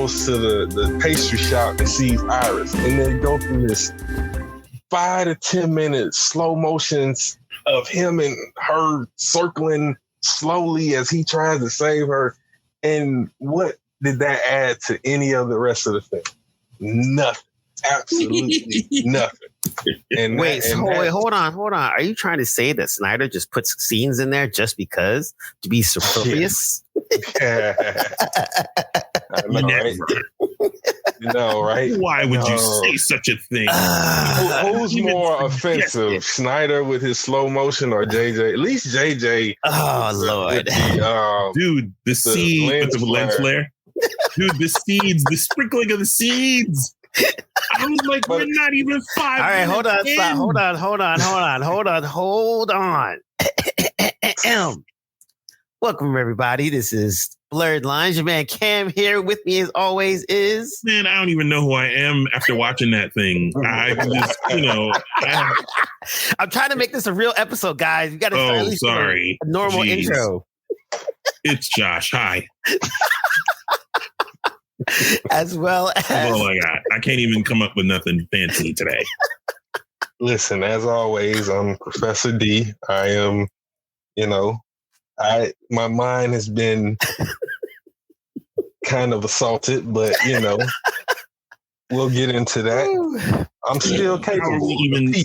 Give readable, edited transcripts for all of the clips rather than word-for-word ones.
goes to the pastry shop and sees Iris, and they go through this 5 to 10 minute slow motions of him and her circling slowly as he tries to save her. And what did that add to any of the rest of the film? Nothing. Absolutely nothing. And wait, hold on. Are you trying to say that Snyder just puts scenes in there just because to be superfluous? Yeah. I know, right? No, right? Why would you say such a thing? Who's more offensive, Snyder with his slow motion or JJ? At least JJ. Oh, Lord. Dude, the seed with the lens flare. Dude, the seeds, the sprinkling of the seeds. I was like, we're not even 5 All right, hold on, in. stop. Hold on. Welcome, everybody. This is Blerdlines. Your man Cam here. With me, as always, is... Man, I don't even know who I am after watching that thing. I just, I'm trying to make this a real episode, guys. You got to start at least sorry. A normal intro. It's Josh. Hi. As well as... That's all I got. I can't even come up with nothing fancy today. Listen, as always, I'm Professor D. I am, my mind has been kind of assaulted, but, we'll get into that. I'm still capable.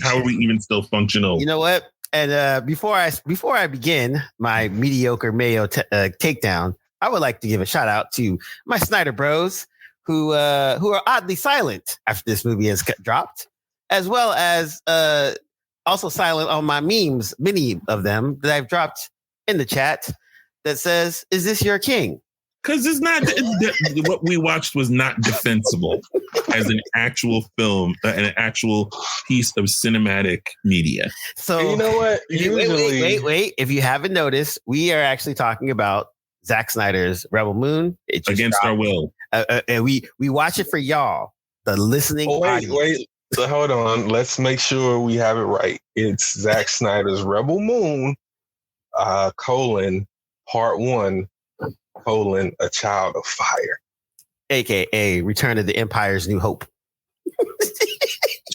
How are we even still functional? You know what? And before I begin my mediocre Mayo takedown, I would like to give a shout out to my Snyder bros who are oddly silent after this movie has dropped, as well as also silent on my memes, many of them that I've dropped in the chat that says, "Is this your king?" Because it's not what we watched was not defensible as an actual film, an actual piece of cinematic media. So you know what? Usually, wait. If you haven't noticed, we are actually talking about Zack Snyder's Rebel Moon. Against our will. And we watch it for y'all, the listening audience. Wait. So hold on. Let's make sure we have it right. It's Zack Snyder's Rebel Moon, Part 1, A Child of Fire. AKA Return of the Empire's New Hope.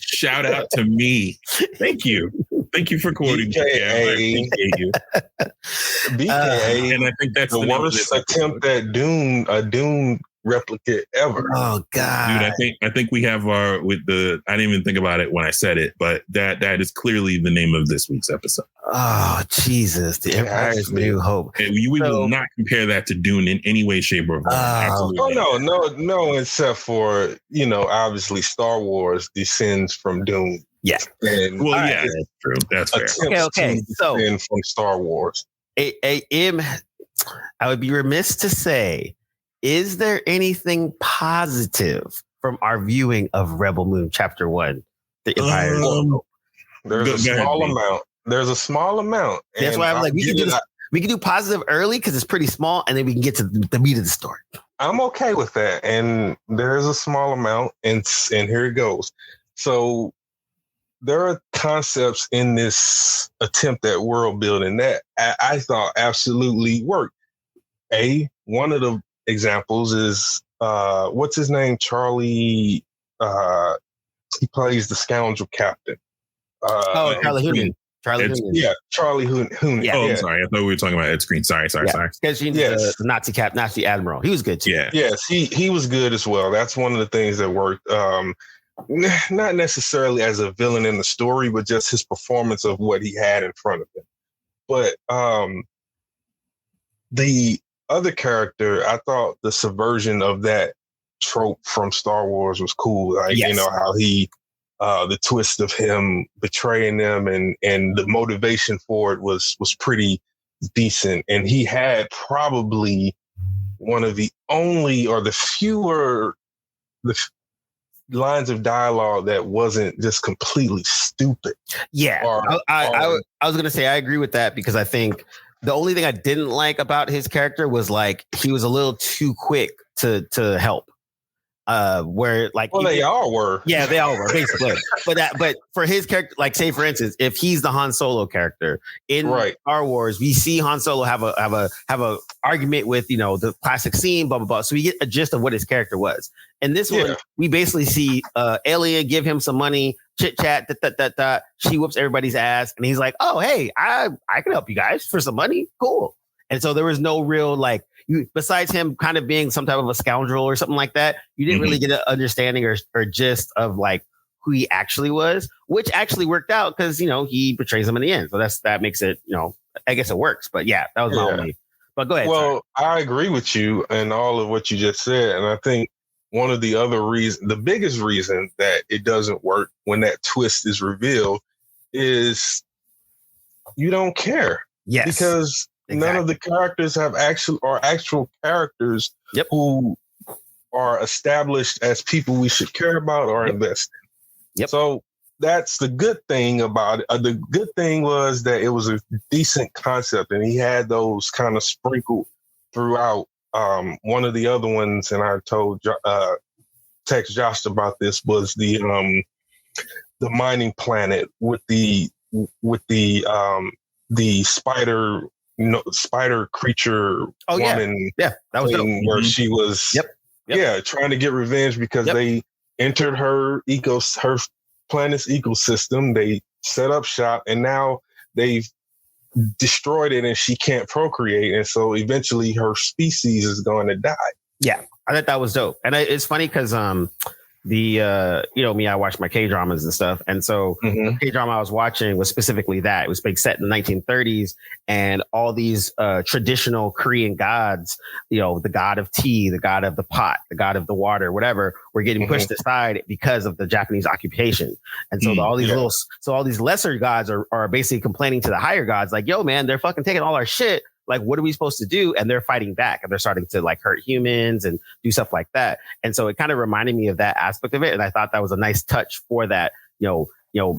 Shout out to me. Thank you. Thank you for quoting me. I appreciate you. BKA, and I think that's the worst attempt at a Dune replicate ever. Oh God, dude! I think we have I didn't even think about it when I said it, but that is clearly the name of this week's episode. Oh Jesus, the Empire's New Hope. And we will not compare that to Dune in any way, shape, or form. No, except for obviously Star Wars descends from Dune. Yeah. That's true. That's fair. Okay. So from Star Wars. I would be remiss to say, is there anything positive from our viewing of Rebel Moon Chapter 1? The Empire. There's a small amount. That's why I'm like, we can do positive early because it's pretty small, and then we can get to the meat of the story. I'm okay with that. And there's a small amount, and here it goes. So there are concepts in this attempt at world building that I thought absolutely worked. One of the examples is what's his name? Charlie. He plays the scoundrel captain. Charlie Hunnam. Yeah, Charlie Hunnam. Yeah. I'm sorry. I thought we were talking about Ed Screen. Sorry. Yes. The Nazi admiral. He was good too. Yeah. Yes, he was good as well. That's one of the things that worked. Not necessarily as a villain in the story, but just his performance of what he had in front of him. But the other character, I thought the subversion of that trope from Star Wars was cool. Like, how he, the twist of him betraying them and the motivation for it was pretty decent. And he had probably one of the only or the fewer lines of dialogue that wasn't just completely stupid. Yeah. I was going to say, I agree with that because I think the only thing I didn't like about his character was like, he was a little too quick to help. where like they all were. Yeah, they all were basically. but for his character, like say for instance, if he's the Han Solo character in Star Wars, we see Han Solo have a argument with the classic scene, blah blah blah. So we get a gist of what his character was. And this one, we basically see Alien give him some money, chit chat, she whoops everybody's ass, and he's like, "Oh hey, I can help you guys for some money, cool." And so there was no real besides him kind of being some type of a scoundrel or something like that, you didn't really get an understanding or gist of like who he actually was, which actually worked out because, he betrays him in the end. So that makes it, I guess it works. But yeah, that was my only. But go ahead. Well, I agree with you and all of what you just said. And I think one of the other reasons, the biggest reason that it doesn't work when that twist is revealed is you don't care. Yes. Because none of the characters are actual characters who are established as people we should care about or invest in. Yep. So that's the good thing about it. The good thing was that it was a decent concept, and he had those kind of sprinkled throughout. One of the other ones, and I told text Josh about this, was the mining planet with the spider. Spider creature woman. Yeah, that was dope. Where she was trying to get revenge because they entered her planet's ecosystem. They set up shop, and now they've destroyed it, and she can't procreate, and so eventually her species is going to die. Yeah, I thought that was dope. And it's funny because me, I watch my K-dramas and stuff. And so the K-drama I was watching was specifically that. It was set in the 1930s, and all these traditional Korean gods, the god of tea, the god of the pot, the god of the water, whatever, were getting pushed aside because of the Japanese occupation. And so all these lesser gods are basically complaining to the higher gods, like, yo, man, they're fucking taking all our shit. Like, what are we supposed to do? And they're fighting back, and they're starting to like hurt humans and do stuff like that. And so it kind of reminded me of that aspect of it. And I thought that was a nice touch for that, they were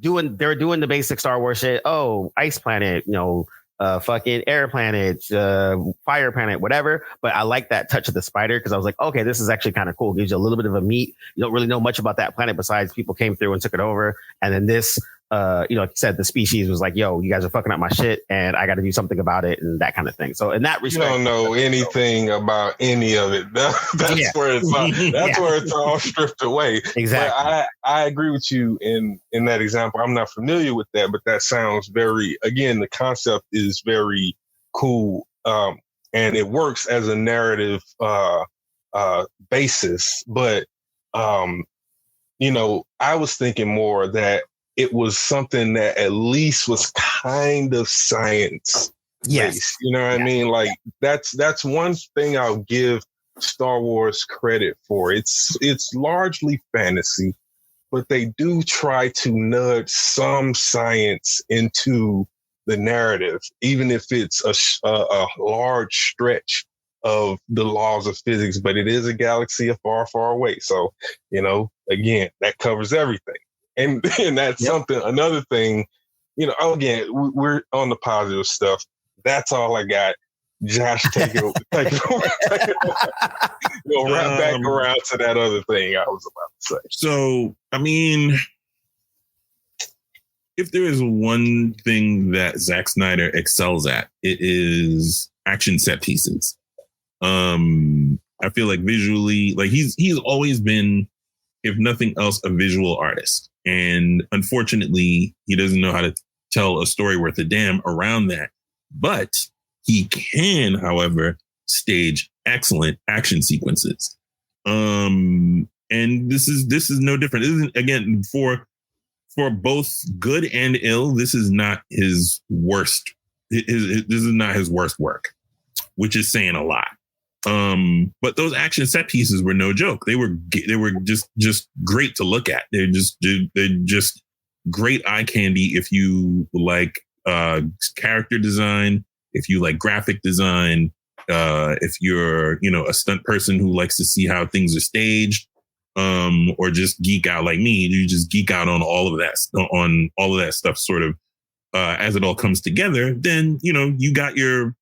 doing the basic Star Wars shit. Oh, ice planet, fucking air planet, fire planet, whatever. But I like that touch of the spider because I was like, okay, this is actually kind of cool. It gives you a little bit of a meat. You don't really know much about that planet besides people came through and took it over. And then this, like you said, the species was like, yo, you guys are fucking up my shit and I got to do something about it and that kind of thing. So in that respect, you don't know anything about any of it. That's where it's all stripped away. Exactly. But I agree with you in that example. I'm not familiar with that, but that sounds the concept is very cool. And it works as a narrative basis. But, I was thinking more that it was something that at least was kind of science based. You know what I mean? Like that's one thing I'll give Star Wars credit for. It's largely fantasy, but they do try to nudge some science into the narrative, even if it's a large stretch of the laws of physics. But it is a galaxy far, far away. So, again, that covers everything. And that's something, another thing, again, we're on the positive stuff. That's all I got. Josh, take it over. We'll wrap back around to that other thing I was about to say. So, I mean, if there is one thing that Zack Snyder excels at, it is action set pieces. I feel like visually, like he's always been, if nothing else, a visual artist. And unfortunately, he doesn't know how to tell a story worth a damn around that. But he can, however, stage excellent action sequences. And this is no different. This isn't, again, for both good and ill, this is not his worst. This is not his worst work, which is saying a lot. But those action set pieces were no joke. They were just great to look at. They're just great eye candy if you like character design, if you like graphic design, if you're a stunt person who likes to see how things are staged, or just geek out like me. You just geek out on all of that stuff, sort of as it all comes together. Then you got your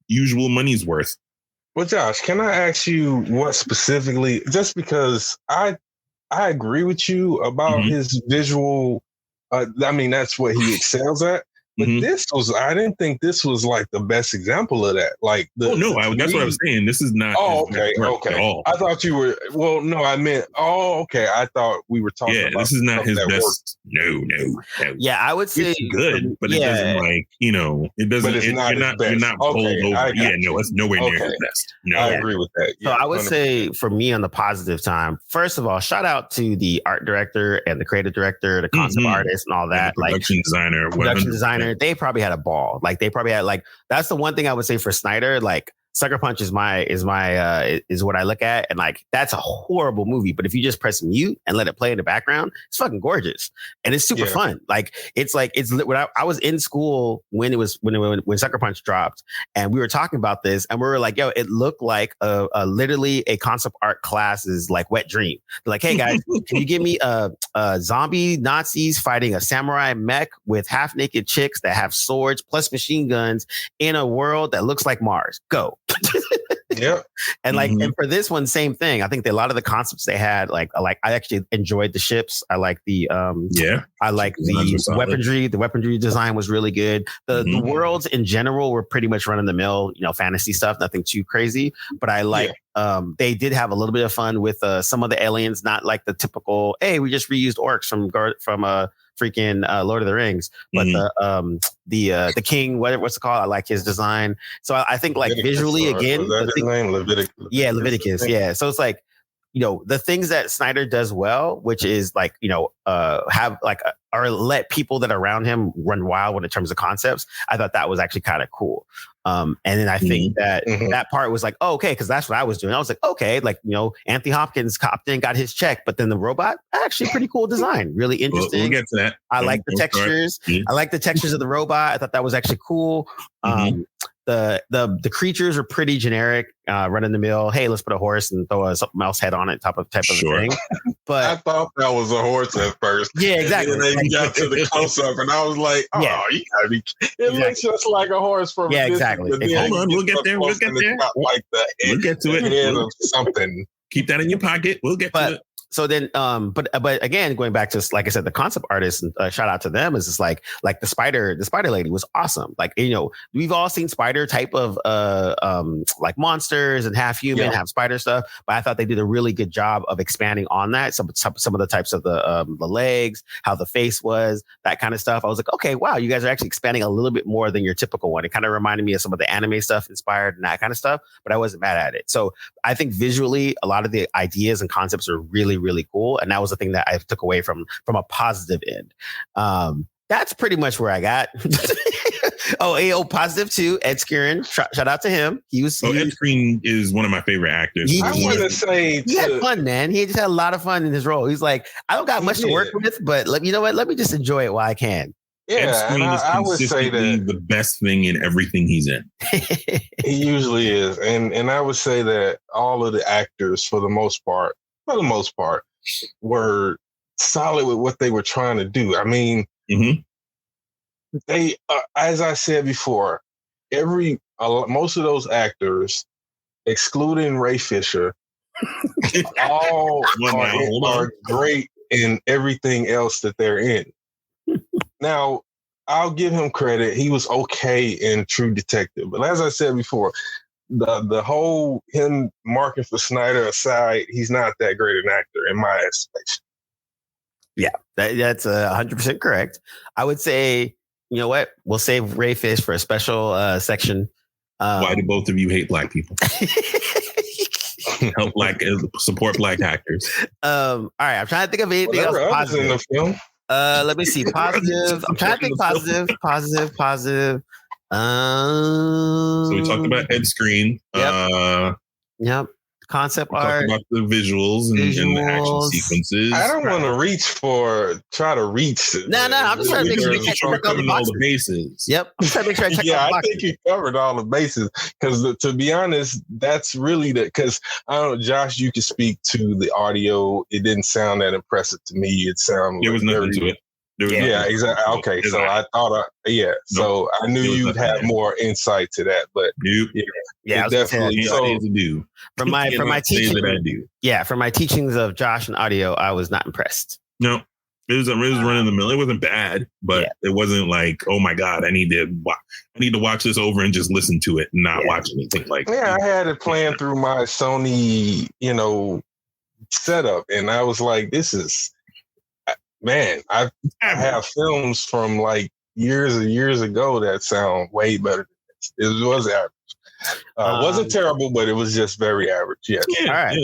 usual money's worth. Well, Josh, can I ask you what specifically? Just because I agree with you about his visual. I mean, that's what he excels at. But I didn't think this was like the best example of that. Like, that's what I was saying. This is not. Okay. At all. I thought you were. Well, no, I meant. Oh, okay. I thought we were talking. Yeah, about this is not his best. Works. No. Yeah, I would say it's good, but it doesn't it doesn't. But it's not you're not bowled over. Yeah, no, it's nowhere near his best. No, I agree with that. Yeah, so I would 100%. Say for me on the positive time, first of all, shout out to the art director and the creative director, the concept artist, and all that. And the production designer. They probably had a ball. Like they probably had that's the one thing I would say for Snyder. Like Sucker Punch is what I look at, and like that's a horrible movie. But if you just press mute and let it play in the background, it's fucking gorgeous and it's super fun. Like it's when I was in school when Sucker Punch dropped, and we were talking about this, and we were like, "Yo, it looked like literally a concept art class's like wet dream." They're like, "Hey guys, can you give me a zombie Nazis fighting a samurai mech with half naked chicks that have swords plus machine guns in a world that looks like Mars? Go." Yep. And and for this one, same thing. I think a lot of the concepts they had, I actually enjoyed the ships. I like the weaponry. The weaponry design was really good. The worlds in general were pretty much run of the mill, fantasy stuff, nothing too crazy. But I like they did have a little bit of fun with some of the aliens, not like the typical, hey, we just reused orcs from freaking Lord of the Rings, but the king, what's it called? I like his design. So I think like visually again, Leviticus. Yeah, Leviticus. Yeah. So it's like, the things that Snyder does well, which is like, have like, or let people that are around him run wild when it comes to concepts. I thought that was actually kind of cool. And then I think that that part was like, oh, okay, because that's what I was doing. I was like, okay, like, Anthony Hopkins copped in, got his check, but then the robot, actually pretty cool design, really interesting. We'll get to that. I like the textures. I like the textures of the robot. I thought that was actually cool. The creatures are pretty generic, run in the mill. Hey, let's put a horse and throw something else head on it, type of thing. But I thought that was a horse at first. Yeah, exactly. And then they got to the close up, and I was like, "Oh, you gotta be!" It looks just like a horse from exactly. Hold on, we'll get there. We'll get there. We'll get to it. Head of something. Keep that in your pocket. We'll get to it. So then, but again, going back to, like I said, the concept artists, and shout out to them, is just like the spider lady was awesome. Like, we've all seen spider type of, like monsters and half human, half spider stuff, but I thought they did a really good job of expanding on that. Some of the types of the legs, how the face was, that kind of stuff. I was like, okay, wow, you guys are actually expanding a little bit more than your typical one. It kind of reminded me of some of the anime stuff inspired and that kind of stuff, but I wasn't mad at it. So I think visually, a lot of the ideas and concepts are really, really cool. And that was the thing that I took away from a positive end. That's pretty much where I got. Positive too. Ed Skrein, shout out to him. Ed Skrein is one of my favorite actors. I want to say he had fun, man. He just had a lot of fun in his role. He's like, I don't got much to work with, but you know what? Let me just enjoy it while I can. Yeah, Ed Skrein is I would say that the best thing in everything he's in. He usually is, and I would say that all of the actors, for the most part, were solid with what they were trying to do. I mean, they, as I said before, most of those actors, excluding Ray Fisher, all are great in everything else that they're in. Now, I'll give him credit. He was okay in True Detective, but as I said before, the whole him marking for Snyder aside, he's not that great an actor in my estimation. Yeah, that's 100% correct. I would say, you know what? We'll save Ray Fish for a special section. Why do both of you hate black people? Help support black actors. All right, I'm trying to think of anything else positive in the film. Let me see. Positive. I'm trying to think positive. So we talked about Ed Skrein. Yep. Concept Talked art. about the visuals and the action sequences. I don't want to try to reach. No. I'm just trying to make sure you check all the bases. Yep. I'm trying to make sure I check all the boxes. I think you covered all the bases, because to be honest, that's really because I don't know, Josh, you can speak to the audio. It didn't sound that impressive to me. It sounded there was nothing to it. Yeah, exactly. Okay, so I thought, so I knew you'd have more insight to that, but yeah, it definitely. So from my teaching, from my teachings of Josh and audio, I was not impressed. No, it was run of the mill. It wasn't bad, but it wasn't like, oh my god, I need to watch this over and just listen to it and not watch anything like. Yeah, I had it playing through my Sony, setup, and I was like, this is. Man, I have films from like years and years ago that sound way better than this. It was average. It wasn't terrible, but it was just very average. Yes. All right.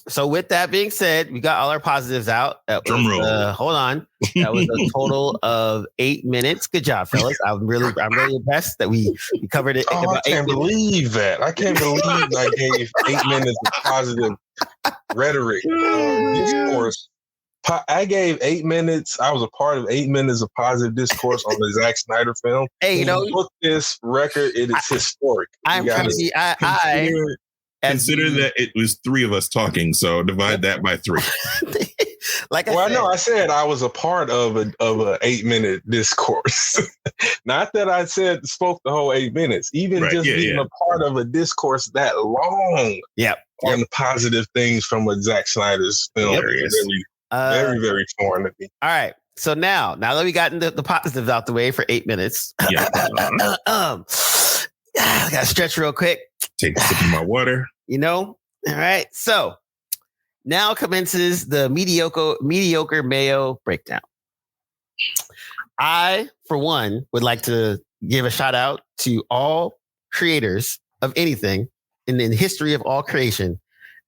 So with that being said, we got all our positives out. Drum roll. Hold on. That was a total of 8 minutes. Good job, fellas. I'm really impressed that we covered it. I can't believe that. I can't believe I gave 8 minutes of positive rhetoric discourse. I gave 8 minutes. I was a part of 8 minutes of positive discourse on the Zack Snyder film. Hey, look this record. It is historic. I'm trying to see. Consider that it was 3 of us talking, so divide that by 3. I said I was a part of a 8-minute discourse. Not that I spoke the whole 8 minutes. Even being a part of a discourse that long. On the positive things from a Zack Snyder's film. Very, very foreign to me. All right. So now that we gotten the positives out the way for 8 minutes, I gotta stretch real quick. Take a sip of my water. All right. So now commences the mediocre Mayo breakdown. I, for one, would like to give a shout out to all creators of anything in the history of all creation.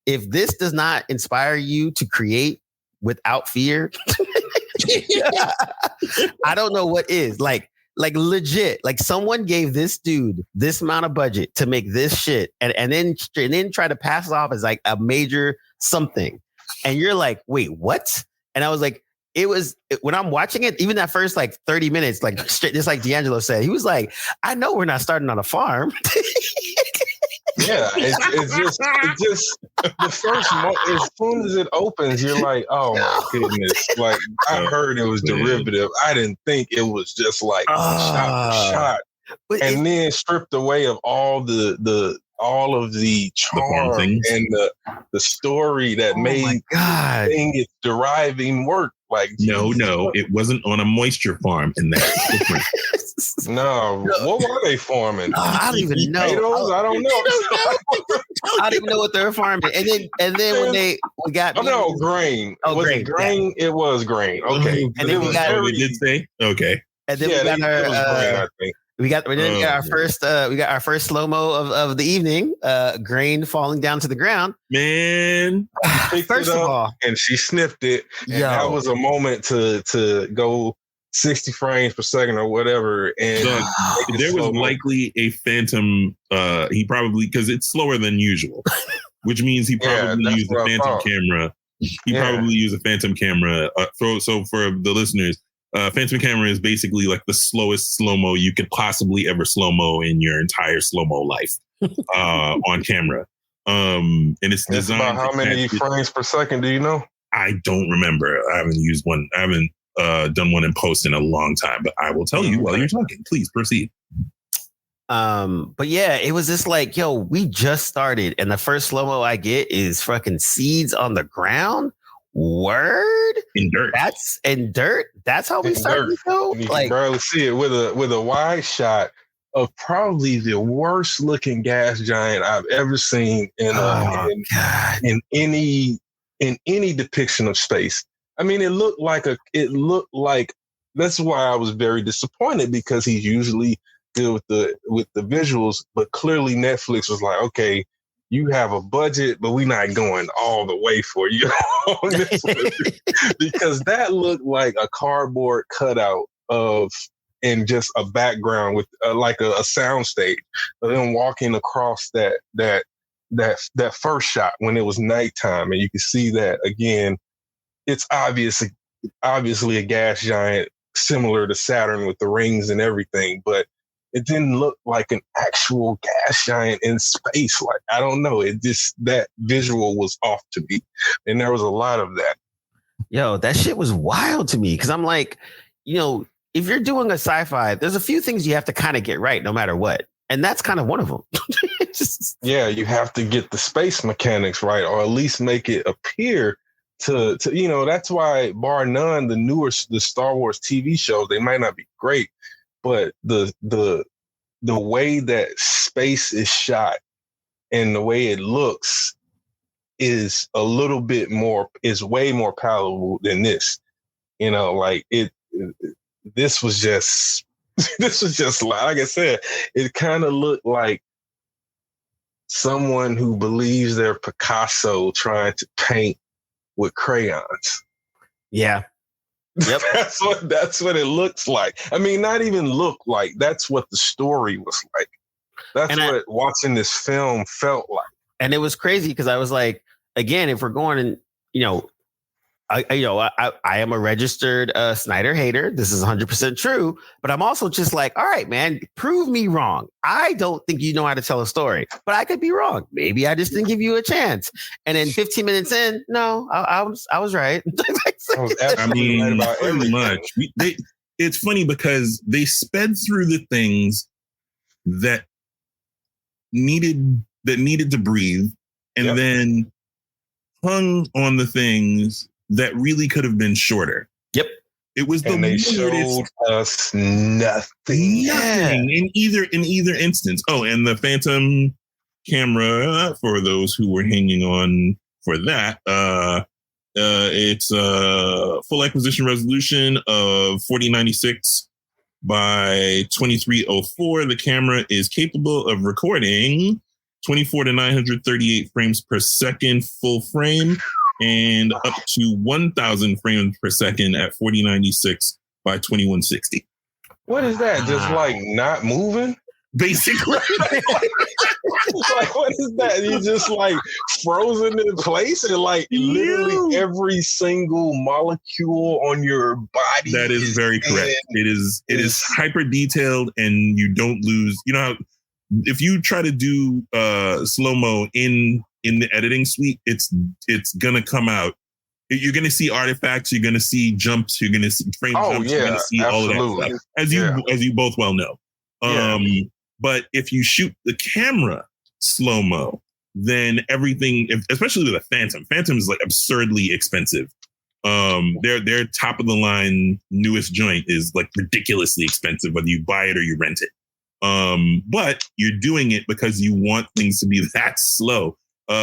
If this does not inspire you to create without fear, I don't know what is. Like legit, like someone gave this dude this amount of budget to make this shit and then try to pass it off as like a major something. And you're like, wait, what? And I was like, when I'm watching it, even that first like 30 minutes, like just like D'Angelo said, he was like, I know we're not starting on a farm. Yeah, it's just the first moment, as soon as it opens, you're like, oh my goodness. Like I heard it was derivative. I didn't think it was just like shot. And then stripped away of all of the charm and the story that made its deriving work. Like no, it wasn't on a moisture farm, and that's different. No, what were they farming? I don't even know. Potatoes? I don't know. I don't even know what they were farming. And then when we got grain. Oh, was grain. It grain? Yeah. It was grain. Okay. And then we did say okay. And then we got our grain, I think. We got our first slow-mo of the evening, grain falling down to the ground. Man, first of all, and she sniffed it. And that was a moment to go 60 frames per second or whatever. And there was likely a phantom. He probably, because it's slower than usual, which means he probably used a phantom camera. He probably used a phantom camera. So for the listeners, phantom camera is basically like the slowest slow-mo you could possibly ever slow-mo in your entire slow-mo life on camera. And it's designed. About how many frames per second do you know? I don't remember. I haven't used one. I haven't done one in post in a long time, but I will tell you while you're talking. Please proceed. But yeah, it was just like, yo, we just started, and the first slow-mo I get is fucking seeds on the ground. Word in dirt. That's how we started the show. You can barely see it with a wide shot of probably the worst looking gas giant I've ever seen in any depiction of space. I mean, it looked like that's why I was very disappointed, because he's usually good with the visuals, but clearly Netflix was like, okay, you have a budget, but we're not going all the way for you on this one. Because that looked like a cardboard cutout of in just a background with like a sound stage, but then walking across that first shot when it was nighttime, and you can see that again. It's obviously a gas giant similar to Saturn with the rings and everything, but it didn't look like an actual gas giant in space. Like, I don't know. That visual was off to me. And there was a lot of that. Yo, that shit was wild to me. Cause I'm like, if you're doing a sci-fi, there's a few things you have to kind of get right no matter what. And that's kind of one of them. Yeah, you have to get the space mechanics right, or at least make it appear to that's why, bar none, the Star Wars TV shows, they might not be great, but the way that space is shot and the way it looks is way more palatable than this. This was just like I said, it kind of looked like someone who believes they're Picasso trying to paint with crayons. Yeah. Yep. that's what it looks like. I mean, not even look like, that's what the story was like. That's what watching this film felt like. And it was crazy because I was like, again, if we're going and, I am a registered Snyder hater. This is 100% true, but I'm also just like, all right, man, prove me wrong. I don't think you know how to tell a story, but I could be wrong. Maybe I just didn't give you a chance. And then 15 minutes in, no, I was right. I mean, right about pretty much. It's funny because they sped through the things that needed to breathe, and then hung on the things that really could have been shorter. Yep. It was they showed us nothing. In either instance. Oh, and the Phantom camera, for those who were hanging on for that, it's a full acquisition resolution of 4096 by 2304. The camera is capable of recording 24 to 938 frames per second full frame, and up to 1,000 frames per second at 4096 by 2160. What is that? Just like not moving? Basically. Like, what is that? You just like frozen in place, and like literally every single molecule on your body. That is very correct. It is hyper detailed, and you don't lose. You know how if you try to do slow-mo in the editing suite, it's gonna come out. You're gonna see artifacts, you're gonna see jumps, you're gonna see frame jumps, you're gonna see absolutely. All of that stuff. As you both well know. But if you shoot the camera slow-mo, then everything, especially with a Phantom is like absurdly expensive. Their top of the line newest joint is like ridiculously expensive, whether you buy it or you rent it. But you're doing it because you want things to be that slow.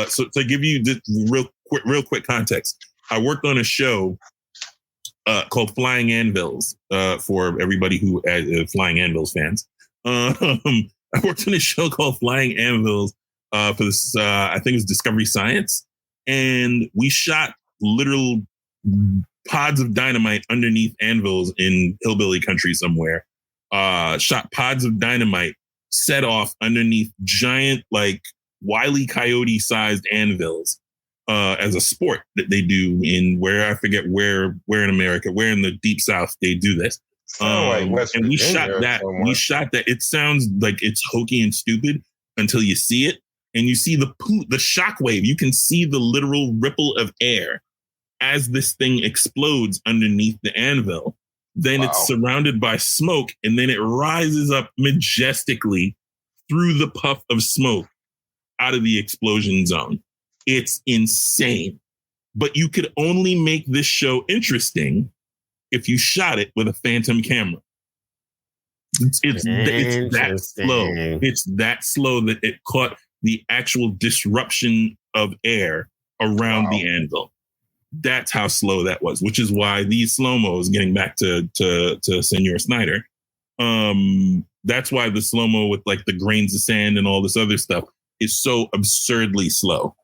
So to give you just real quick context, I worked on a show called Flying Anvils for everybody who Flying Anvils fans. I worked on a show called Flying Anvils for this, I think it was Discovery Science. And we shot literal pods of dynamite underneath anvils in hillbilly country somewhere. Shot pods of dynamite set off underneath giant, like Wile E. Coyote sized anvils as a sport that they do I forget where in America, where in the deep South they do this. And we shot that. Somewhere. We shot that. It sounds like it's hokey and stupid until you see it, and you see the shockwave. You can see the literal ripple of air as this thing explodes underneath the anvil. Then it's surrounded by smoke, and then it rises up majestically through the puff of smoke out of the explosion zone. It's insane. But you could only make this show interesting if you shot it with a Phantom camera. It's that slow. It's that slow that it caught the actual disruption of air around the anvil. That's how slow that was, which is why these slow-mos, getting back to Senor Snyder, that's why the slow-mo with like the grains of sand and all this other stuff is so absurdly slow.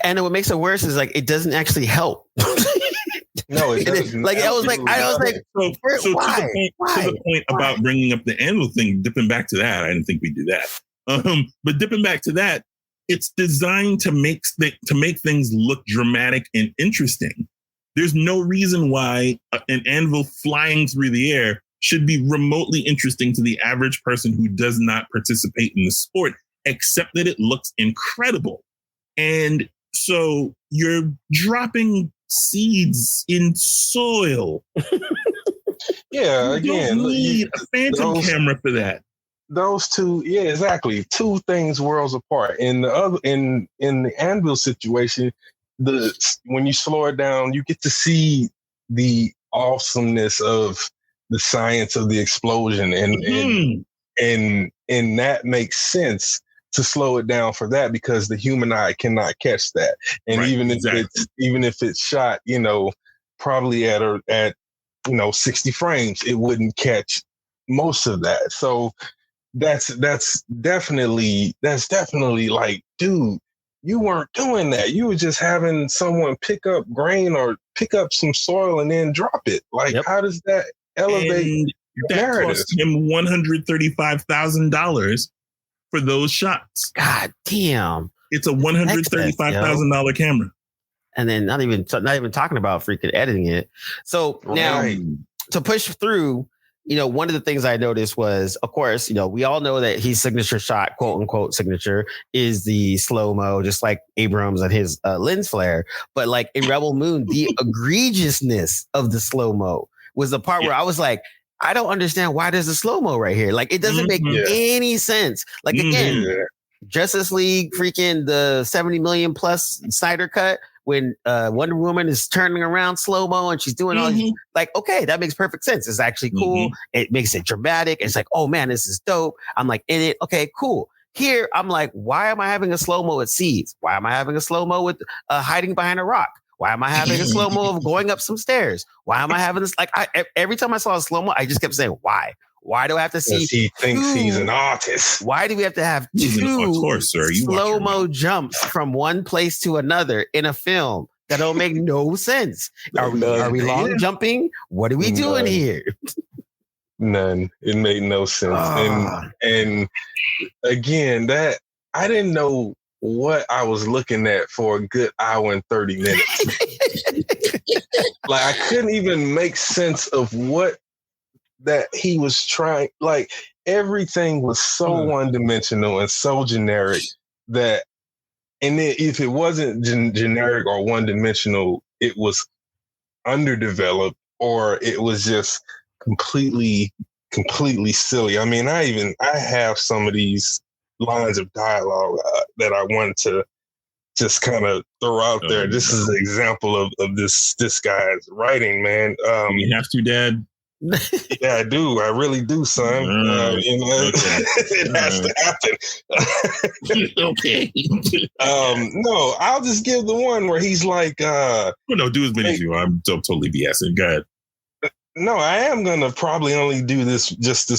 And what makes it worse is like it doesn't actually help. No, it doesn't. Like I was like, so why? To the point about bringing up the anvil thing, dipping back to that, I didn't think we'd do that. But dipping back to that, it's designed to make things look dramatic and interesting. There's no reason why an anvil flying through the air should be remotely interesting to the average person who does not participate in the sport, except that it looks incredible. And so you're dropping seeds in soil Yeah, You again, don't need a phantom camera for that. Those two, yeah, exactly. Two things worlds apart. In the other, in the Anvil situation, when you slow it down, you get to see the awesomeness of the science of the explosion, and that makes sense to slow it down for that, because the human eye cannot catch that. And Right, even exactly. if it's shot, probably at 60 frames, it wouldn't catch most of that. So that's definitely like, dude, you weren't doing that. You were just having someone pick up grain or pick up some soil and then drop it. Like, how does that elevate and your that narrative? cost him $135,000 for those shots. God damn. It's a $135,000 camera. And then not even talking about freaking editing it. So now to push through, one of the things I noticed was, of course, we all know that his signature shot, quote unquote signature, is the slow-mo, just like Abrams and his lens flare. But like in Rebel Moon, the egregiousness of the slow-mo was the part where I was like, I don't understand why there's a slow-mo right here. Like, it doesn't make any sense. Like, again, Justice League, freaking the 70 million plus Snyder cut, when Wonder Woman is turning around slow-mo and she's doing all these, like, okay, that makes perfect sense. It's actually cool. It makes it dramatic. It's like, oh man, this is dope. I'm like, in it. Okay, cool. Here, I'm like, why am I having a slow-mo at Seeds? Why am I having a slow-mo with hiding behind a rock? Why am I having a slow-mo of going up some stairs? Why am I having this? Like, every time I saw a slow-mo, I just kept saying, why? Why do I have to see? He thinks he's an artist. Why do we have to have two slow-mo jumps from one place to another in a film that don't make no sense? Are we long jumping? What are we doing here? None. It made no sense. And again, that I didn't know what I was looking at for a good hour and 30 minutes. Like, I couldn't even make sense of what that he was trying. Like, everything was so one-dimensional and so generic that, and then if it wasn't generic or one-dimensional, it was underdeveloped, or it was just completely silly. I mean, I have some of these lines of dialogue that I wanted to just kind of throw out there. This is an example of this guy's writing, man. You have to, Dad. Yeah, I do. I really do, son. It has to happen. Okay. No, I'll just give the one where he's like, do as many as you want. I'm totally BSing. Go ahead. No, I am gonna probably only do this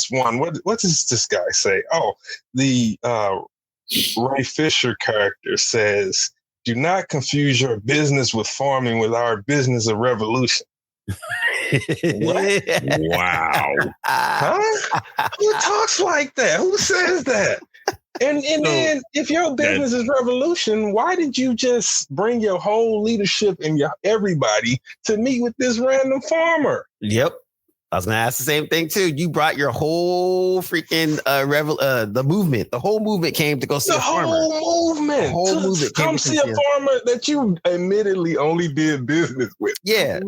one. What does this guy say? Oh, the Ray Fisher character says, "Do not confuse your business with farming with our business of revolution." What? Wow. Huh? Who talks like that? Who says that? And then if your business is revolution, why did you just bring your whole leadership and everybody to meet with this random farmer? Yep. I was going to ask the same thing too. You brought your whole freaking the movement. The whole movement came to go see a farmer. The whole movement came to see a farmer that you admittedly only did business with. Yeah.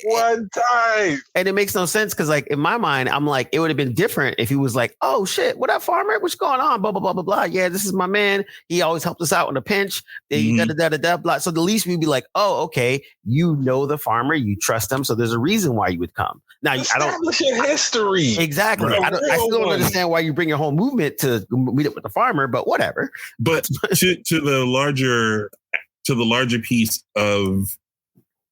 One time. And it makes no sense because, like, in my mind, I'm like, it would have been different if he was like, oh shit, what up, farmer? What's going on? Blah, blah, blah, blah, blah. Yeah, this is my man. He always helped us out in a pinch. Blah. So the least we'd be like, oh, okay, you know the farmer, you trust him, so there's a reason why you would come. Now, establish your history. Exactly. Right. I still don't understand why you bring your whole movement to meet up with the farmer, but whatever. But to the larger piece of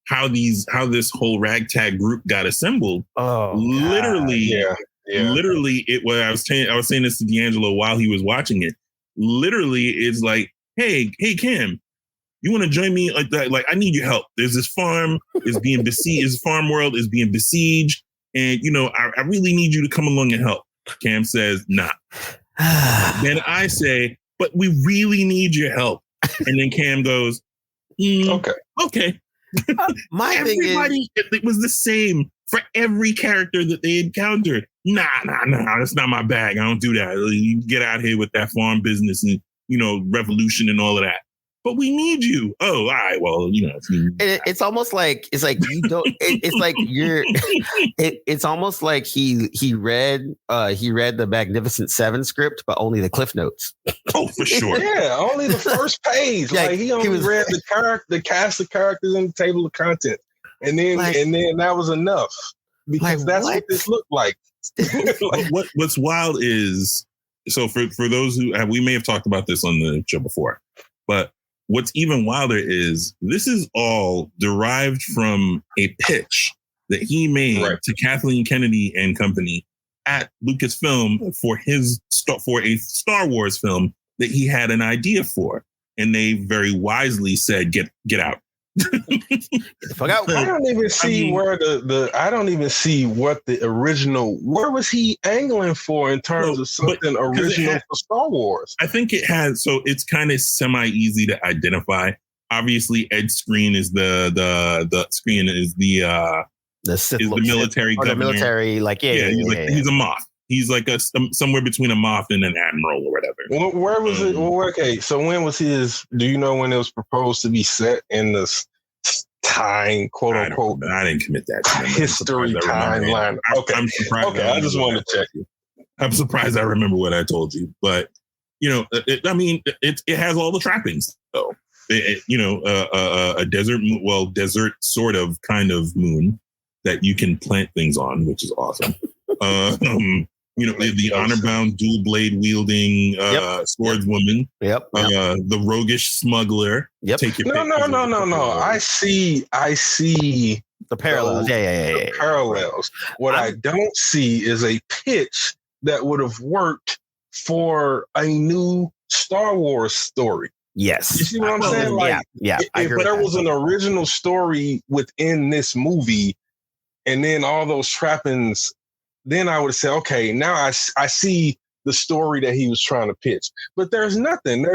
how this whole ragtag group got assembled. Oh, literally, literally, it was. I was saying this to D'Angelo while he was watching it. Literally, it's like, hey, Cam, you want to join me? Like, I need your help. There's this farm is being besieged. His farm world is being besieged, and I really need you to come along and help. Cam says, nah. Then I say, but we really need your help. And then Cam goes, okay. My thing is, it was the same for every character that they encountered. Nah, that's not my bag. I don't do that. You get out here with that farm business and revolution and all of that. but we need you. Oh, all right. Well, it's almost like you don't. It's like you're. It's almost like he read the Magnificent Seven script, but only the Cliff Notes. Oh, for sure. Yeah, only the first page. Yeah, like he only read the cast of characters in the table of content, and then that was enough because that's what this looked like. What's wild is, so for those who we may have talked about this on the show before, but what's even wilder is this is all derived from a pitch that he made to Kathleen Kennedy and company at Lucasfilm for a Star Wars film that he had an idea for, and they very wisely said, "Get out." I don't even see where I don't even see what the original. Where was he angling for in terms of something original for Star Wars? I think it has. So it's kind of semi easy to identify. Obviously, Ed's screen is the screen is the military governor. The military, he's a Moff. He's like somewhere between a Moff and an admiral or whatever. Well, where was it? Well, okay, so when was his? Do you know when it was proposed to be set in the time, quote unquote? I didn't commit that to history timeline. Okay, I'm surprised. Okay, I just wanted to check you. I'm surprised I remember what I told you, but it has all the trappings though. A desert sort of kind of moon that you can plant things on, which is awesome. The honor-bound dual blade wielding swordswoman. Yep. The roguish smuggler. Yep. No. I see the parallels. The parallels. What I don't see is a pitch that would have worked for a new Star Wars story. Yes. You see what I'm saying? Like, if there was an original story within this movie, and then all those trappings, then I would say, okay, now I see the story that he was trying to pitch. But there's nothing. There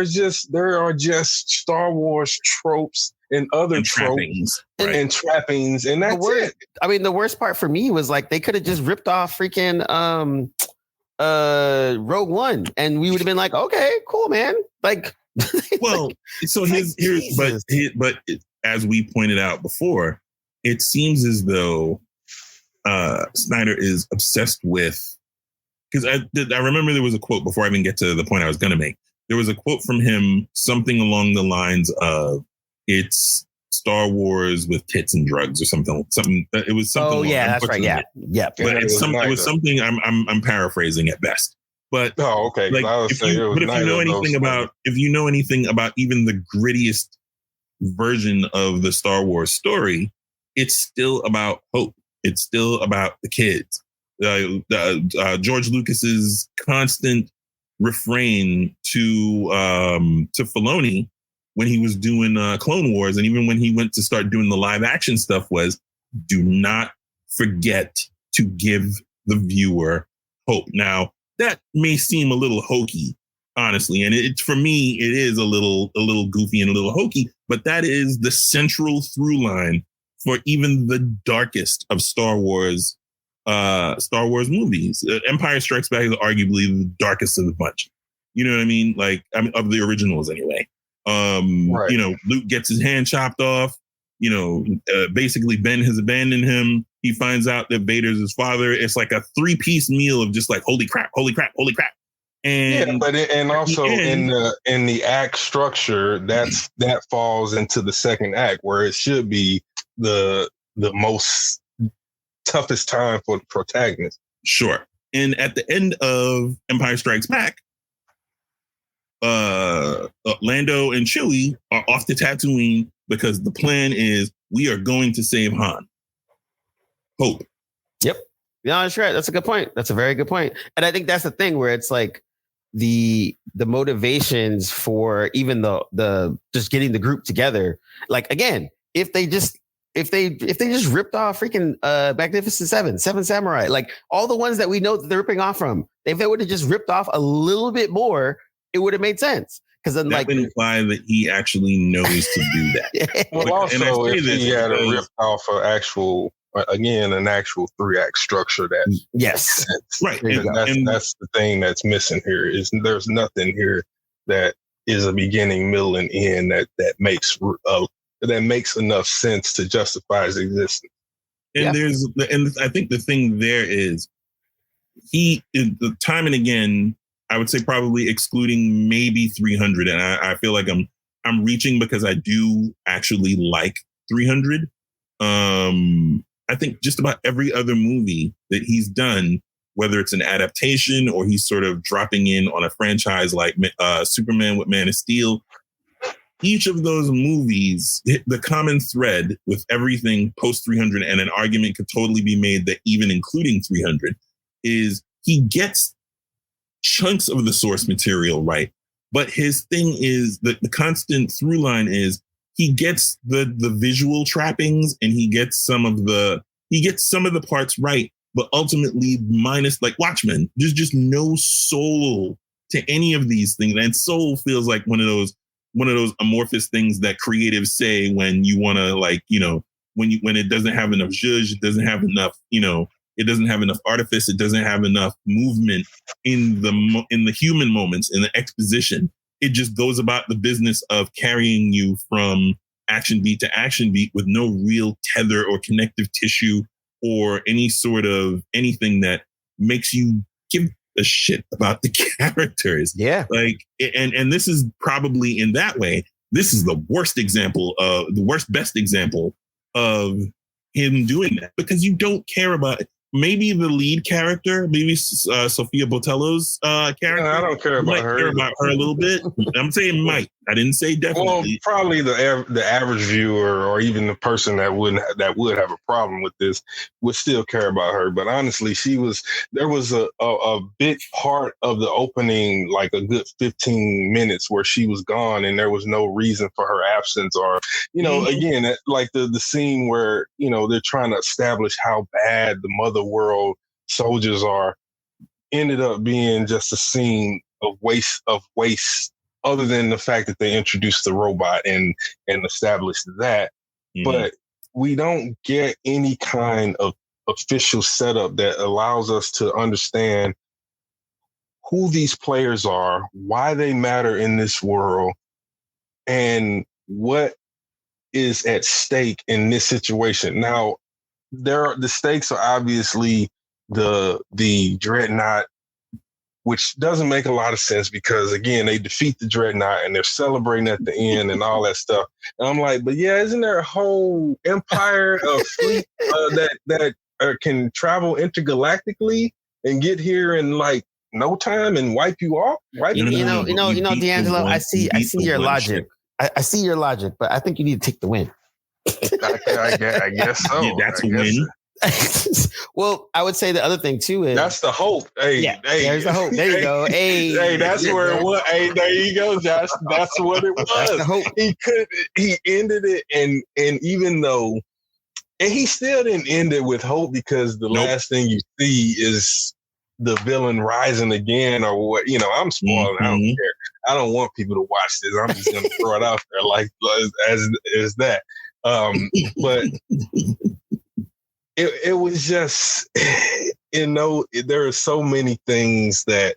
are just Star Wars tropes and other tropes and trappings, and that's it. I mean, the worst part for me was like they could have just ripped off freaking Rogue One, and we would have been like, okay, cool, man. Like, well, so but as we pointed out before, it seems as though Snyder is obsessed with, because I remember there was a quote before I even get to the point I was going to make. There was a quote from him, something along the lines of, "It's Star Wars with tits and drugs," or something. It was something. Oh yeah, that's right. Yeah. But it was something. I'm paraphrasing at best. But okay. Like, if you know anything about even the grittiest version of the Star Wars story, it's still about hope. It's still about the kids. George Lucas's constant refrain to Filoni when he was doing Clone Wars, and even when he went to start doing the live action stuff, was, do not forget to give the viewer hope. Now, that may seem a little hokey, honestly, and for me, it is a little goofy and a little hokey, but that is the central through line for even the darkest of Star Wars movies. Empire Strikes Back is arguably the darkest of the bunch. You know what I mean? Like, of the originals anyway. Luke gets his hand chopped off. Basically Ben has abandoned him. He finds out that Vader's his father. It's like a 3-piece meal of just like, holy crap. And also in the act structure, that falls into the second act, where it should be the most toughest time for the protagonist. Sure. And at the end of Empire Strikes Back, Lando and Chewie are off to Tatooine because the plan is, we are going to save Han. Hope. Yep. Yeah, that's right. That's a good point. That's a very good point. And I think that's the thing where it's like the motivations for even the just getting the group together. Like, again, if they just ripped off freaking Magnificent Seven Samurai, like all the ones that we know that they're ripping off from, if they would have just ripped off a little bit more, it would have made sense. Because then, that would imply that he actually knows to do that. Well, also, if he had ripped off an actual 3-act structure, that yes, right. That's the thing that's missing here. Is there's nothing here that is a beginning, middle, and end that makes enough sense to justify his existence. And and I think the thing there is he is the time and again, I would say probably excluding maybe 300. And I feel like I'm reaching because I do actually like 300. I think just about every other movie that he's done, whether it's an adaptation or he's sort of dropping in on a franchise like Superman with Man of Steel, each of those movies, the common thread with everything post 300, and an argument could totally be made that even including 300, is he gets chunks of the source material right. But his thing is the constant through line is he gets the visual trappings and he gets some of the parts right, but ultimately minus, like Watchmen. There's just no soul to any of these things. And soul feels like one of those amorphous things that creatives say when you want to, like, you know, when it doesn't have enough zhuzh, it doesn't have enough, you know, it doesn't have enough artifice, it doesn't have enough movement in the human moments, in the exposition. It just goes about the business of carrying you from action beat to action beat with no real tether or connective tissue or any sort of anything that makes you give a shit about the characters. Yeah. Like, and this is probably, in that way, this is the best example of him doing that, because you don't care about it. Maybe the lead character, maybe Sophia Botello's character. I don't care about her. Care about her a little bit. I'm saying might. I didn't say definitely. Well, probably the average viewer, or even the person that would have a problem with this, would still care about her. But honestly, there was a big part of the opening, like a good 15 minutes, where she was gone and there was no reason for her absence. Or, you know, again, like the scene where, you know, they're trying to establish how bad the mother world soldiers are, ended up being just a scene of waste, other than the fact that they introduced the robot and established that. But we don't get any kind of official setup that allows us to understand who these players are, why they matter in this world, and what is at stake in this situation. Now, the stakes are obviously the Dreadnought, which doesn't make a lot of sense because, again, they defeat the Dreadnought and they're celebrating at the end and all that stuff. And I'm like, but yeah, isn't there a whole empire of fleet that can travel intergalactically and get here in like no time and wipe you off? Right? You know, D'Angelo, I see your logic. I see your logic, but I think you need to take the win. I guess so. Yeah, that's a win. Well, I would say the other thing too is that's the hope. Hey, there's the hope. There you go. Hey, that's where it was. Hey, there you go, Josh. That's what it was. That's the hope. He ended it, and even though, and he still didn't end it with hope, because the last thing you see is the villain rising again, or what. You know, I'm spoiling. I don't care. I don't want people to watch this. I'm just gonna throw it out there like as that. But it was just, you know, there are so many things that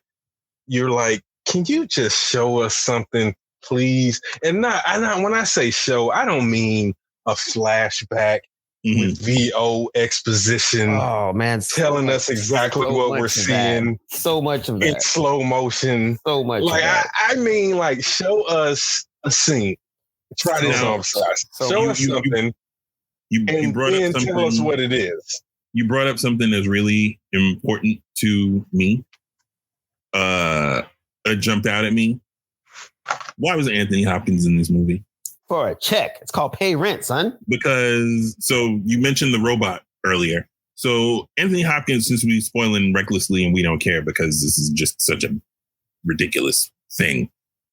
you're like, can you just show us something, please? And when I say show, I don't mean a flashback with VO exposition. Oh man, telling us exactly what we're seeing. So much of that in slow motion. So much. Like I mean, like, show us a scene. Try this on size. Show us something. You brought up something. Tell us what it is. You brought up something that's really important to me. It jumped out at me. Why was Anthony Hopkins in this movie? For a check. It's called pay rent, son. Because, so you mentioned the robot earlier. So Anthony Hopkins, since we're spoiling recklessly and we don't care because this is just such a ridiculous thing.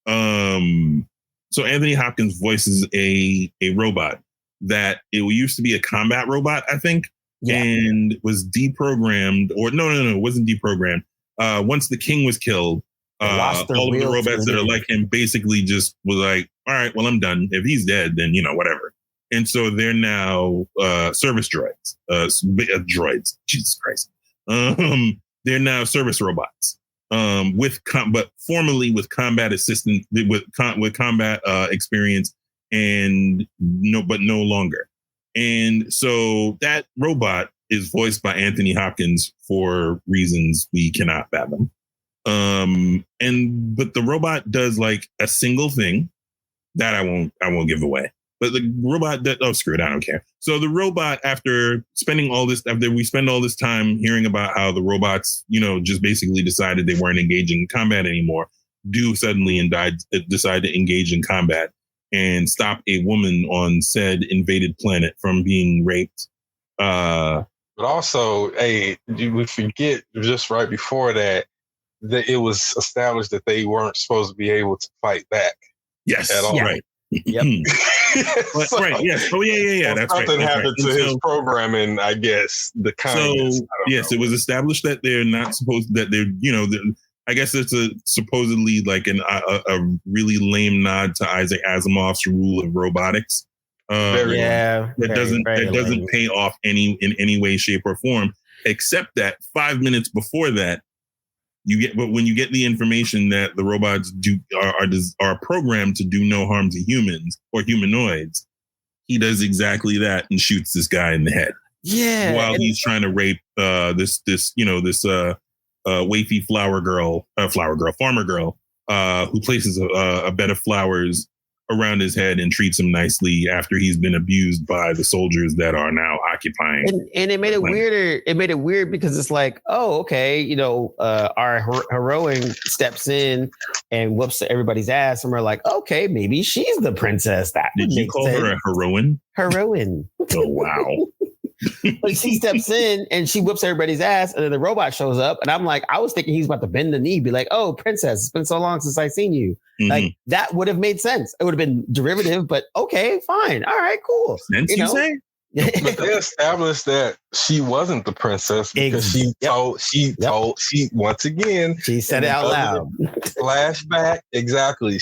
So Anthony Hopkins voices a robot that it used to be a combat robot, I think, and was deprogrammed, or no, it wasn't deprogrammed. Once the king was killed, all of the robots that are like him basically just was like, all right, well, I'm done. If he's dead, then, you know, whatever. And so they're now service droids, droids. Jesus Christ. They're now service robots. but formerly with combat assistant with combat experience, and no longer. And so that robot is voiced by Anthony Hopkins for reasons we cannot fathom. But the robot does like a single thing that I won't give away. But the robot screw it, I don't care. So the robot, after we spend all this time hearing about how the robots, just basically decided they weren't engaging in combat anymore, do suddenly decide to engage in combat and stop a woman on said invaded planet from being raped. But also, we forget just right before that it was established that they weren't supposed to be able to fight back. Yes, at all. Right. Yep. So, right. Yes. Oh, yeah. That's right. Something happened to his programming, I guess. The kindness. So yes, it was established that they're not supposed that they're I guess it's supposedly like a really lame nod to Isaac Asimov's rule of robotics. That doesn't pay off in any way, shape, or form, except that 5 minutes before that, when you get the information that the robots are programmed to do no harm to humans or humanoids, he does exactly that and shoots this guy in the head. Yeah, while he's trying to rape this wafy farmer girl who places a bed of flowers around his head and treats him nicely after he's been abused by the soldiers that are now occupying. And it made it weirder. It made it weird because it's like, oh, okay, our heroine steps in and whoops everybody's ass, and we're like, okay, maybe she's the princess. That did you call her a heroine? Heroine. Oh wow. Like she steps in and she whoops everybody's ass, and then the robot shows up, and I'm like, I was thinking he's about to bend the knee, be like, "Oh, princess, it's been so long since I've seen you." Mm-hmm. Like that would have made sense. It would have been derivative, but okay, fine, all right, cool. Sense, you say? But they established that she wasn't the princess because she once again she said it out loud. Flashback, exactly.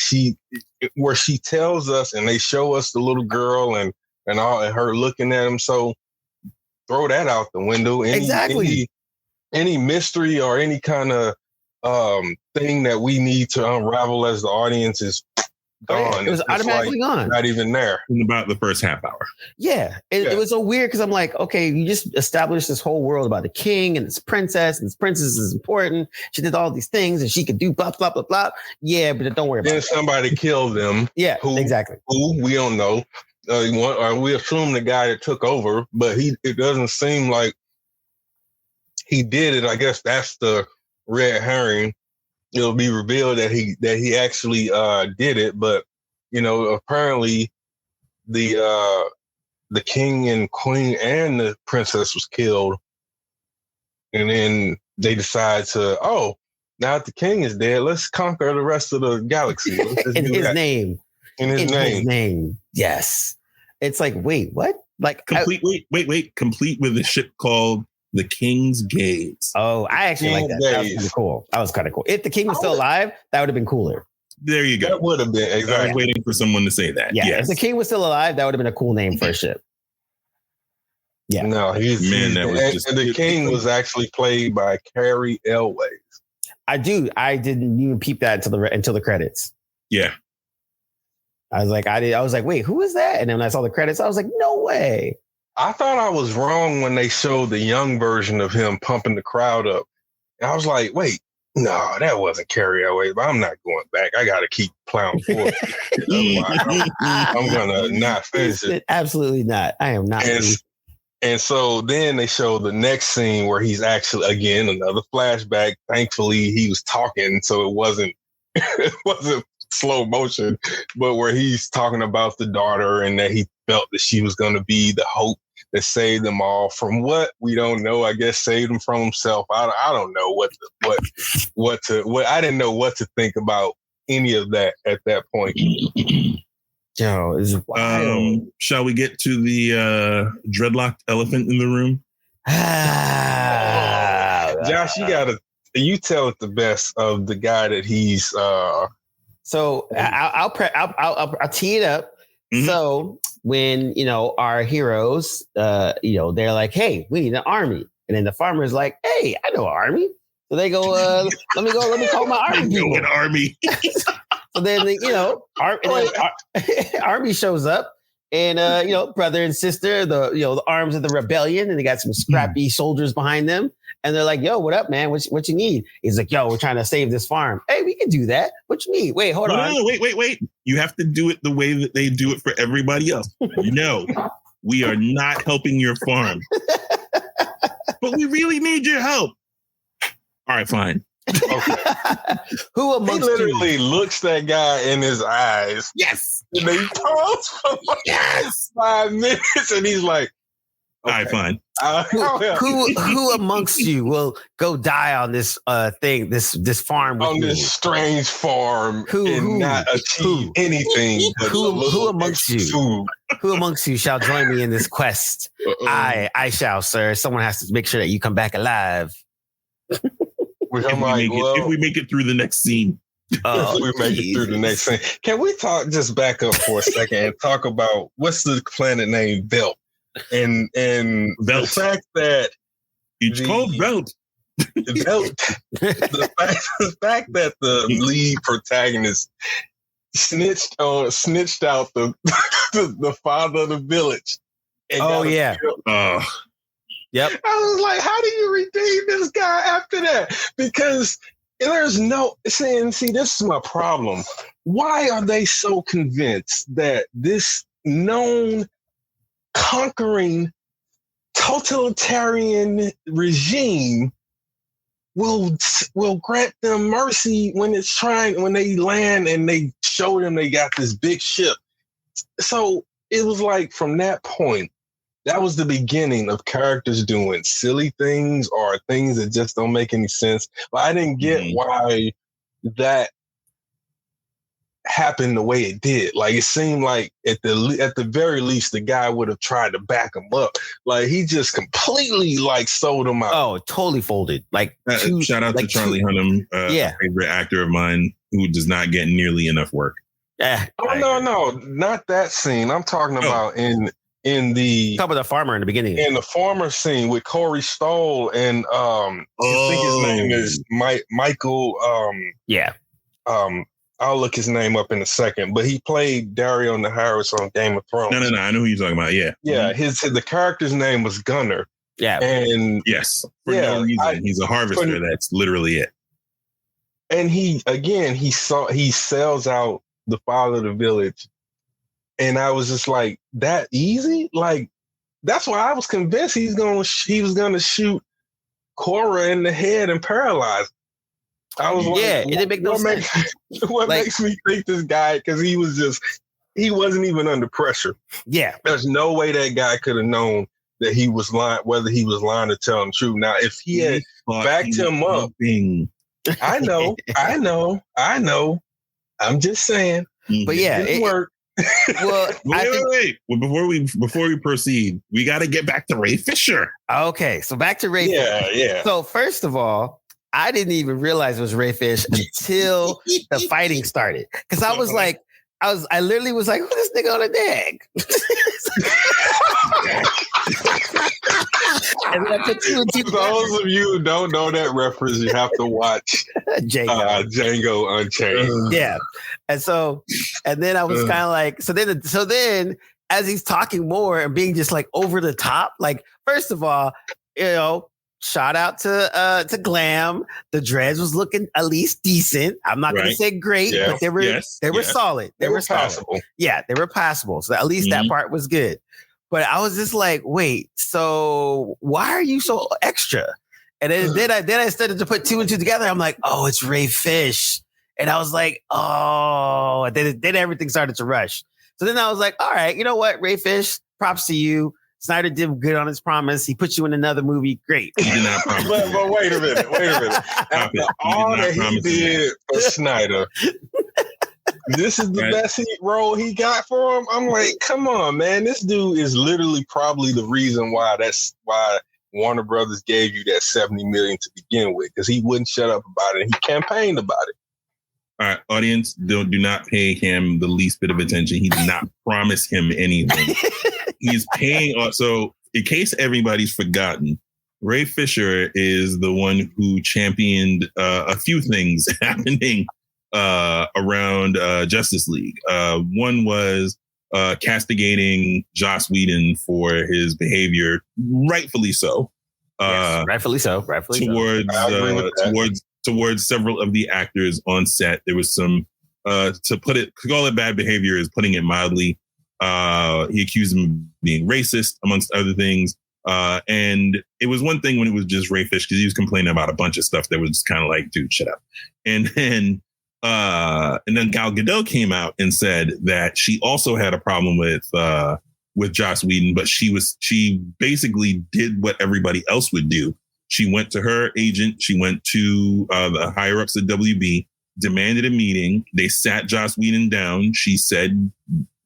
Where she tells us, and they show us the little girl and all, and her looking at him. So throw that out the window. Any mystery or any kind of thing that we need to unravel as the audience is gone. It was automatically gone. Not even there. In about the first half hour. Yeah. It was so weird because I'm like, okay, you just established this whole world about the king and this princess, and this princess is important. She did all these things and she could do blah, blah, blah, blah. Yeah, but don't worry about it. Then somebody killed them. Yeah, exactly. Who we don't know. Or we assume the guy that took over, but it doesn't seem like he did it. I guess that's the red herring. It'll be revealed that he actually did it, but apparently the king and queen and the princess was killed, and then they decide to now that the king is dead, let's conquer the rest of the galaxy. In his name. In his name. Yes. It's like, wait, what? Like complete with a ship called the King's Gaze. Oh, I actually like that. That was kind of cool. That was kind of cool. If the king was still alive, that would have been cooler. There you go. That would have been exactly. I was waiting for someone to say that. Yeah. Yes. If the king was still alive, that would have been a cool name for a ship. Yeah. No, the king was actually played by Carrie Elways. I didn't even peep that until the credits. Yeah. I was like, wait, who is that? And then when I saw the credits, I was like, no way. I thought I was wrong when they showed the young version of him pumping the crowd up. And I was like, wait, no, that wasn't Carrie Elways, but I'm not going back. I got to keep plowing forward. I'm going to not finish it. Absolutely not. I am not. And so then they show the next scene where he's actually, again, another flashback. Thankfully, he was talking, so it wasn't slow motion, but where he's talking about the daughter and that he felt that she was going to be the hope that saved them all from what we don't know. I guess saved him from himself. I don't know what I didn't know what to think about any of that at that point. Yo, it's wild. Shall we get to the dreadlocked elephant in the room? Josh, you tell it the best of the guy that he's. So I'll tee it up. Mm-hmm. So when our heroes, they're like, "Hey, we need an army," and then the farmer's like, "Hey, I know an army." So they go, let me call my army people. An army. So then, army shows up. And brother and sister, the arms of the rebellion, and they got some scrappy soldiers behind them. And they're like, "Yo, what up, man? What you need?" He's like, "Yo, we're trying to save this farm." Hey, we can do that. What you need? Wait, hold on. No, wait. You have to do it the way that they do it for everybody else. No, we are not helping your farm, but we really need your help. All right, fine. Okay. Who amongst you? He literally looks that guy in his eyes. Yes. And they pause for like 5 minutes, and he's like, okay. All right, fine. Who amongst you will go die on this thing, this farm with on me? This strange farm and not achieve anything? Who amongst you? Food. Who amongst you shall join me in this quest? I shall, sir. Someone has to make sure that you come back alive. If we make it through the next scene. If we make it through the next scene. Can we just back up for a second and talk about what's the planet name Belt? And Belt. The fact that it's called Belt. Belt. the fact that the lead protagonist snitched out the father of the village. Yep. I was like, how do you redeem this guy after that? Because there's no saying, see, this is my problem. Why are they so convinced that this known conquering totalitarian regime will grant them mercy when they land and they show them they got this big ship? So it was like from that point, that was the beginning of characters doing silly things or things that just don't make any sense. But I didn't get why that happened the way it did. Like, it seemed like at the very least, the guy would have tried to back him up. Like, he just completely sold him out. Oh, totally folded. Shout out to Charlie Hunnam, favorite actor of mine, who does not get nearly enough work. Yeah. No, not that scene. I'm talking about in the top of the farmer in the beginning. In the farmer scene with Corey Stoll and I think his name is Michael. I'll look his name up in a second, but he played Dario Naharis on Game of Thrones. No, I know who you're talking about. Yeah. The character's name was Gunnar. Yeah, and yes, for no reason, he's a harvester. That's literally it. And he sells out the father of the village. And I was just like, that easy? Like, that's why I was convinced he was gonna shoot Cora in the head and paralyze. I was like, it didn't make no sense. What makes me think this guy? Because he wasn't even under pressure. Yeah, there's no way that guy could have known that he was lying, whether he was lying or telling the truth. Now, if he had backed him up, I know. I'm just saying. But yeah, it worked. Well, wait. Well, before we proceed, we got to get back to Ray Fisher. Okay, so back to Ray. Yeah. So first of all, I didn't even realize it was Ray Fish until the fighting started, because I was like, I literally was like, who's this nigga on a dag? And then I put two and two. For those of you who don't know that reference, you have to watch Django Unchained. Yeah. And then I was kind of like, so then as he's talking more and being just like over the top, like, first of all, shout out to Glam. The dreads was looking at least decent. I'm not going to say great, but they were solid. They were passable. Yeah, they were passable. So at least that part was good. But I was just like, wait, so why are you so extra? And then I started to put two and two together. I'm like, oh, it's Ray Fish. And I was like, oh, and then everything started to rush. So then I was like, all right, you know what, Ray Fish, props to you. Snyder did good on his promise. He put you in another movie. Great. He did not promise. but wait a minute. After all that he did for Snyder, this is the best role he got for him. I'm like, come on, man. This dude is literally probably the reason why Warner Brothers gave you that $70 million to begin with, because he wouldn't shut up about it. And he campaigned about it. All right, audience, do not pay him the least bit of attention. He did not promise him anything. He's paying. So, in case everybody's forgotten, Ray Fisher is the one who championed a few things happening around Justice League. One was castigating Joss Whedon for his behavior, rightfully so. Yes, rightfully so. Towards several of the actors on set. There was some to call it bad behavior is putting it mildly. He accused him of being racist, amongst other things. And it was one thing when it was just Ray Fish, because he was complaining about a bunch of stuff that was just kind of like, dude, shut up. And then Gal Gadot came out and said that she also had a problem with Joss Whedon, but she basically did what everybody else would do. She went to her agent. She went to the higher ups at WB, demanded a meeting. They sat Joss Whedon down. She said,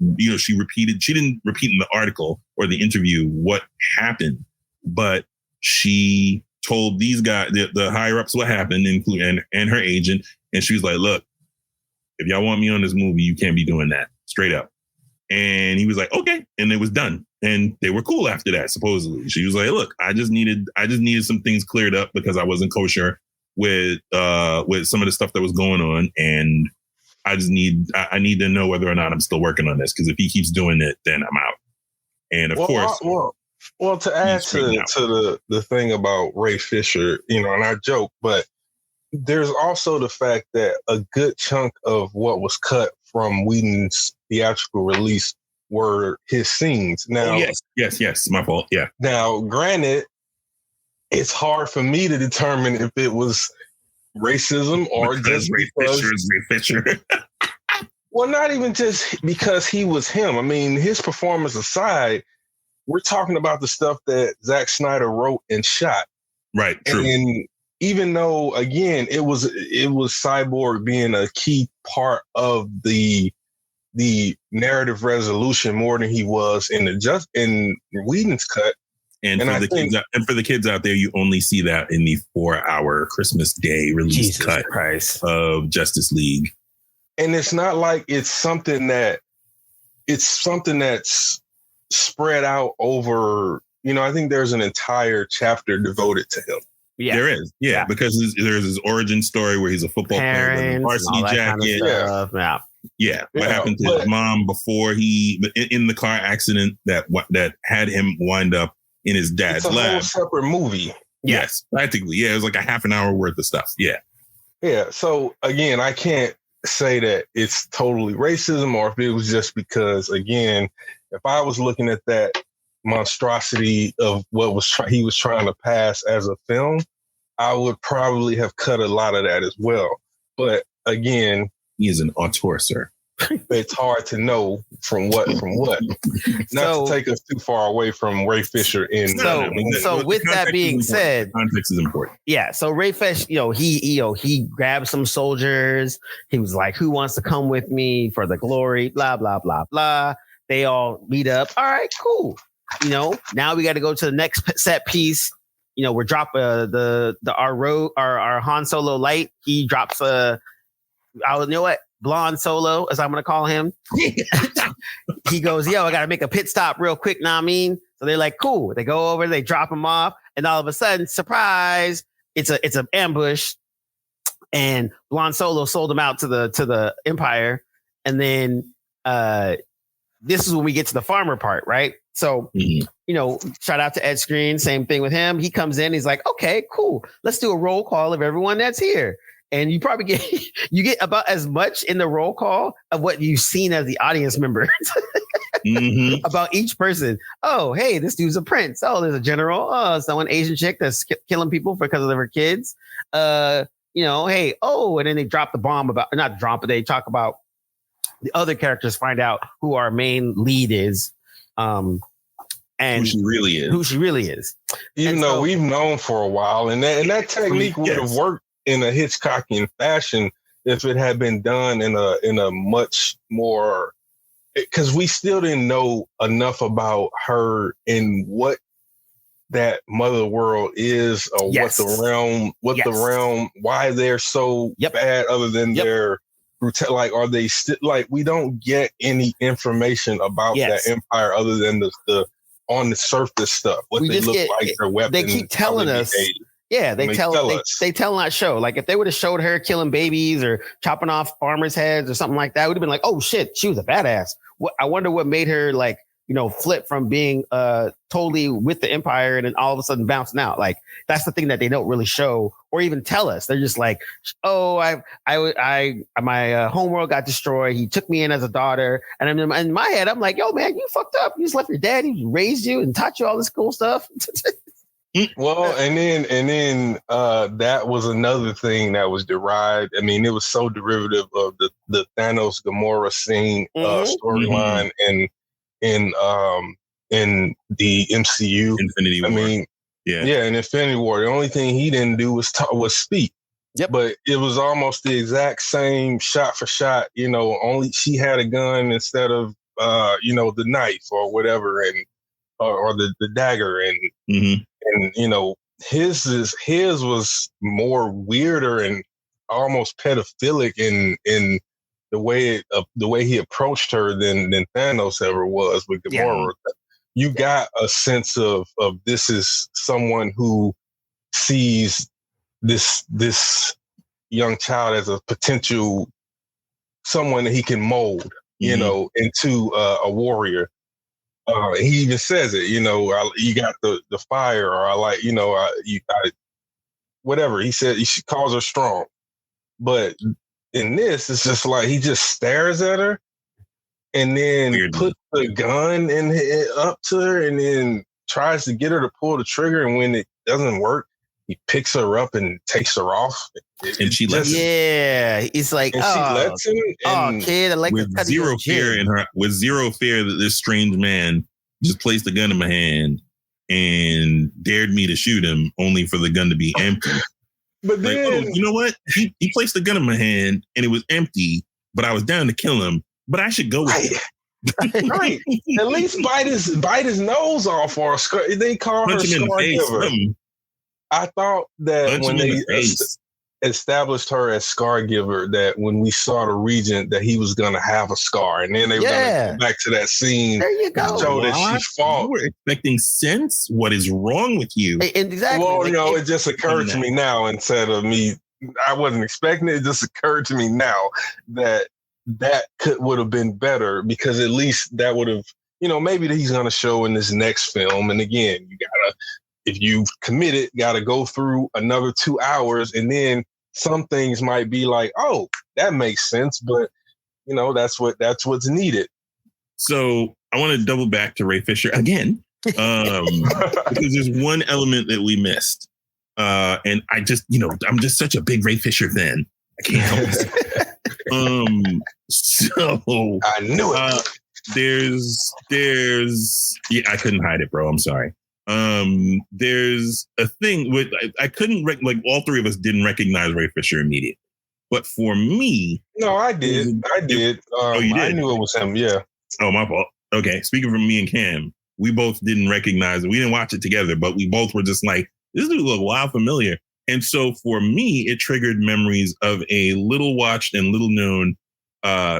she didn't repeat in the article or the interview what happened, but she told these guys, the higher ups, what happened, including and her agent. And she was like, look, if y'all want me on this movie, you can't be doing that, straight up. And he was like, okay. And it was done. And they were cool after that, supposedly. She was like, look, I just needed some things cleared up because I wasn't kosher with some of the stuff that was going on. And I need to know whether or not I'm still working on this, because if he keeps doing it, then I'm out. And of course, to add to the thing about Ray Fisher, and I joke, but there's also the fact that a good chunk of what was cut from Whedon's theatrical release were his scenes. Now, yes, my fault. Yeah. Now, granted, it's hard for me to determine if it was racism or just Ray Fisher. Well, not even just because he was him. I mean, his performance aside, we're talking about the stuff that Zack Snyder wrote and shot. Right. True. And even though, again, it was Cyborg being a key part of the narrative resolution more than he was in Whedon's cut. And for the kids out there, you only see that in the 4-hour Christmas Day release cut of Justice League. And it's not like it's something that's spread out over, I think there's an entire chapter devoted to him. Yeah. There is. Yeah. Because there's his origin story where he's a football player with a varsity jacket. Kind of yeah. What happened to his mom before in the car accident that had him wind up in his dad's lab. It's a whole separate movie. Yes, practically. Yeah, it was like a half an hour worth of stuff. Yeah. Yeah. So again, I can't say that it's totally racism or if it was just because, again, if I was looking at that monstrosity of what he was trying to pass as a film, I would probably have cut a lot of that as well. But again, he is an auteur, sir. It's hard to know from what. Not to take us too far away from Ray Fisher. So with that being said, context is important. Yeah. So Ray Fisher, he grabbed some soldiers. He was like, "Who wants to come with me for the glory?" Blah blah blah blah. They all meet up. All right, cool. Now we got to go to the next set piece. We're dropping our Han Solo light. He drops Blonde Solo, as I'm going to call him. He goes, yo, I got to make a pit stop real quick. Know what I mean? So they're like, cool. They go over, they drop him off. And all of a sudden, surprise, it's an ambush. And Blonde Solo sold him out to the Empire. And then this is when we get to the farmer part, right? So, shout out to Ed Screen. Same thing with him. He comes in. He's like, okay, cool. Let's do a roll call of everyone that's here. And you probably get about as much in the roll call of what you've seen as the audience member about each person. Oh, hey, this dude's a prince. Oh, there's a general. Oh, someone Asian chick that's killing people because of her kids. Hey, and then they drop the bomb but they talk about the other characters, find out who our main lead is. And who she really is. Even though we've known for a while, and that technique would have worked in a Hitchcockian fashion if it had been done in a much more, because we still didn't know enough about her and what that mother world is, or the realm, why they're so bad, other than their like, are they still like, we don't get any information about that empire other than the on the surface stuff, what We they just look get- like, their weapons. They keep telling us. Yeah, they tell us. They tell not show. Like if they would have showed her killing babies or chopping off farmers' heads or something like that, it would have been like, oh shit, she was a badass. I wonder what made her like, flip from being totally with the Empire and then all of a sudden bouncing out. Like that's the thing that they don't really show or even tell us. They're just like, oh, my homeworld got destroyed. He took me in as a daughter, and in my head, I'm like, yo, man, you fucked up. You just left your dad. He raised you and taught you all this cool stuff. Well, and then that was another thing that was derived. I mean, it was so derivative of the Thanos Gamora scene storyline in the MCU. Infinity War. I mean, yeah, in Infinity War, the only thing he didn't do was speak. Yep. But it was almost the exact same shot for shot. Only she had a gun instead of the knife or whatever, and or the dagger, and his was more weirder and almost pedophilic in the way he approached her than Thanos ever was with Gamora. Yeah. You got a sense of this is someone who sees this young child as a potential someone that he can mold, into a warrior. He even says it, you got the fire, or I like, whatever. He said she calls her strong. But in this, it's just like he just stares at her and then puts the gun up to her and then tries to get her to pull the trigger. And when it doesn't work, he picks her up and takes her off. And she lets him. Yeah, he's like, she lets him. And kid, I like with zero fear in her, with zero fear that this strange man just placed a gun in my hand and dared me to shoot him, only for the gun to be empty. But then, you know what? He placed the gun in my hand and it was empty, but I was down to kill him. But I should go with it. Right. At least bite his nose off, or they call her Scar Giver. I thought that when they established her as Scar Giver, that when we saw the Regent, that he was going to have a scar, and then they were going to go back to that scene. There you go. Show that she fought. You were expecting sense. What is wrong with you? Exactly. Well, it just occurred to me now instead of me. I wasn't expecting it. It just occurred to me now that would have been better, because at least that would have, maybe that he's going to show in this next film. And again, you gotta, if you commit it, got to go through another 2 hours, and then some things might be like, oh, that makes sense, but that's what's needed. So I want to double back to Ray Fisher again, because there's one element that we missed, and I just, I'm just such a big Ray Fisher fan. I can't help myself. So I knew it. There's I couldn't hide it, bro. I'm sorry. There's a thing with I couldn't like all three of us didn't recognize Ray Fisher immediately, but for me, no, I did. I did. You did? I knew it was him. Yeah. Oh, my fault. Okay. Speaking from me and Cam, we both didn't recognize it. We didn't watch it together, but we both were just like, this dude look wild familiar. And so for me, it triggered memories of a little watched and little known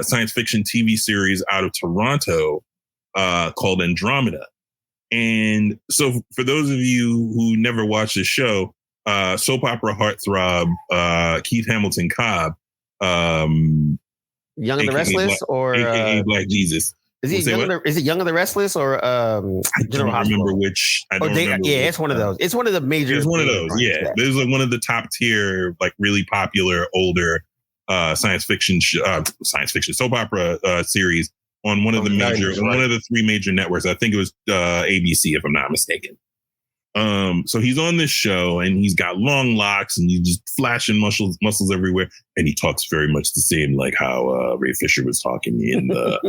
science fiction TV series out of Toronto called Andromeda. And so for those of you who never watched the show, soap opera heartthrob Keith Hamilton Cobb, Young and the Restless, or AKA Black Jesus. Is it Young and the Restless, or I don't remember which. It's one of those. It's one of the major. It's one of those. Yeah, there's like one of the top tier, like really popular older science fiction soap opera series on one of the one of the three major networks. I think it was ABC, if I'm not mistaken. So he's on this show and he's got long locks and he's just flashing muscles everywhere. And he talks very much the same, like how Ray Fisher was talking in the,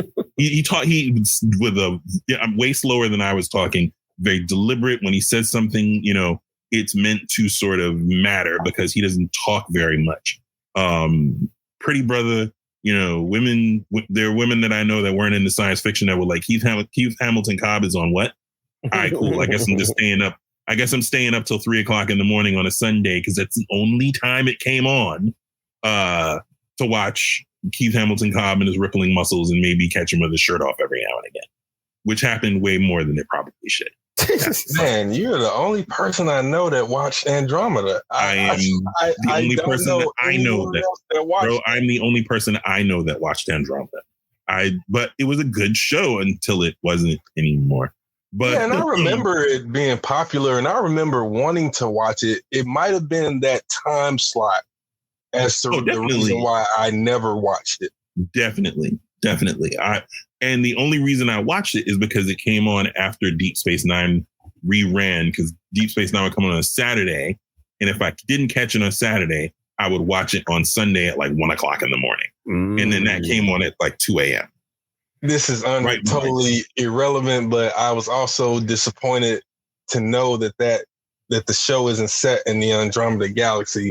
I'm way slower than I was talking, very deliberate. When he says something, it's meant to sort of matter because he doesn't talk very much. Pretty brother, women, there are women that I know that weren't into science fiction that were like, Keith Hamilton Cobb is on what? All right, cool. I guess I'm just staying up. I guess I'm staying up till 3:00 in the morning on a Sunday because that's the only time it came on to watch Keith Hamilton Cobb and his rippling muscles and maybe catch him with his shirt off every now and again. which happened way more than it probably should. Man, you're the only person I know that watched Andromeda. I am the only person that I know that watched. Bro, I'm the only person I know that watched Andromeda. But it was a good show until it wasn't anymore. But yeah, and I remember it being popular, and I remember wanting to watch it. It might have been that time slot as to the reason why I never watched it. Definitely. And the only reason I watched it is because it came on after Deep Space Nine reran, because Deep Space Nine would come on a Saturday. And if I didn't catch it on Saturday, I would watch it on Sunday at like 1 o'clock in the morning. And then that came on at like 2 a.m. This is totally irrelevant, but I was also disappointed to know that the show isn't set in the Andromeda Galaxy.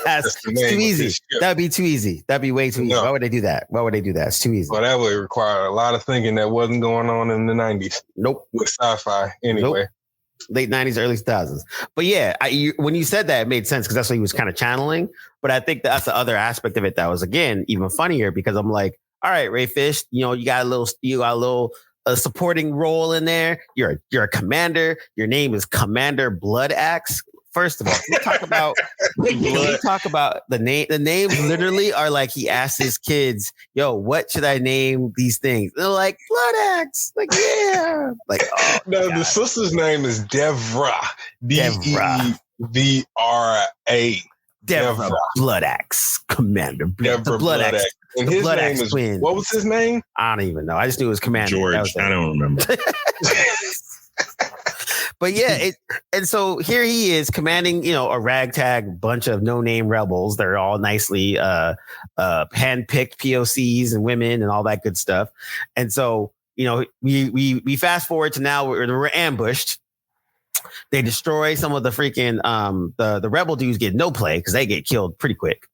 That's too easy. That'd be too easy. That'd be way too easy. Why would they do that? It's too easy. Well, that would require a lot of thinking that wasn't going on in the 90s. Nope. With sci-fi, anyway. Nope. Late 90s, early 2000s. But yeah, when you said that, it made sense because that's what he was kind of channeling. But I think that's the other aspect of it that was, again, even funnier because I'm like, all right, Ray Fish, you got a little supporting role in there. You're a commander. Your name is Commander Blood Axe. First of all, we talk about the name. The names literally are like he asked his kids, "Yo, what should I name these things?" And they're like Blood Axe. Like, yeah. Like, oh, no, the sister's name is Devra. Devra. Devra Blood Axe Commander. Devra Blood Axe. And his name is twins. What was his name? I don't even know. I just knew it was Commander. George. I don't remember. But yeah, and so here he is commanding, a ragtag bunch of no-name rebels. They're all nicely hand-picked POCs and women and all that good stuff. And so, we fast forward to now we're ambushed. They destroy some of the freaking the rebel dudes get no play because they get killed pretty quick.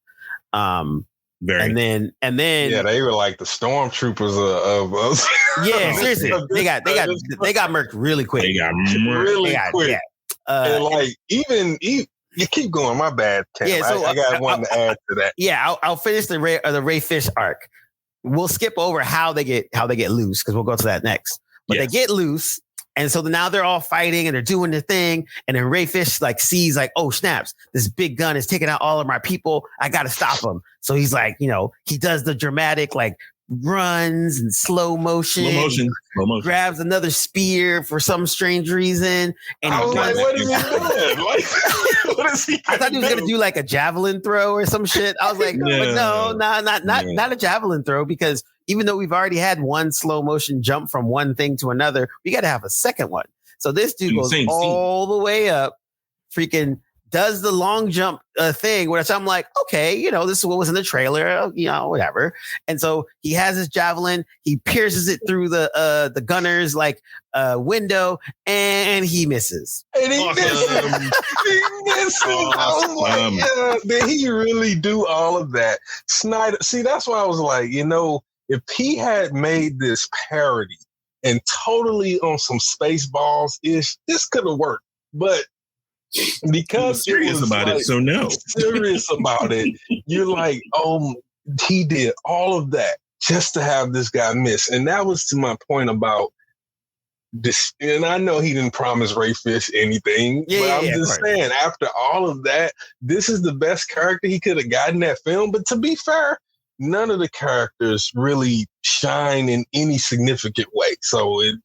And then yeah, they were like the stormtroopers of us. Yeah, seriously, they got murked really quick. They got murked really quick. Yeah. And like even you keep going. My bad, Cam. Yeah, so I got one to add to that. Yeah, I'll finish the Ray Fish arc. We'll skip over how they get loose because we'll go to that next. But they get loose. And so now they're all fighting and they're doing their thing. And then Ray Fish sees oh, snaps, this big gun is taking out all of my people. I got to stop him. So he's like, he does the dramatic runs and slow motion, grabs another spear for some strange reason. And I was like, what is he doing? What is he I thought he was going to do a javelin throw or some shit. I was like, no, not a javelin throw, because even though we've already had one slow motion jump from one thing to another, we got to have a second one. So this dude goes all the way up, freaking does the long jump thing, which I'm like, okay, this is what was in the trailer, whatever. And so he has his javelin, he pierces it through the gunner's window, and he misses. And he misses. Oh my God. Did he really do all of that? Snyder, see, that's why I was like, if he had made this parody and totally on some Spaceballs-ish, this could have worked. But because serious about it, so no. Serious about it, you're like, oh, he did all of that just to have this guy miss. And that was to my point about this. And I know he didn't promise Ray Fish anything, but I'm just saying, after all of that, this is the best character he could have gotten that film. But to be fair, none of the characters really shine in any significant way. So, to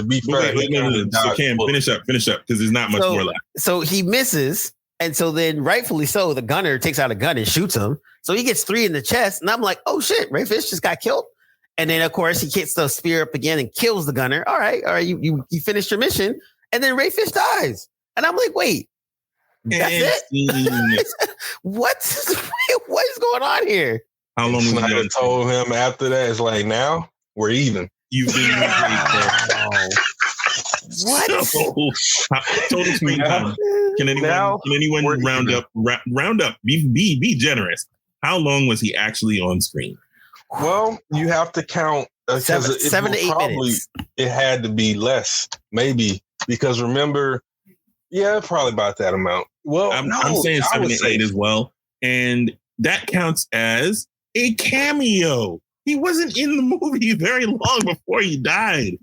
be fair, so Cam, finish up because there's not much more left. So he misses. And so then rightfully so, the gunner takes out a gun and shoots him. So he gets 3 in the chest. And I'm like, oh shit, Ray Fish just got killed. And then of course he gets the spear up again and kills the gunner. All right. You finished your mission. And then Ray Fish dies. And I'm like, wait, that's it? What is going on here? How long was Snyder told him after that? It's like, now we're even. You've been What? Total screen time. Can anyone round up? Be generous. How long was he actually on screen? Well, you have to count 7 to 8 minutes. It had to be less, maybe, because remember, probably about that amount. Well, I'm saying 7 to 8 as well, and that counts as a cameo. He wasn't in the movie very long before he died.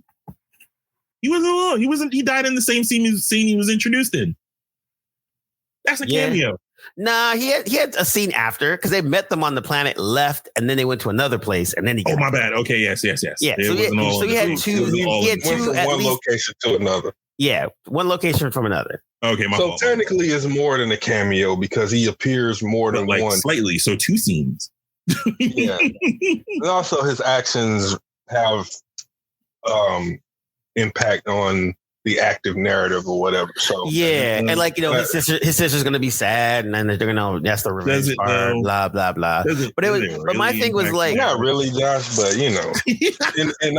He wasn't alone. He died in the same scene he was introduced in. That's a cameo. Nah, he had a scene after because they met them on the planet, left, and then they went to another place, and then he. Oh, my bad. Okay, yes. Yeah, so he had two. He had two from one location to another. Yeah, one location from another. Okay, so technically, it's more than a cameo because he appears more than one. Slightly, so 2 scenes. Yeah, and also his actions have impact on the active narrative or whatever. So yeah, and like his sister's gonna be sad, and then they're gonna that's the revenge part, blah blah blah. But my thing was like, not really, Josh, but in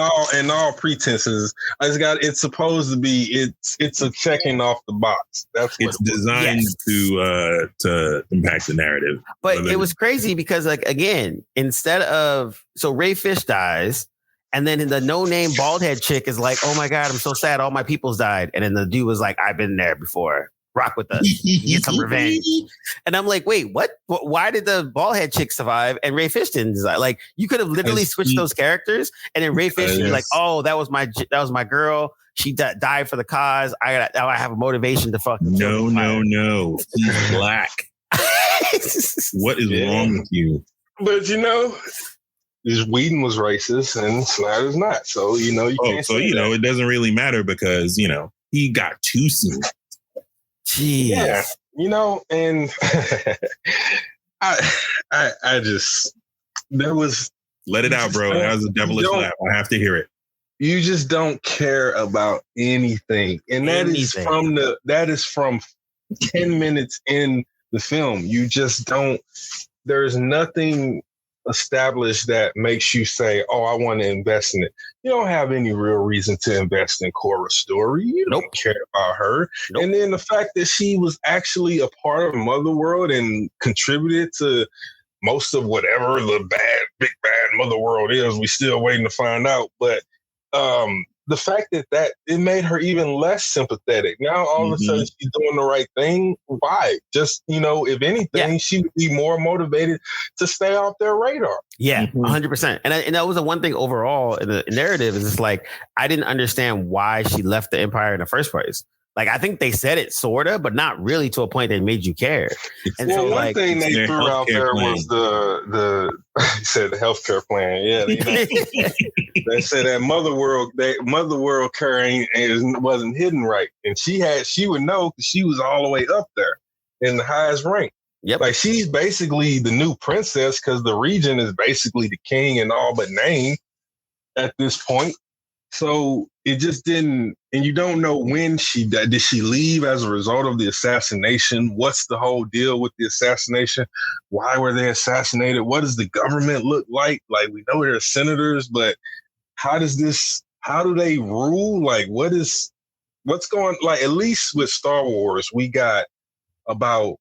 all pretenses, it's supposed to be it's a checking off the box. That's what it's designed to impact the narrative. But it was crazy because like again, instead of Ray Fish dies. And then the no-name bald-head chick is like, oh, my God, I'm so sad. All my people's died. And then the dude was like, I've been there before. Rock with us. Get some revenge. And I'm like, wait, what? Why did the bald-head chick survive and Ray Fish didn't? Like, you could have literally switched those characters. And then Ray Fish is like, oh, that was my girl. She died for the cause. I have a motivation to fuck. No. He's black. What is wrong with you? But Whedon was racist and Snyder's not. So, you can't it doesn't really matter because, he got 2 scenes. Jeez. Yeah. And I just, there was. Let it out, bro. That was a devilish laugh. I have to hear it. You just don't care about anything. And that is from 10 minutes in the film. You just don't, there's nothing established that makes you say, oh, I want to invest in it. You don't have any real reason to invest in Cora's story. You don't care about her. Nope. And then the fact that she was actually a part of Motherworld and contributed to most of whatever the big bad Motherworld is, we still waiting to find out. But the fact that it made her even less sympathetic. Now, all of a sudden, she's doing the right thing. Why? Just, if anything, she would be more motivated to stay off their radar. Yeah, 100%. And that was the one thing overall in the narrative is it's like, I didn't understand why she left the Empire in the first place. Like, I think they said it sort of, but not really to a point that made you care. And one thing they threw out there was the you said the healthcare plan. Yeah, they said that Motherworld care wasn't hidden right, and she would know because she was all the way up there in the highest rank. Yep, like she's basically the new princess because the region is basically the king and all but name at this point. So it just didn't, and you don't know when she died. Did she leave as a result of the assassination? What's the whole deal with the assassination? Why were they assassinated? What does the government look like? Like, we know they're senators, but how do they rule? Like, what's going, like, at least with Star Wars, we got about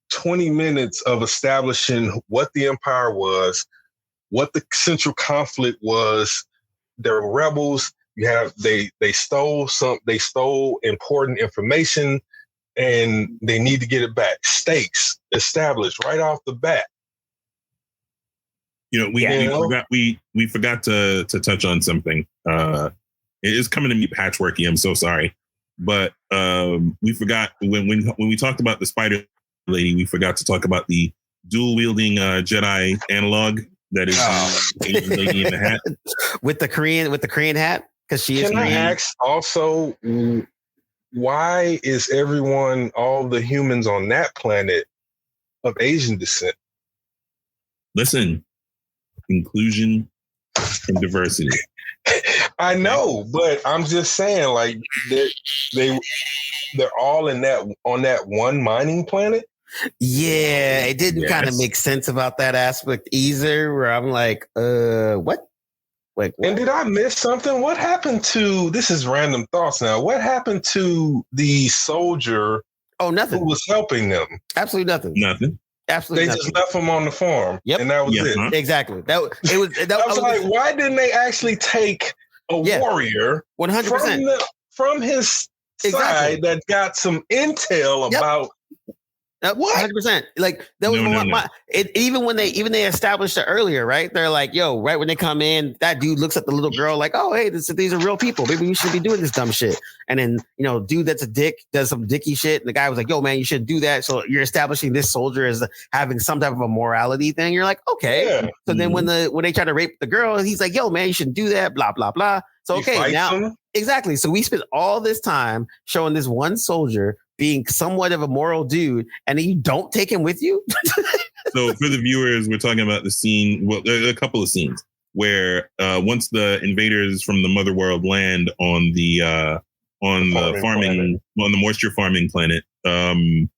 20 minutes of establishing what the Empire was, what the central conflict was. There were rebels. They stole important information, and they need to get it back. Stakes established right off the bat. We forgot to touch on something. It is coming to me patchworky. I'm so sorry, but we forgot when we talked about the Spider Lady. We forgot to talk about the dual wielding Jedi analog. That is the Asian lady in the hat with the Korean hat because she is. Can Korean. I ask also, why is all the humans on that planet of Asian descent? Listen, inclusion and diversity. I know, but I'm just saying, like they're all on that one mining planet. Yeah, it didn't kind of make sense about that aspect either, where I'm like, what? Like, what? And did I miss something? What happened to, this is random thoughts now, what happened to the soldier nothing. who was helping them? Absolutely nothing. Nothing. Absolutely They nothing. just left him on the farm. Yep. And that was it. Huh? Exactly. I was like, why didn't they actually take a warrior 100% from his side that got some intel about What? 100%. Like that was even when they established it earlier, right? They're like, yo, right when they come in, that dude looks at the little girl like, oh, hey, these are real people. Maybe we should be doing this dumb shit. And then, dude that's a dick does some dicky shit. And the guy was like, yo, man, you shouldn't do that. So you're establishing this soldier as having some type of a morality thing. You're like, okay. Yeah. So then when they try to rape the girl, he's like, yo, man, you shouldn't do that, blah, blah, blah. So, okay, now, exactly. So we spent all this time showing this one soldier being somewhat of a moral dude, and then you don't take him with you. So for the viewers, we're talking about the scene. Well, there are a couple of scenes where once the invaders from the mother world land on the moisture farming planet, there's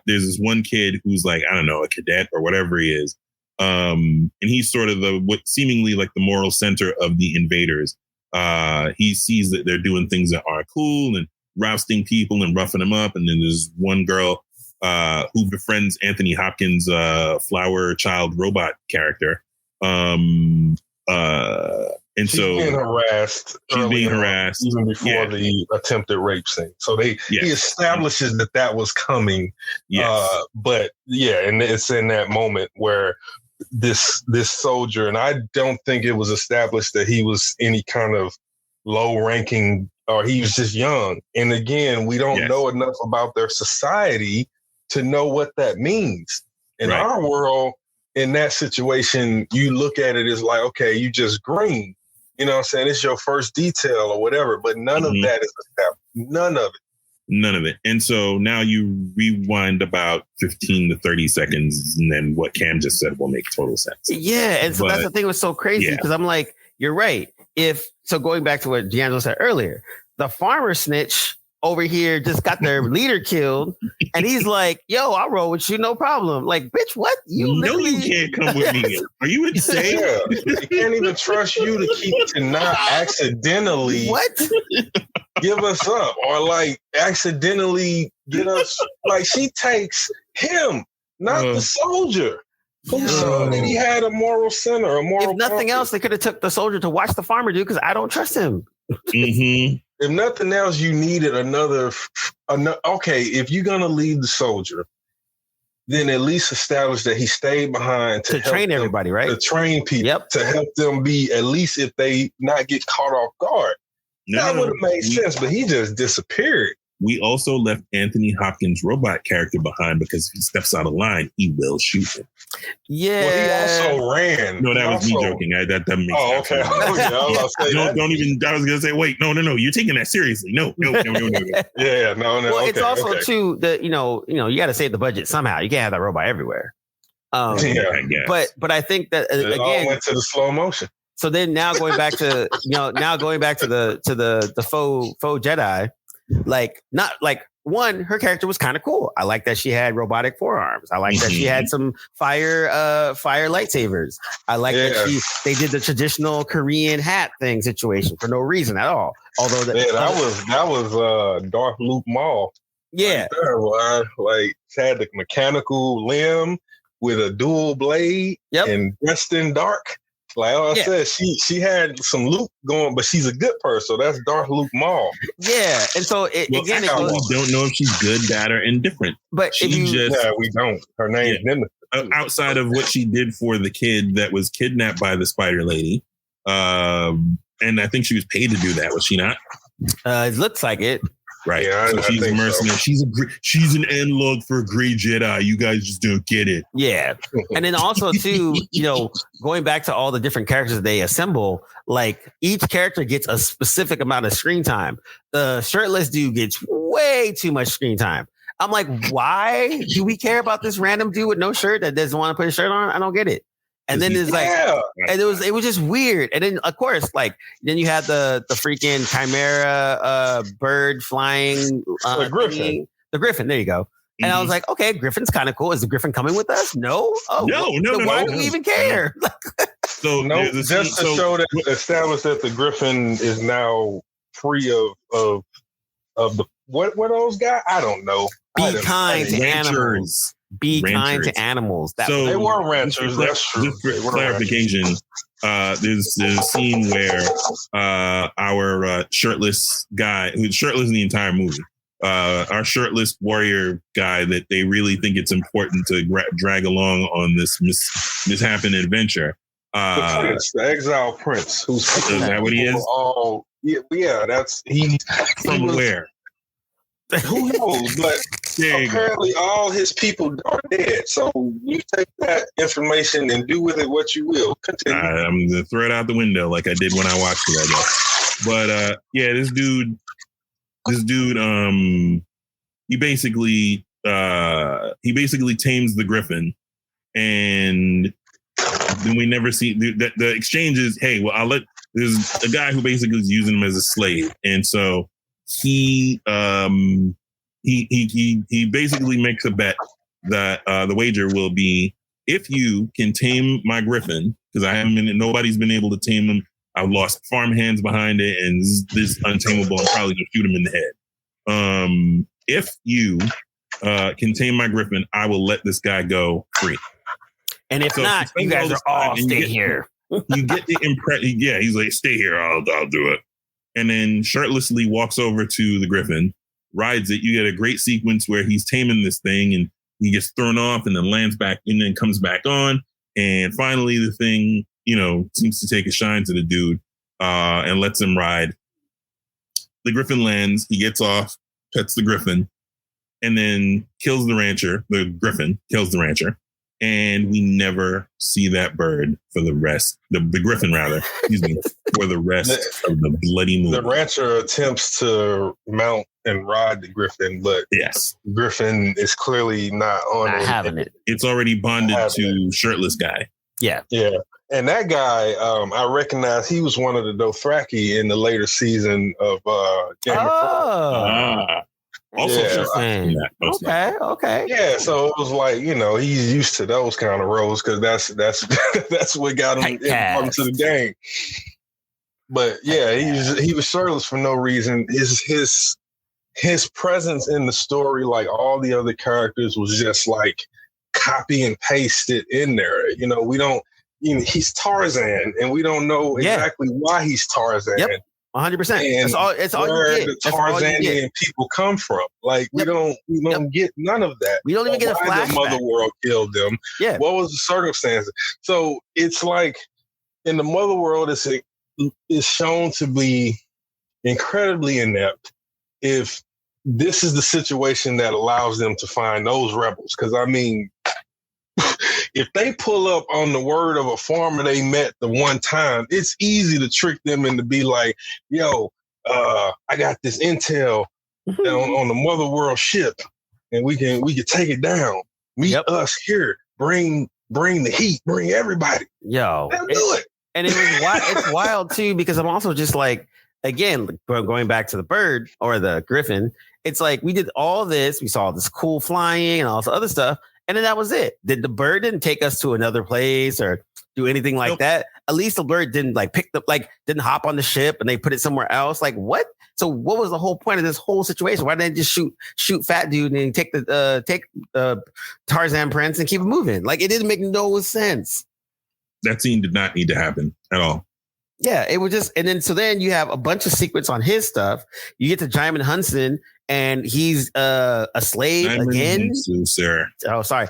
this one kid who's like, I don't know, a cadet or whatever he is. And he's sort of what seemingly like the moral center of the invaders. He sees that they're doing things that are cool and rousting people and roughing them up. And then there's one girl who befriends Anthony Hopkins' flower child robot character. And she's being harassed. She's being harassed even before the attempted rape scene. So he establishes that was coming. Yes. But and it's in that moment where this soldier, and I don't think it was established that he was any kind of low ranking, or he was just young. And again, we don't know enough about their society to know what that means. In our world, in that situation, you look at it as like, okay, you just green. You know what I'm saying? It's your first detail or whatever, but none of that is established. None of it. None of it. And so now you rewind about 15 to 30 seconds, and then what Cam just said will make total sense. Yeah. And so that's the thing that was so crazy, because I'm like, you're right. So going back to what D'Angelo said earlier, the farmer snitch over here just got their leader killed, and he's like, yo, I'll roll with you, no problem. Like, bitch, what? You can't come with me. Are you insane? They can't even trust you to not accidentally give us up, or like accidentally get us. Like, she takes him, not the soldier. Who saw that he had a moral center, a moral. If nothing else, they could have took the soldier to watch the farmer do, because I don't trust him. Mm-hmm. If nothing else, you needed another. Okay, if you're gonna leave the soldier, then at least establish that he stayed behind to train everybody, right? To train people, to help them be, at least if they not get caught off guard. That would have made sense, but he just disappeared. We also left Anthony Hopkins' robot character behind, because if he steps out of line, he will shoot him. Yeah. Well, he also ran. No, that was me joking. That doesn't make sense. Okay. Don't even. I was gonna say, wait, no. You're taking that seriously. No. Yeah, no. Well, it's also too that you got to save the budget somehow. You can't have that robot everywhere. I guess. But I think that it again all went to the slow motion. So then now going back to the faux Jedi. Like, not like, one, her character was kind of cool. I like that she had robotic forearms. I like that she had some fire lightsabers. I like that they did the traditional Korean hat thing situation for no reason at all. Although that was Darth Luke Maul. Yeah, like had the mechanical limb with a dual blade and dressed in dark. Like I said, she had some Luke going, but she's a good person. So that's Darth Luke Maul. Yeah, and so we don't know if she's good, bad, or indifferent. But we don't. Her name's Nemesis. Outside of what she did for the kid that was kidnapped by the Spider Lady, and I think she was paid to do that. Was she not? It looks like it. Right. Yeah, so she's a mercenary. So. She's an analog for a gray Jedi. You guys just don't get it. Yeah. And then also too, going back to all the different characters they assemble, like each character gets a specific amount of screen time. The shirtless dude gets way too much screen time. I'm like, why do we care about this random dude with no shirt that doesn't want to put a shirt on? I don't get it. And then it's like, and it was just weird. And then of course, like then you had the freaking chimera bird flying the Griffin. The Griffin. There you go. And I was like, okay, Griffin's kind of cool. Is the Griffin coming with us? No. Oh, no. Why do we even care? So just to show that establish that the Griffin is now free of the what those guys? I don't know. Be kind to animals. Be kind to animals. They were ranchers. That's true. Just for clarification, there's a scene where our shirtless guy, who's shirtless in the entire movie, our shirtless warrior guy that they really think it's important to drag along on this mishap and adventure. The prince, the exile prince, who's is that what he is? All that's he. From where? Who knows? But apparently, all his people are dead. So you take that information and do with it what you will. Continue. I'm gonna throw it out the window like I did when I watched it, I guess. But this dude, he basically tames the griffin, and then we never see the exchange is, hey, well, there's a guy who basically is using him as a slave, and so he basically makes a bet that the wager will be, if you can tame my griffin, because nobody's been able to tame him. I've lost farmhands behind it, and this is untamable. I'm probably gonna shoot him in the head. If you can tame my griffin, I will let this guy go free. And if not, you guys are all stay here. You get the impression. Yeah, he's like, stay here. I'll do it. And then shirtlessly walks over to the griffin, rides it. You get a great sequence where he's taming this thing, and he gets thrown off, and then lands back, and then comes back on. And finally, the thing, seems to take a shine to the dude and lets him ride. The griffin lands. He gets off, pets the griffin, and then kills the rancher. The griffin kills the rancher. And we never see that bird for the rest, the griffin rather, excuse me, for the rest of the bloody movie. The rancher attempts to mount and ride the griffin, but yes, griffin is clearly not having it. It's already bonded to shirtless guy. Yeah. Yeah. And that guy, I recognize he was one of the Dothraki in the later season of Game of Thrones. Also, okay. Yeah, so it was like, he's used to those kind of roles because that's what got him into the game. But yeah, he was shirtless for no reason. His presence in the story, like all the other characters, was just like copy and pasted in there. We don't. He's Tarzan, and we don't know exactly why he's Tarzan. Yep. 100%. It's all where you get. The Tarzanian people come from. Like we don't get none of that. We don't even get a flashback. The mother world killed them. Yeah. What was the circumstances? So it's like in the mother world, it's shown to be incredibly inept. If this is the situation that allows them to find those rebels, because I mean. If they pull up on the word of a farmer they met the one time, it's easy to trick them and to be like, yo, I got this intel on the mother world ship and we can take it down. Meet us here. Bring the heat. Bring everybody. Yo. They'll do it. And it's wild too, because I'm also just like, again, going back to the bird or the griffin, it's like we did all this. We saw this cool flying and all this other stuff. And then that was it. The bird didn't take us to another place or do anything like that. At least the bird didn't didn't hop on the ship and they put it somewhere else. Like what? So what was the whole point of this whole situation? Why didn't they just shoot fat dude and take the Tarzan prince and keep it moving? Like it didn't make no sense. That scene did not need to happen at all. Yeah, it was just, and then you have a bunch of secrets on his stuff. You get to Jaimin Hunson, and he's a slave again. Sir. Oh, sorry.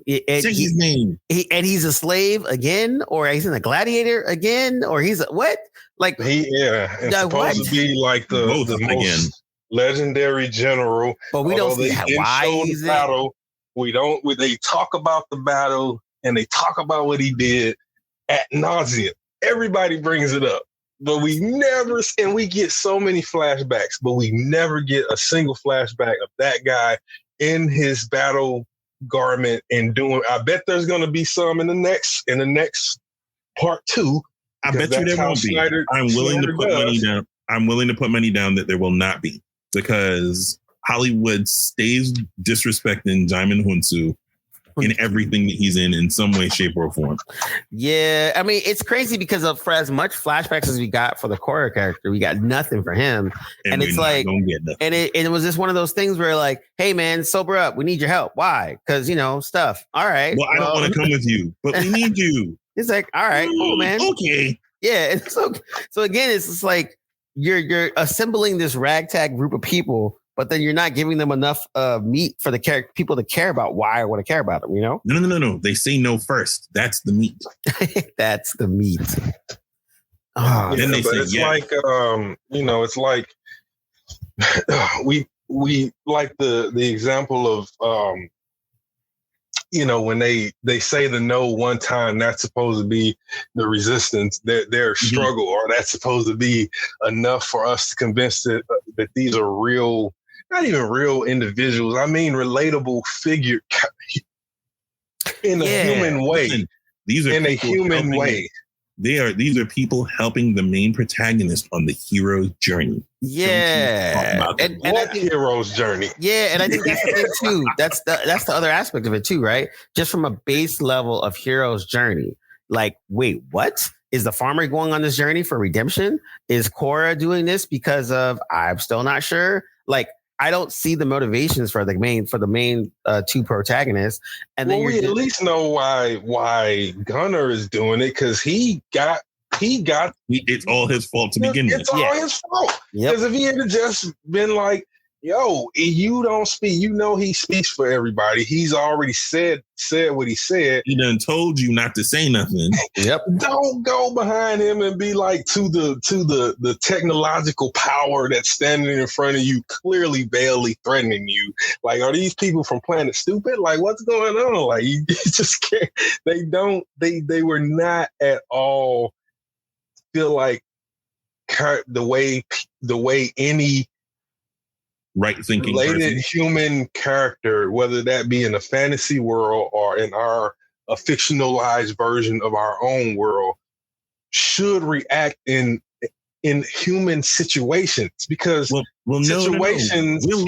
His name. He's a slave again, or he's in a gladiator again, or he's what? Like it's supposed to be like the most legendary general. But we don't see why he's in battle. They talk about the battle and they talk about what he did ad nauseum. Everybody brings it up, but we never, and we get so many flashbacks, but we never get a single flashback of that guy in his battle garment and doing. I bet there's going to be some in the next part 2. I bet you there won't be. I'm willing to put money down. I'm willing to put money down that there will not be, because Hollywood stays disrespecting Jaimin Hunsu in everything that he's in some way, shape, or form. Yeah, I mean, it's crazy because for as much flashbacks as we got for the Korra character, we got nothing for him. And it's like, and it was just one of those things where like, hey man, sober up. We need your help. Why? Because, stuff. All right. Well, I don't want to come with you, but we need you. It's like, all right, cool, man. Okay. Yeah. And so again, it's just like, you're assembling this ragtag group of people but then you're not giving them enough meat for the people to care about why I want to care about them, you know? No. They say no first. That's the meat. That's the meat. Oh, then they say, it's like, it's like we like the example of, when they say the no one time, that's supposed to be the resistance, their struggle, or that's supposed to be enough for us to convince that these are real, not even real individuals. I mean, relatable figure in a human way. Listen, these are in a human way. These are people helping the main protagonist on the hero's journey. Yeah. And I think hero's journey. Yeah, and I think that's the thing too. That's the other aspect of it too, right? Just from a base level of hero's journey. Like, wait, what? Is the farmer going on this journey for redemption? Is Cora doing this because of I'm still not sure? Like, I don't see the motivations for the main two protagonists. And then we at least know why Gunner is doing it, because it's all his fault to begin with. It's all his fault. Because if he had just been like, yo, you don't speak, he speaks for everybody. He's already said what he said. He done told you not to say nothing. Yep. Don't go behind him and be like to the technological power that's standing in front of you, clearly barely threatening you. Like, are these people from Planet Stupid? Like, what's going on? Like, you just can't. They were not at all feel like the way any right thinking related human character, whether that be in a fantasy world or in a fictionalized version of our own world, should react in human situations, because situations we'll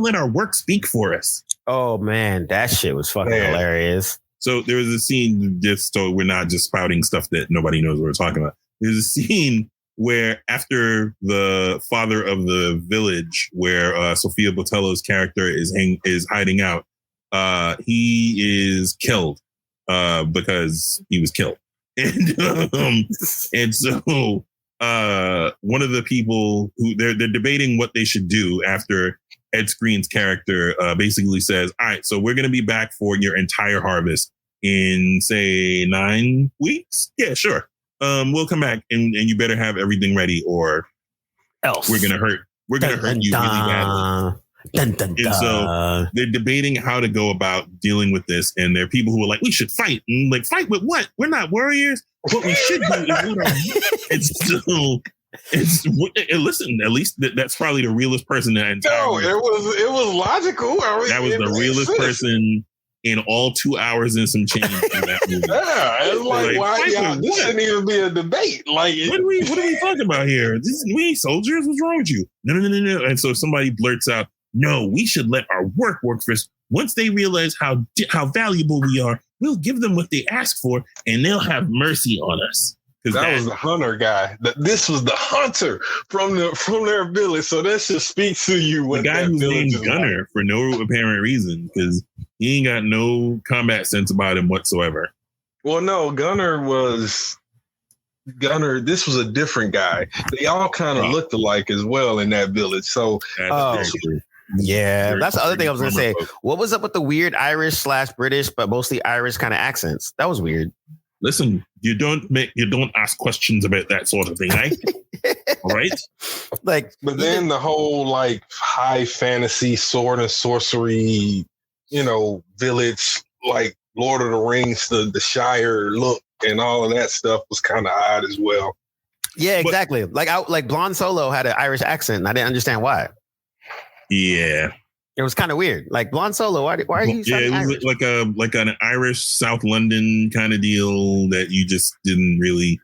let our work speak for us. Oh man, that shit was fucking hilarious. So there was a scene, just so we're not just spouting stuff that nobody knows what we're talking about. There's a scene where after the father of the village, where Sophia Botello's character is hiding out, he is killed because he was killed. And so one of the people who they're debating what they should do after Ed Screen's character basically says, all right, so we're going to be back for your entire harvest in, say, 9 weeks. Yeah, sure. We'll come back and you better have everything ready, or else we're gonna hurt you really badly. And so they're debating how to go about dealing with this, and there are people who are like, we should fight. And like, fight with what? We're not warriors. What we should do is listen, at least that's probably the realest person that entire it was logical. That was the realest person in all 2 hours and some change in that movie. Yeah, it's like why this shouldn't even be a debate. Like, what are we talking about here? We ain't soldiers. What's wrong with you? No. And so somebody blurts out, no, we should let our work first. Once they realize how valuable we are, we'll give them what they ask for, and they'll have mercy on us. That was the hunter guy. This was the hunter from their village. So that should speak to you. The guy who's named Gunner for no apparent reason, because he ain't got no combat sense about him whatsoever. Well, no, Gunner. This was a different guy. They all kind of looked alike as well in that village. So, yeah, that's the other thing I was gonna say. What was up with the weird Irish/British, but mostly Irish kind of accents? That was weird. Listen, you don't ask questions about that sort of thing, right? All right. Like, but then the whole like high fantasy sword and sorcery, village, like Lord of the Rings, the Shire look and all of that stuff was kind of odd as well. Yeah, exactly. Like Blonde Solo had an Irish accent, and I didn't understand why. Yeah. It was kind of weird. Like, Blonde Solo, why are you? Yeah, it was Irish? like an Irish South London kind of deal that you just didn't really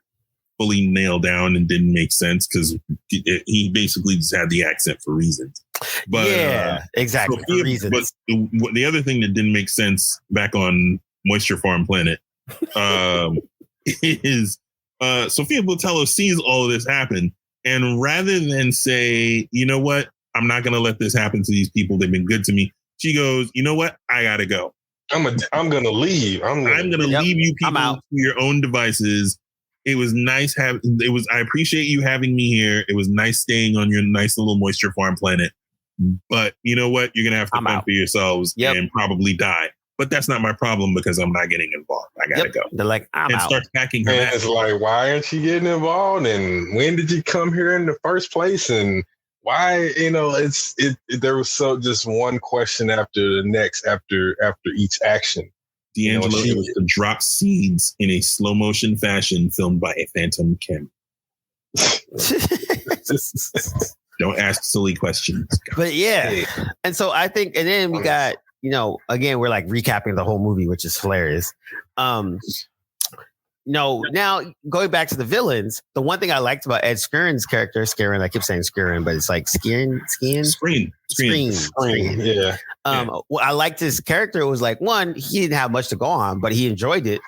fully nail down and didn't make sense, because he basically just had the accent for reasons. But yeah, exactly. For reasons. But the other thing that didn't make sense back on Moisture Farm Planet is Sophia Botello sees all of this happen, and rather than say, you know what, I'm not going to let this happen to these people. They've been good to me. She goes, you know what? I got to go. I'm going to leave. I'm going to leave you people to your own devices. It was nice. I appreciate you having me here. It was nice staying on your nice little Moisture Farm Planet. but you know what? You're gonna have to fend for yourselves and probably die. But that's not my problem because I'm not getting involved. I gotta go. They're like, I'm out. Start packing her and it's like, why aren't you getting involved? And when did you come here in the first place? And why, there was just one question after the next, after each action. D'Angelo was to drop seeds in a slow motion fashion filmed by a phantom camera. Don't ask silly questions. But yeah. And so I think, and then we got, again, we're like recapping the whole movie, which is hilarious. Now going back to the villains, the one thing I liked about Ed Skrein's character, I keep saying Skrein, but it's like Screen. Yeah. What I liked his character was like, one, he didn't have much to go on, but he enjoyed it.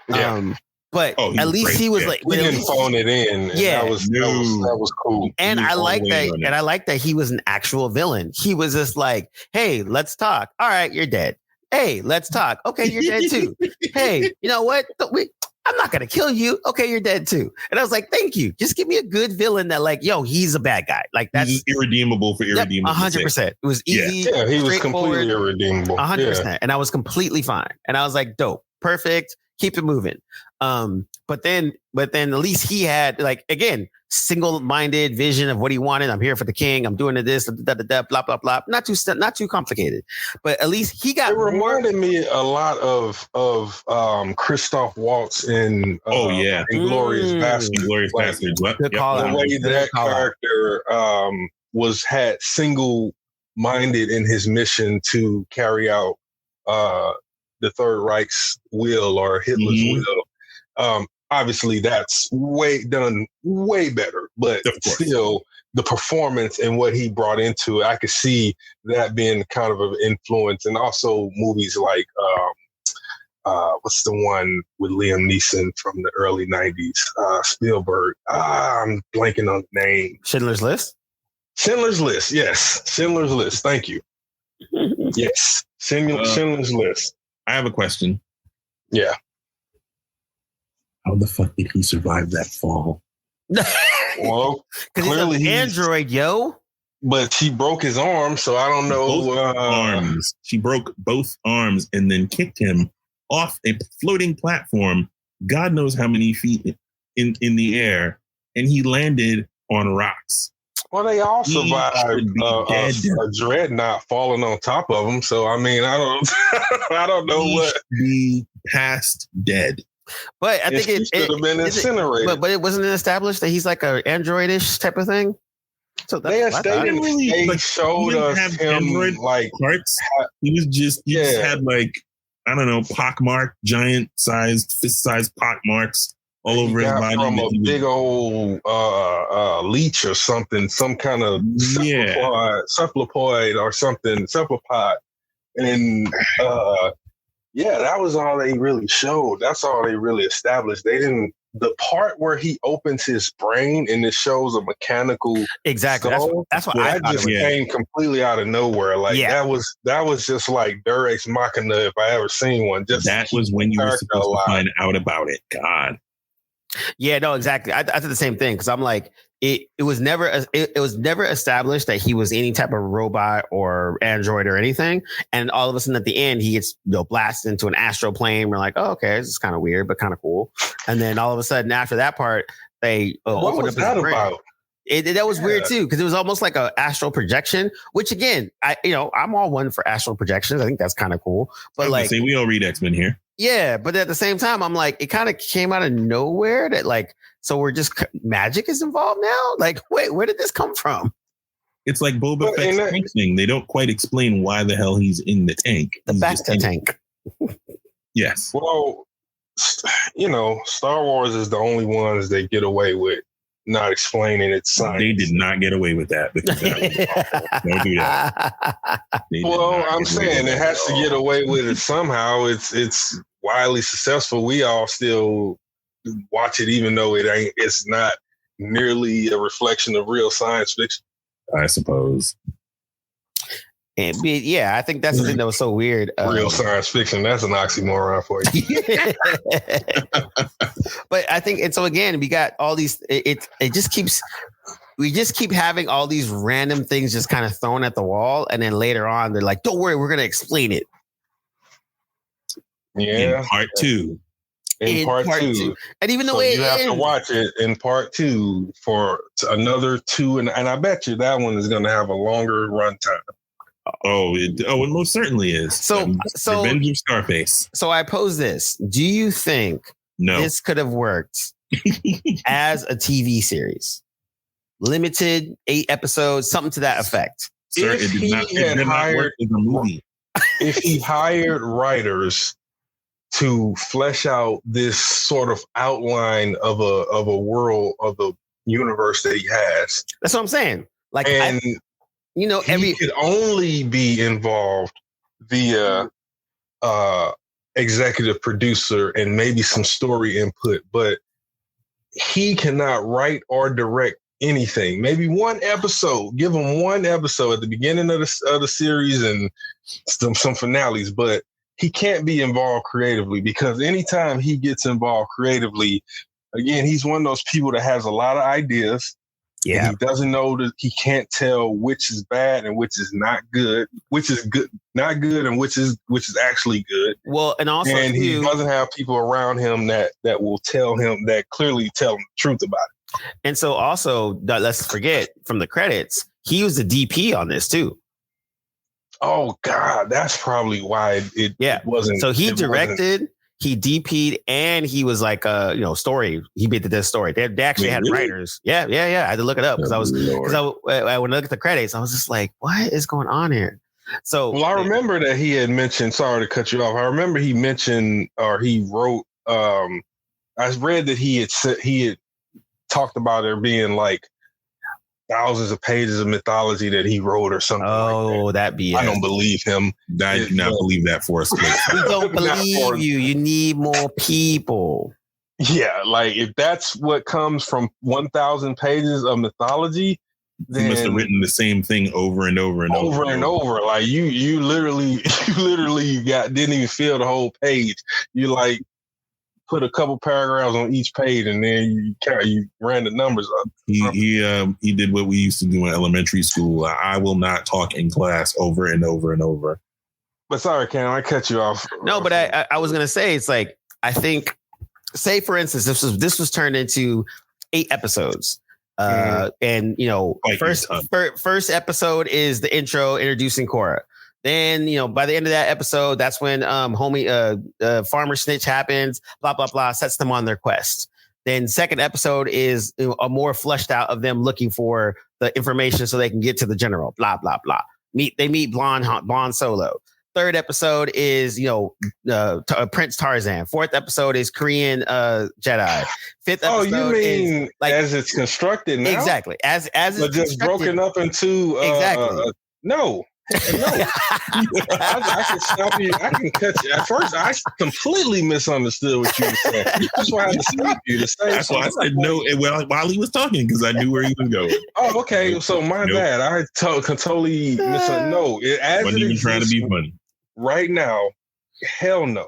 Yeah. But at least he was like, he didn't phone it in. Yeah, that was cool. And I like that. And I like that he was an actual villain. He was just like, hey, let's talk. All right, you're dead. Hey, let's talk. Okay, you're dead too. Hey, you know what? I'm not gonna kill you. Okay, you're dead too. And I was like, thank you. Just give me a good villain that, like, he's a bad guy. Like that's irredeemable for irredeemable. 100%. It was easy. Yeah, he was completely irredeemable. 100%. And I was completely fine. And I was like, dope, perfect. Keep it moving. But then at least he had, like, again, single-minded vision of what he wanted. I'm here for the king. I'm doing this, blah, blah, blah. Not too complicated. But at least he got. It reminded me a lot of Christoph Waltz in Inglourious Basterds. Inglourious Basterds. The way that character had single-minded in his mission to carry out the Third Reich's will or Hitler's will. Obviously, that's way better, but still, the performance and what he brought into it, I could see that being kind of an influence. And also movies like what's the one with Liam Neeson from the early 90s? Spielberg. I'm blanking on the name. Schindler's List? Schindler's List, yes. Schindler's List. Thank you. Yes. Schindler's List. I have a question. Yeah. How the fuck did he survive that fall? Well, clearly he's an android, yo. But he broke his arm, so I don't know. Both arms. She broke both arms and then kicked him off a floating platform, God knows how many feet in the air, and he landed on rocks. Well, they all survived a dreadnought falling on top of them. So, I mean, I don't know what. Be past dead. But I think it should have been incinerated. But it wasn't established that he's like a androidish type of thing. So they showed us him like parts. He was just had like, I don't know, pockmark, giant sized fist sized pockmarks all over his body from a big old leech or something, some kind of cephalopod or something, cephalopod, and that was all they really showed. That's all they really established. They didn't. The part where he opens his brain and it shows a mechanical skull, that's what I just came completely out of nowhere. Like that was just like Deus Ex Machina if I ever seen one. Just that was when you were supposed to find out about it. God. Yeah, no, exactly. I did the same thing because I'm like, it was never established that he was any type of robot or android or anything. And all of a sudden at the end, he gets blasted into an astral plane. We're like, oh, okay, this is kind of weird, but kind of cool. And then all of a sudden after that part, they what was that about? That was weird too, because it was almost like an astral projection, which again, I'm all one for astral projections. I think that's kind of cool. But like, we all read X-Men here. Yeah, but at the same time, I'm like, it kind of came out of nowhere that like, so we're just magic is involved now. Like, wait, where did this come from? It's like Boba Fett's tank thing. They don't quite explain why the hell he's in the tank. The Bacta tank. Yes. Well, Star Wars is the only ones that get away with not explaining its science. They did not get away with that because that was don't do that. Well, I'm saying it has to get away with it somehow. It's widely successful. We all still watch it, even though it's not nearly a reflection of real science fiction. I suppose. And I think that's the thing that was so weird. Real science fiction, that's an oxymoron for you. But I think, and so again, we got all these, it just keeps, we just keep having all these random things just kind of thrown at the wall, and then later on they're like, "Don't worry, we're going to explain it." Yeah. In part 2. In part two. And even the so way you have to watch it in part 2 for another 2, and I bet you that one is going to have a longer runtime. Oh, it most certainly is. So Revenge of Scarface. So I pose this: do you think this could have worked as a TV series, limited 8 episodes, something to that effect? Sir, it did not work as a movie. If he hired writers to flesh out this sort of outline of a world of the universe that he has, that's what I'm saying. Like, and he could only be involved via executive producer and maybe some story input, but he cannot write or direct anything. Maybe one episode, give him one episode at the beginning of the series and some finales, but he can't be involved creatively, because anytime he gets involved creatively, again, he's one of those people that has a lot of ideas. Yeah, he doesn't know that he can't tell which is bad and which is not good, which is good, not good, and which is actually good. Well, and also, he doesn't have people around him that will tell him, that clearly tell him the truth about it. And so, also, let's forget from the credits, he was the DP on this too. Oh God, that's probably why it wasn't. So he directed. He DP'd, and he was like, story. He made the story. They actually had writers. Yeah. I had to look it up because when I looked at the credits, I was just like, what is going on here? So, I remember that he had mentioned, sorry to cut you off. I remember he mentioned, or he wrote, I read that he had talked about there being like thousands of pages of mythology that he wrote or something. Oh, that BS. I don't believe him. I do not believe that for a split. We don't believe you. You need more people. Yeah, like if that's what comes from 1,000 pages of mythology, then he must have written the same thing over and over and over and over. Like you literally didn't even fill the whole page. You like put a couple paragraphs on each page, and then you ran the numbers up. He did what we used to do in elementary school. I will not talk in class over and over and over. But sorry, Cam, I cut you off. No, but I was gonna say, it's like, I think, say for instance, this was turned into 8 episodes. And first episode is the intro introducing Cora. Then, by the end of that episode, that's when Farmer Snitch happens, blah, blah, blah, sets them on their quest. Then second episode is a more fleshed out of them looking for the information so they can get to the general, blah, blah, blah. They meet Blonde Solo. Third episode is, Prince Tarzan. Fourth episode is Korean Jedi. Fifth episode you mean is like, as it's constructed now? Exactly. As it's just broken up into exactly. No. I can stop you. I can cut you. At first, I completely misunderstood what you were saying. That's why I had to stop you to say. That's why I said no. Well, while he was talking, because I knew where he was going. Oh, okay. So my bad. I totally misunderstood. No, wasn't even trying to be funny. Right now, hell no.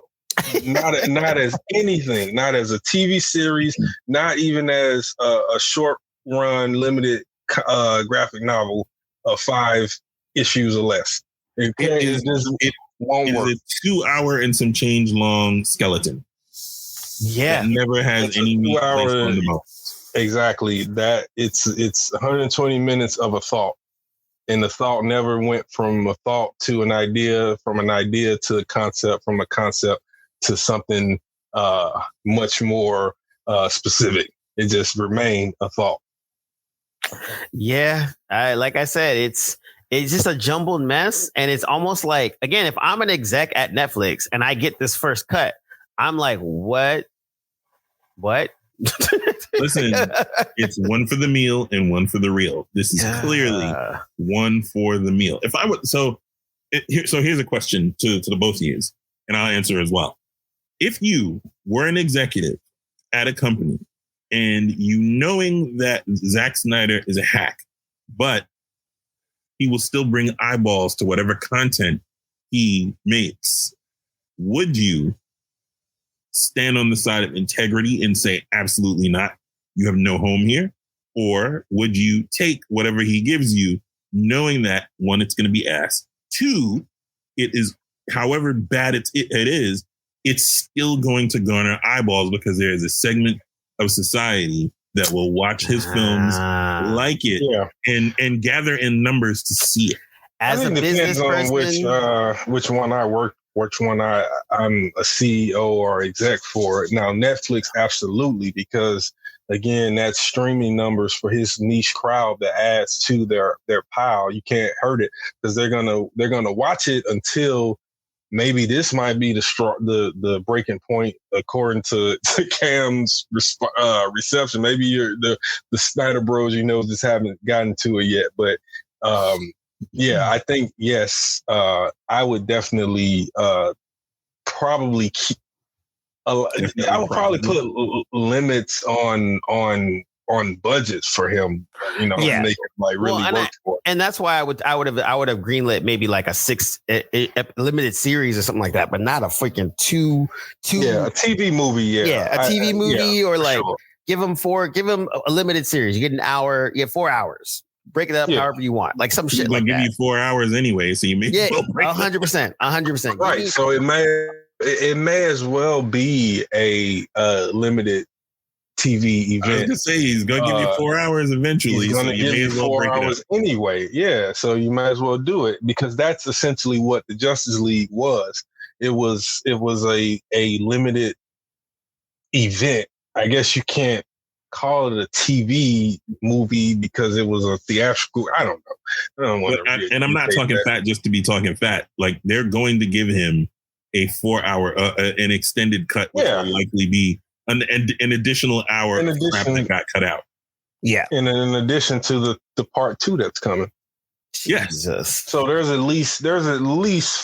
Not as anything. Not as a TV series. Not even as a short run limited graphic novel of 5 issues or less. It won't work. Is a 2 hour and some change long skeleton. Yeah, that never has any meat placed on the bone. Exactly. That it's 120 minutes of a thought, and the thought never went from a thought to an idea, from an idea to a concept, from a concept to something much more specific. It just remained a thought. Yeah, like I said, it's just a jumbled mess. And it's almost like, again, if I'm an exec at Netflix and I get this first cut, I'm like, what? Listen, it's one for the meal and one for the real. This is clearly one for the meal. If I would, here's a question to the both of you, and I'll answer as well. If you were an executive at a company and you knowing that Zack Snyder is a hack, but he will still bring eyeballs to whatever content he makes, would you stand on the side of integrity and say, absolutely not, you have no home here? Or would you take whatever he gives you, knowing that, one, it's going to be ass. Two, it is, however bad it is, it's still going to garner eyeballs because there is a segment of society that will watch his films, like it, and gather in numbers to see it. As a business person, which one I work, which one I'm a CEO or exec for. Now Netflix, absolutely, because again, that's streaming numbers for his niche crowd that adds to their pile. You can't hurt it because they're gonna watch it until maybe this might be the breaking point according to Cam's reception. Maybe the Snyder Bros, just haven't gotten to it yet. But yeah, I think yes, I would definitely probably keep. I would probably put limits on budgets for him, and they can really work for it. And that's why I would have greenlit maybe like a 6 limited series or something like that, but not a freaking two. Yeah, a TV movie. A TV movie, or like give them a limited series. You get an hour, you get 4 hours. Break it up however you want, like some shit like that. Give you 4 hours anyway, so you may 100%. Right, so it may as well be a limited TV event. I was gonna say he's gonna give you 4 hours eventually. He's gonna give you 4 hours anyway. Yeah, so you might as well do it because that's essentially what the Justice League was. It was a limited event. I guess you can't call it a TV movie because it was a theatrical. I don't know. I don't want to. And I'm not talking fat just to be talking fat. Like they're going to give him a 4 hour, an extended cut, which will likely be an additional hour of crap that got cut out. Yeah. And in addition to the part 2 that's coming. Jesus. So there's at least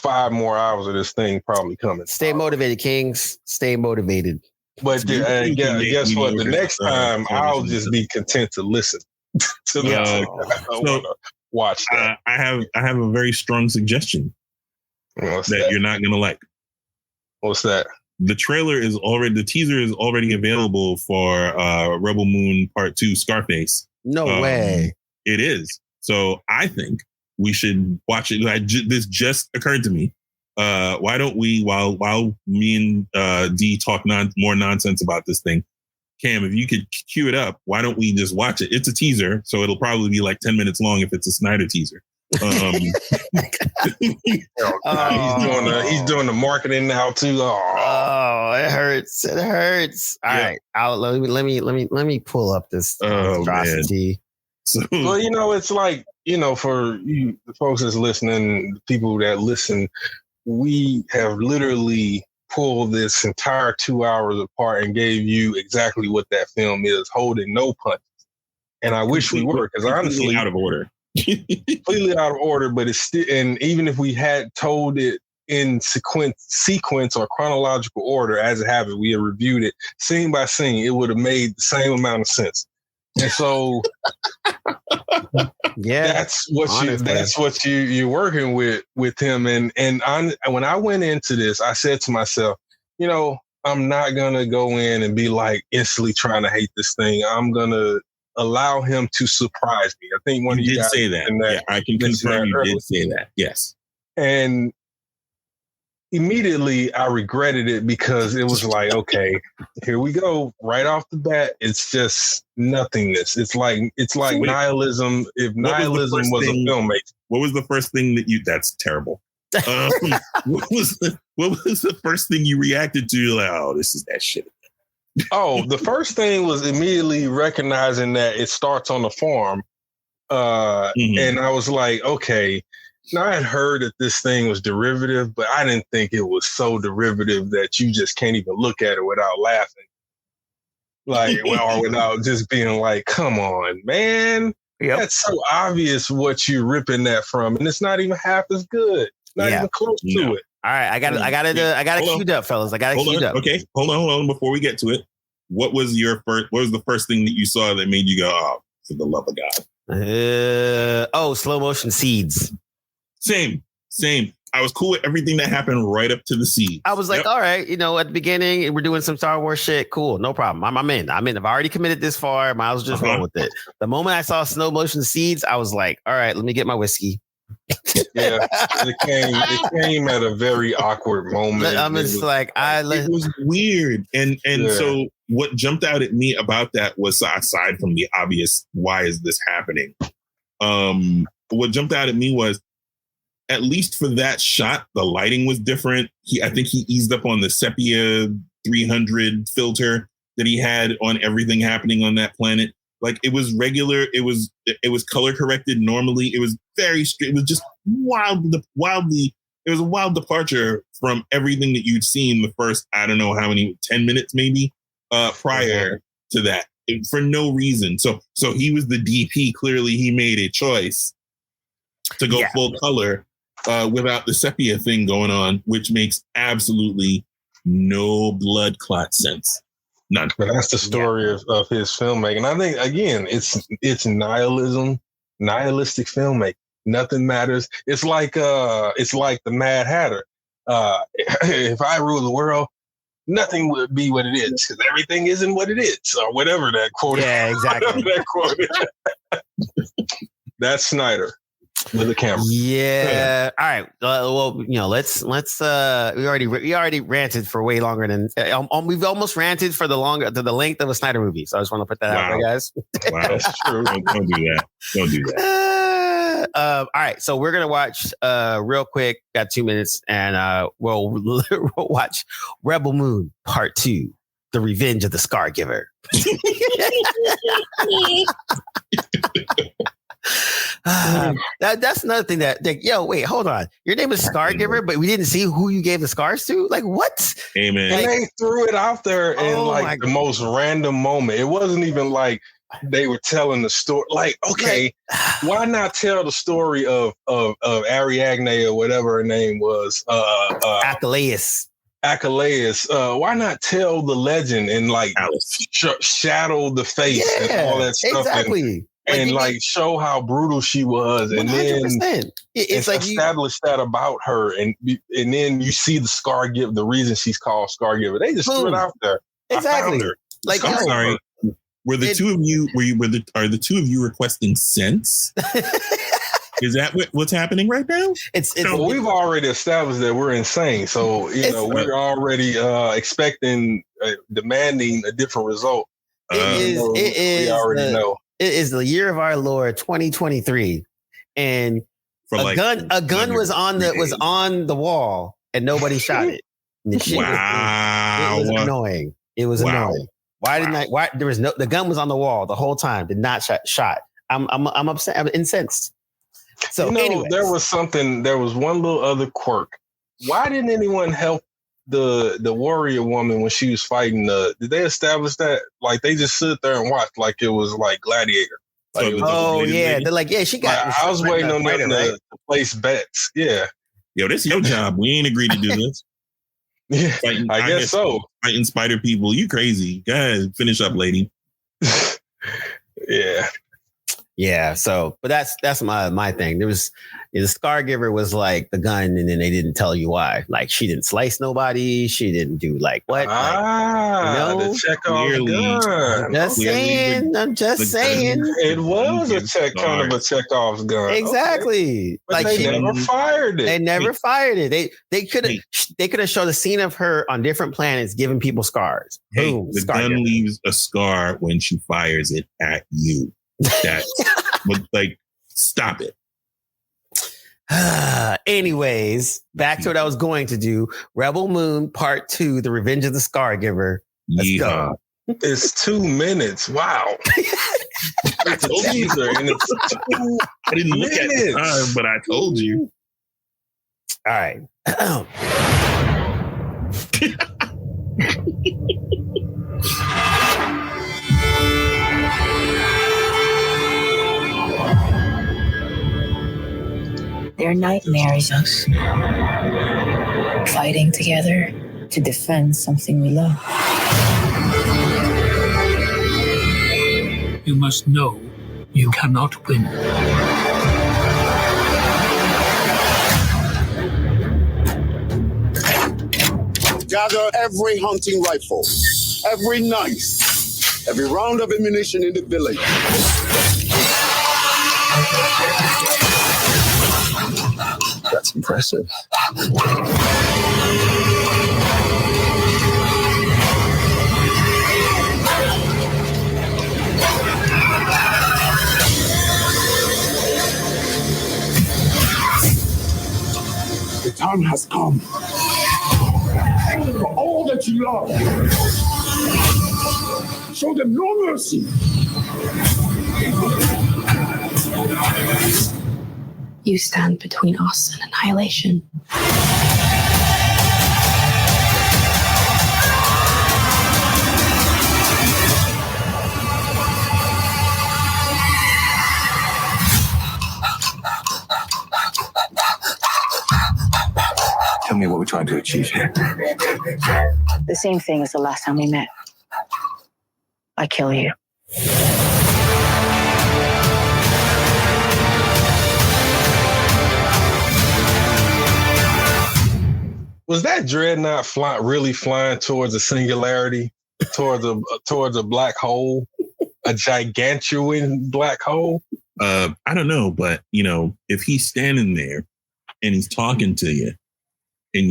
5 more hours of this thing probably coming. Stay motivated, Kings. Stay motivated. But guess what? The next time I'll just be content to listen to that. I don't want to watch that. I have a very strong suggestion that you're not gonna like. What's that? The teaser is already available for Rebel Moon Part 2 Scarface. No way. It is. So I think we should watch it. This just occurred to me. Why don't we, while me and D talk more nonsense about this thing, Cam, if you could cue it up, why don't we just watch it? It's a teaser, so it'll probably be like 10 minutes long if it's a Snyder teaser. He's doing the marketing now too. Oh, it hurts. It hurts. All right, let me pull up this monstrosity. So, well, it's like, for you, the folks that's listening, the people that listen, we have literally pulled this entire 2 hours apart and gave you exactly what that film is, holding no punches. And I wish we were, because honestly, out of order. Completely out of order, but it's still, and even if we had told it in sequence or chronological order as it happened, we had reviewed it scene by scene, it would have made the same amount of sense. And so that's what you're working with him. And when I went into this, I said to myself, I'm not gonna go in and be like instantly trying to hate this thing. I'm gonna allow him to surprise me. I think one of you guys did say that. I can confirm you did say that. Yes. And immediately I regretted it because it was like, okay, here we go. Right off the bat, it's just nothingness. It's like nihilism. If nihilism was a filmmaker. What was the first thing that's terrible. What was the first thing you reacted to? You're like, oh, this is that shit. Oh, the first thing was immediately recognizing that it starts on the farm. And I was like, okay, now I had heard that this thing was derivative, but I didn't think it was so derivative that you just can't even look at it without laughing. Or without just being like, come on, man. Yep. That's so obvious what you're ripping that from. And it's not even half as good. Not even close to it. All right, I got it queued up, fellas. I got it queued up. Okay, hold on. Before we get to it, what was the first thing that you saw that made you go, oh, for the love of God? Slow motion seeds. Same. I was cool with everything that happened right up to the seed. I was like, all right, at the beginning, we're doing some Star Wars shit. Cool, no problem. I'm in. I've already committed this far. Might as well just roll with it. The moment I saw slow motion seeds, I was like, all right, let me get my whiskey. Yeah, it came at a very awkward moment. I'm just it was weird. And so what jumped out at me about that was, aside from the obvious, why is this happening? What jumped out at me was, at least for that shot, the lighting was different. I think he eased up on the sepia 300 filter that he had on everything happening on that planet. Like, it was regular. It was color corrected normally. It was very straight. It was just wildly. It was a wild departure from everything that you'd seen the first, I don't know how many, 10 minutes maybe prior to that, for no reason. So he was the DP. Clearly, he made a choice to go full color without the sepia thing going on, which makes absolutely no blood clot sense. None. But that's the story of his filmmaking. I think, again, it's nihilistic filmmaking. Nothing matters. It's like the Mad Hatter. If I rule the world, nothing would be what it is, because everything isn't what it is, or whatever that quote. Yeah, exactly. that quote. That's Snyder with a camera. Yeah. All right. Well, let's we already ranted for way longer than we've almost ranted for the length of a Snyder movie. So I just want to put that out there, guys. Wow, that's true. Don't do that. Don't do that. All right. So we're gonna watch real quick. Got 2 minutes, and we'll watch Rebel Moon Part 2: The Revenge of the Scargiver. That's another thing wait, hold on. Your name is Scargiver, but we didn't see who you gave the scars to? Like, what? Amen. And they threw it out there in the most random moment. It wasn't even like they were telling the story. Like, okay, why not tell the story of Ariadne or whatever her name was? Achilles. Why not tell the legend and shadow the face and all that stuff? Exactly. And show how brutal she was, 100%. And then it's like establish that about her, and then you see the Scargiver, the reason she's called Scargiver. They just threw it out there. Exactly. Like, I'm sorry. Are the two of you requesting sense? Is that what's happening right now? We've already established that we're insane, so we're already demanding a different result. We already know. It is the year of our Lord 2023, and a gun was on the wall, and nobody shot it. And the shit it was annoying. It was annoying. The gun was on the wall the whole time, did not shot. I'm upset. I'm incensed. So there was one little other quirk. Why didn't anyone help the warrior woman when she was fighting? Did they establish that? Like, they just sit there and watch like it was like Gladiator. They're like, yeah, she got. I was waiting on them to place bets. Yeah. Yo, this is your job. We ain't agreed to do this. Yeah, I guess so. Fighting spider people. You crazy. Go ahead, finish up, lady. Yeah. Yeah, so but that's my thing. There was the Scargiver was like the gun, and then they didn't tell you why. Like, she didn't slice nobody. She didn't do what? The Chekhov gun. I'm just saying. It was kind of a Chekhov's gun. Exactly. Okay. But they never fired it. They never fired it. They could have showed a scene of her on different planets giving people scars. Boom, the gun leaves a scar when she fires it at you. Stop it. Anyways, back to what I was going to do. Rebel Moon Part 2: The Revenge of the Scargiver. Let's go. It's 2 minutes. Wow. It's a teaser, and it's 2 I didn't look at the time, but I told you. All right. Their nightmares us fighting together to defend something we love. You must know you cannot win. gather every hunting rifle, every knife, every round of ammunition in the village. That's impressive. The time has come for all that you love. Show them no mercy. You stand between us and annihilation. Tell me what we're trying to achieve here. The same thing as the last time we met. I kill you. Was that dreadnought really flying towards a singularity, towards a black hole, a gigantuan black hole? I don't know, but if he's standing there and he's talking to you, and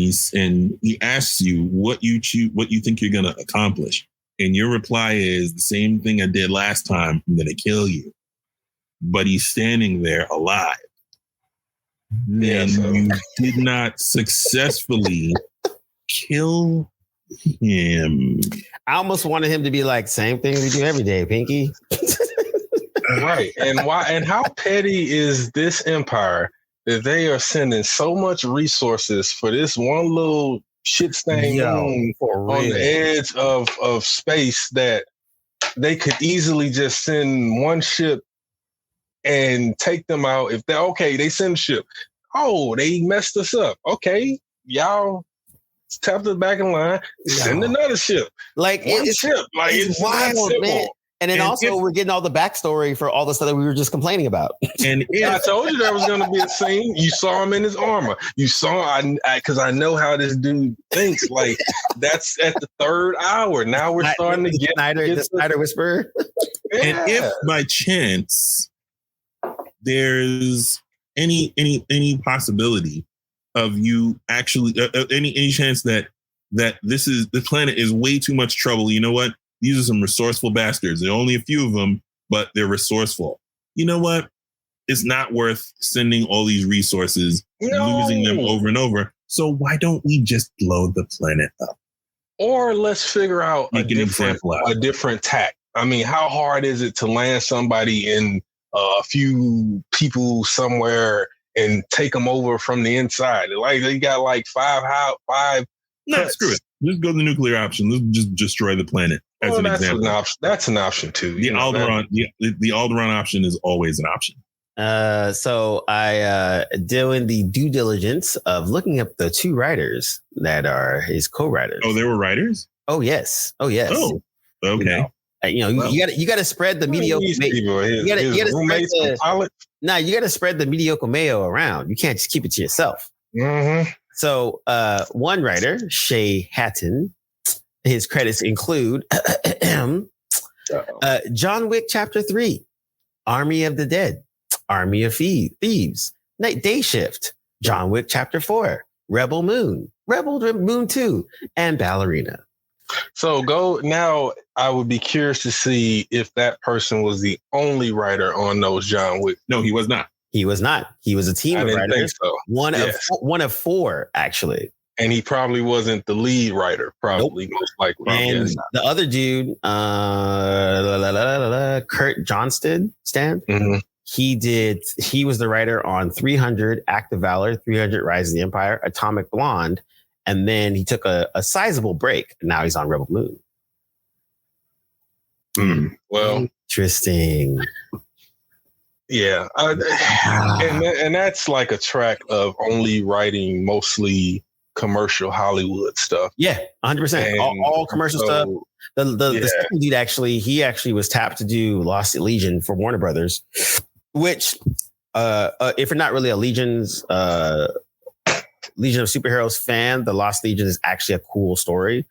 he asks you what you think you're gonna accomplish, and your reply is the same thing I did last time. I'm gonna kill you, but he's standing there alive. And you did not successfully kill him. I almost wanted him to be like, same thing we do every day, Pinky. Right. And why? And how petty is this empire that they are sending so much resources for this one little shit stain moon on the edge of space that they could easily just send one ship and take them out. If they're okay, they send a ship. Oh, they messed us up. Okay, y'all tap the back in line, send another ship. Like it's wild, man. And then we're getting all the backstory for all the stuff that we were just complaining about. And I told you there was going to be a scene. You saw him in his armor. You saw, because I know how this dude thinks. Like, that's at the third hour. Now we're starting to get the Snyder Whisperer. Yeah. And if by chance there's any possibility of you actually any chance that the planet is way too much trouble, you know what? These are some resourceful bastards. There are only a few of them, but they're resourceful. You know what? It's not worth sending all these resources, losing them over and over. So why don't we just blow the planet up? Or let's figure out a different tack. I mean, how hard is it to land somebody in a few people somewhere and take them over from the inside? Like they got like five. No, screw it. Let's go the nuclear option. Let's just destroy the planet. As an example. That's an option too. The Alderaan option is always an option. So I doing the due diligence of looking up the two writers that are his co-writers. Oh, they were writers? Oh yes. Oh, okay. You got to spread the mediocre. You got to spread the mediocre mayo around. You can't just keep it to yourself. Mm-hmm. So one writer, Shay Hatton, his credits include John Wick Chapter 3, Army of the Dead, Army of Thieves, Night Day Shift, John Wick Chapter 4, Rebel Moon 2, and Ballerina. So now I would be curious to see if that person was the only writer on those John Wick. No, he was not. He was not. He was a team of writers. So. One of four, actually. And he probably wasn't the lead writer, probably, most likely. And the other dude, Kurt Johnston, mm-hmm. He was the writer on 300, Act of Valor, 300, Rise of the Empire, Atomic Blonde, and then he took a sizable break. And now he's on Rebel Moon. Well, interesting. Yeah. And that's like a track of only writing mostly commercial Hollywood stuff. Yeah, 100%. All commercial stuff. The second dude actually was tapped to do Lost Legion for Warner Brothers, which if you're not really a Legion's Legion of Superheroes fan, the Lost Legion is actually a cool story.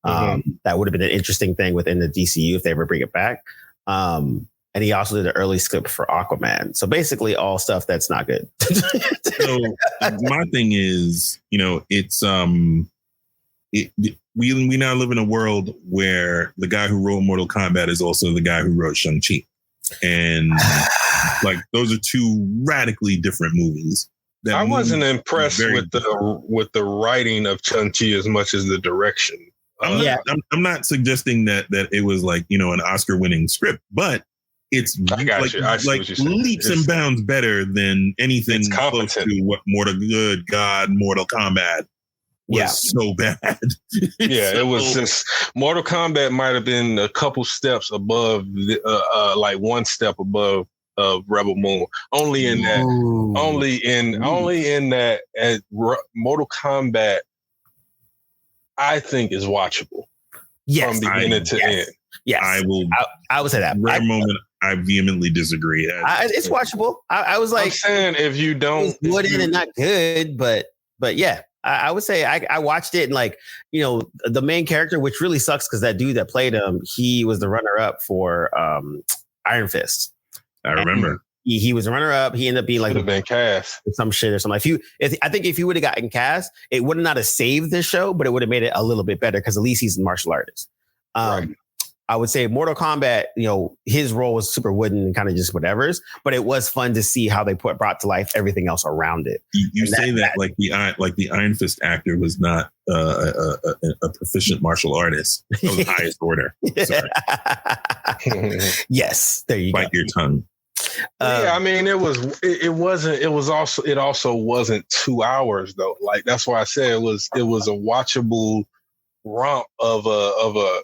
That would have been an interesting thing within the DCU if they ever bring it back. And he also did an early script for Aquaman. So basically all stuff that's not good. So my thing is, it's we now live in a world where the guy who wrote Mortal Kombat is also the guy who wrote Shang-Chi. And like those are two radically different movies. I wasn't impressed with the writing of Shang-Chi as much as the direction. I'm not suggesting that it was like, an Oscar-winning script, but it's leaps and bounds better than anything close to what Mortal Kombat was so bad. Yeah, it was just Mortal Kombat might have been a couple steps above, like one step above Rebel Moon. Only in that Mortal Kombat, I think is watchable. Yes, from beginning to end. Yes, I would say that. Rare moment. I vehemently disagree. It's watchable. I was like, I'm saying if you don't, good and not good, but yeah, I would say I watched it and like, the main character, which really sucks because that dude that played him, he was the runner up for Iron Fist. I remember. He was a runner up. He ended up being like been cast some shit or something. I think if he would have gotten cast, it would not have saved this show, but it would have made it a little bit better because at least he's a martial artist. Right. I would say Mortal Kombat, his role was super wooden and kind of just whatever's, but it was fun to see how they brought to life everything else around it. You say that like the Iron Fist actor was not a proficient martial artist. That was the highest order. Sorry. Yes, there you go. Bite your tongue. I mean, it also wasn't 2 hours though. Like that's why I said it was a watchable romp of a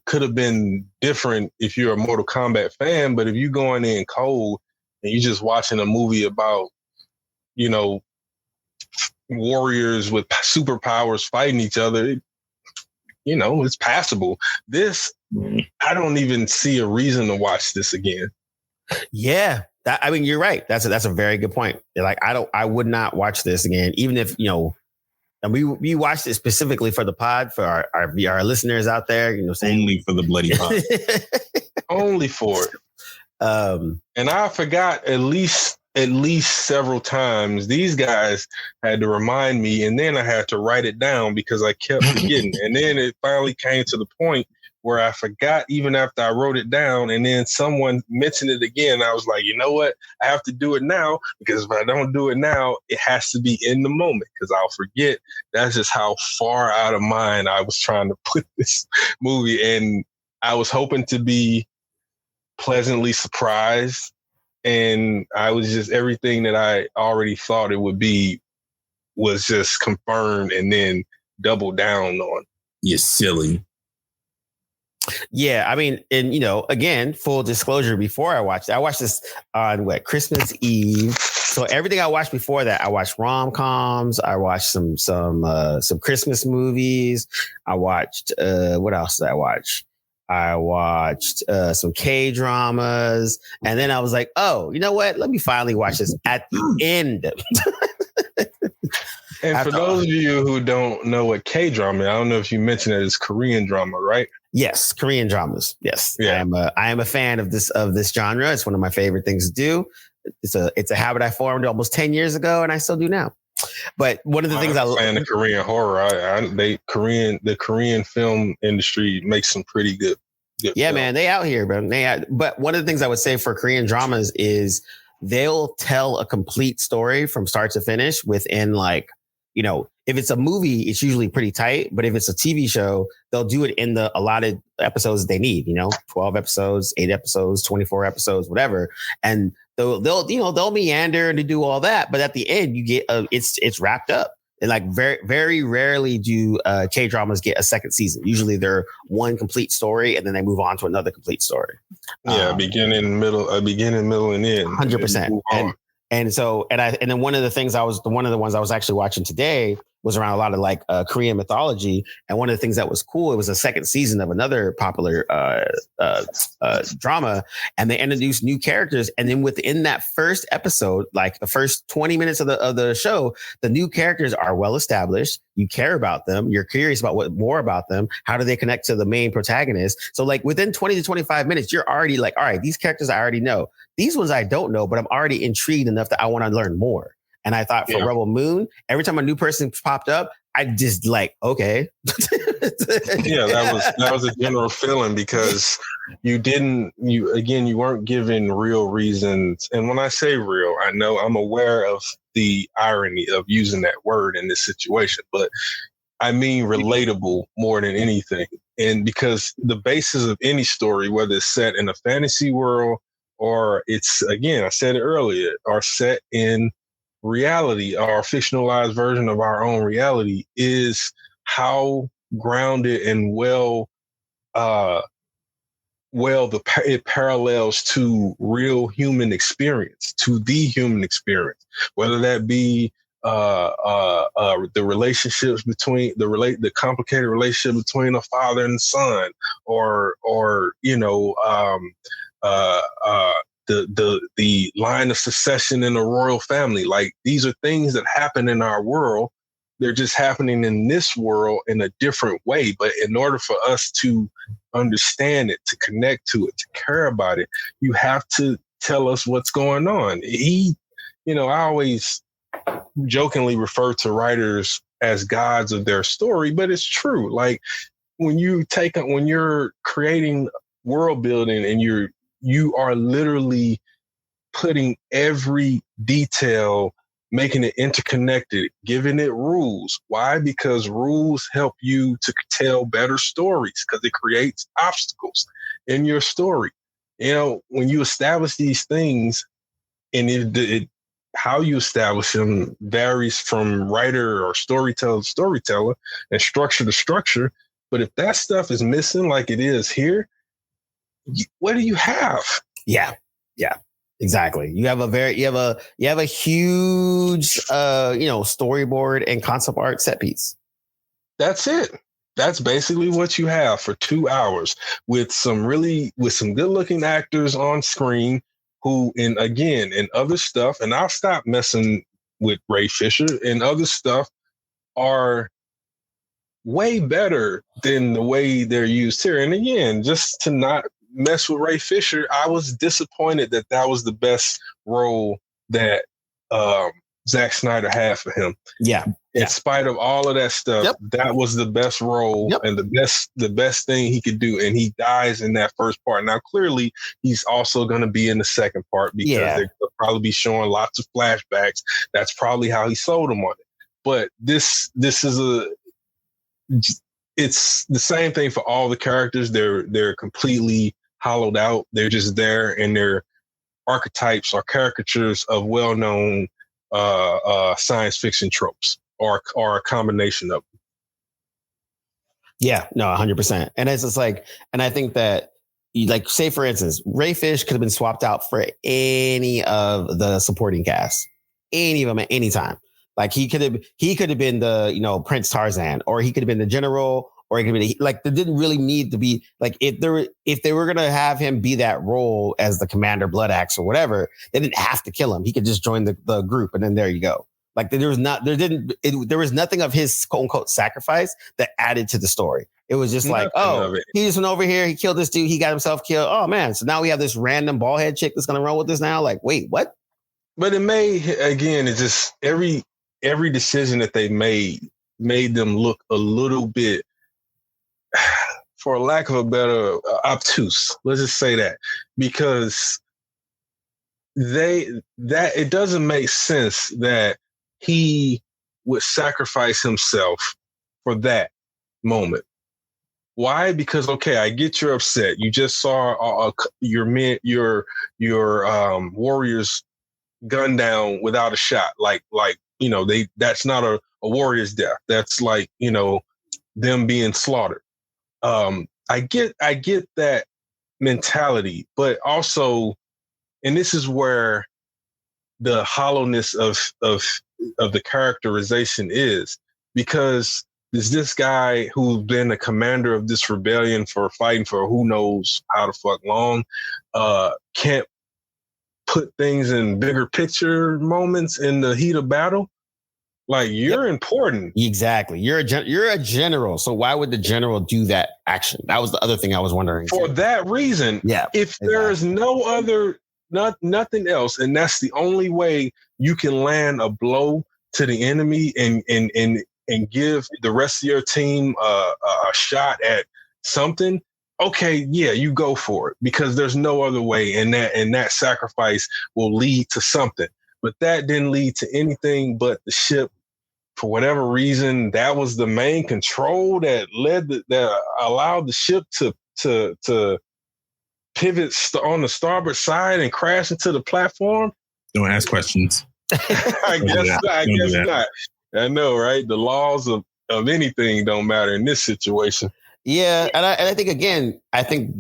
could have been different if you're a Mortal Kombat fan, but if you're going in cold and you're just watching a movie about, warriors with superpowers fighting each other, it's passable. This, I don't even see a reason to watch this again. Yeah. You're right. That's a very good point. Like, I would not watch this again, even if, and we watched it specifically for the pod, for our listeners out there, saying only for the bloody pod. Only for it. And I forgot at least several times. These guys had to remind me, and then I had to write it down because I kept forgetting. And then it finally came to the point where I forgot even after I wrote it down, and then someone mentioned it again. I was like, you know what? I have to do it now, because if I don't do it now, it has to be in the moment because I'll forget. That's just how far out of mind I was trying to put this movie. And I was hoping to be pleasantly surprised. And I was just, everything that I already thought it would be was just confirmed and then doubled down on. You're silly. Yeah, I mean, and again, full disclosure, before I watched this on Christmas Eve. So everything I watched before that, I watched rom-coms, I watched some Christmas movies, I watched what else did I watch? I watched some K-dramas, and then I was like, oh, you know what? Let me finally watch this at the end. And for those of you who don't know what K-drama, I don't know if you mentioned it, it's Korean drama, right? Yes, Korean dramas. Yes, yeah. I am a fan of this genre. It's one of my favorite things to do. It's a habit I formed almost 10 years ago, and I still do now. But one of the things I fan the Korean horror. The Korean film industry makes some pretty good yeah, film. man, they out here, bro. But one of the things I would say for Korean dramas is they'll tell a complete story from start to finish within if it's a movie, it's usually pretty tight. But if it's a TV show, they'll do it in the allotted episodes they need, 12 episodes, 8 episodes, 24 episodes, whatever. And they'll meander and do all that. But at the end, you get it's wrapped up. And like very, very rarely do K-dramas get a second season. Usually they're one complete story and then they move on to another complete story. Yeah, beginning, middle, and end. 100%. And then one of the ones I was actually watching today was around a lot of like Korean mythology. And one of the things that was cool, it was a second season of another popular drama, and they introduced new characters. And then within that first episode, like the first 20 minutes of the show, the new characters are well established. You care about them. You're curious about what more about them. How do they connect to the main protagonist? So like within 20 to 25 minutes, you're already like, all right, these characters I already know. These ones I don't know, but I'm already intrigued enough that I want to learn more. And I thought for Rebel Moon, every time a new person popped up, I just like, okay. Yeah, that was a general feeling, because you weren't given real reasons. And when I say real, I know I'm aware of the irony of using that word in this situation, but I mean relatable more than anything. And because the basis of any story, whether it's set in a fantasy world or it's, again, I said it earlier, are set in reality, our fictionalized version of our own reality, is how grounded and it parallels to real human experience, to the human experience, whether that be the relationships between the complicated relationship between a father and son, or the line of succession in a royal family. Like, these are things that happen in our world. They're just happening in this world in a different way. But in order for us to understand it, to connect to it, to care about it, you have to tell us what's going on. I always jokingly refer to writers as gods of their story, but it's true. Like, when you're creating world building, and you are literally putting every detail, making it interconnected, giving it rules. Why? Because rules help you to tell better stories, because it creates obstacles in your story. When you establish these things, and how you establish them varies from writer or storyteller to storyteller and structure to structure. But if that stuff is missing, like it is here, what do you have? Yeah. Exactly. You have a huge, storyboard and concept art set piece. That's it. That's basically what you have for 2 hours with some good looking actors on screen who, in other stuff, and I'll stop messing with Ray Fisher, and other stuff are way better than the way they're used here. And again, just to not mess with Ray Fisher, I was disappointed that was the best role that Zack Snyder had for him. Yeah. In spite of all of that stuff, that was the best role and the best thing he could do. And he dies in that first part. Now, clearly, he's also going to be in the second part, because they'll probably be showing lots of flashbacks. That's probably how he sold him on it. But this is it's the same thing for all the characters. They're completely hollowed out. They're just there, and they're archetypes or caricatures of well-known science fiction tropes, or a combination of them. Yeah, no, 100%. And it's just like, and I think that, like, say for instance, Ray Fish could have been swapped out for any of the supporting cast, any of them at any time. Like, he could have been the, Prince Tarzan, or he could have been the general, or he could be like, there didn't really need to be like, if they were going to have him be that role as the Commander Blood Axe or whatever, they didn't have to kill him. He could just join the group, and then there you go. Like, there was nothing of his quote unquote sacrifice that added to the story. It was just like, he just went over here, he killed this dude, he got himself killed. Oh man, so now we have this random ballhead chick that's gonna run with this now. Like, wait, what? But it's just every decision that they made them look a little bit, for lack of a better, obtuse. Let's just say that, because it doesn't make sense that he would sacrifice himself for that moment. Why? Because, okay, I get you're upset. You just saw your warriors gunned down without a shot. That's not a warrior's death. That's like, them being slaughtered. I get that mentality, but also, and this is where the hollowness of the characterization is. because is this guy who's been the commander of this rebellion for fighting for who knows how the fuck long, can't put things in bigger picture moments in the heat of battle? Like, you're important. Exactly. You're a general. So why would the general do that action? That was the other thing I was wondering. For that reason, if there is no other, nothing else, and that's the only way you can land a blow to the enemy and give the rest of your team a shot at something, okay, yeah, you go for it, because there's no other way, and that sacrifice will lead to something. But that didn't lead to anything but the ship. For whatever reason, that was the main control that that allowed the ship to pivot on the starboard side and crash into the platform. Don't ask questions. I guess not. I know, right? The laws of anything don't matter in this situation. Yeah, and I think, again,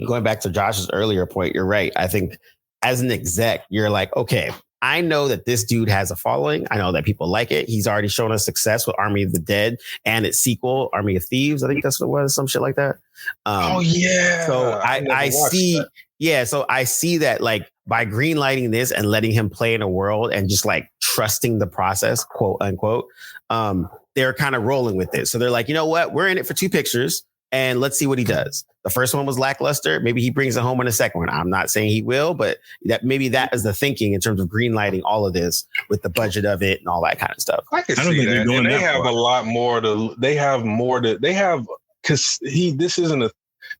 going back to Josh's earlier point, you're right. I think as an exec, you're like, okay, I know that this dude has a following. I know that people like it. He's already shown us success with Army of the Dead and its sequel, Army of Thieves. I think that's what it was, some shit like that. Oh yeah. So I see. That. Yeah. So I see that, like, by greenlighting this and letting him play in a world and just like trusting the process, quote unquote, they're kind of rolling with it. So they're like, you know what? We're in it for 2 pictures and let's see what he does. The first one was lackluster. Maybe he brings it home in the second one. I'm not saying he will, but that is the thinking in terms of greenlighting all of this with the budget of it and all that kind of stuff. I can see that. And they have a lot more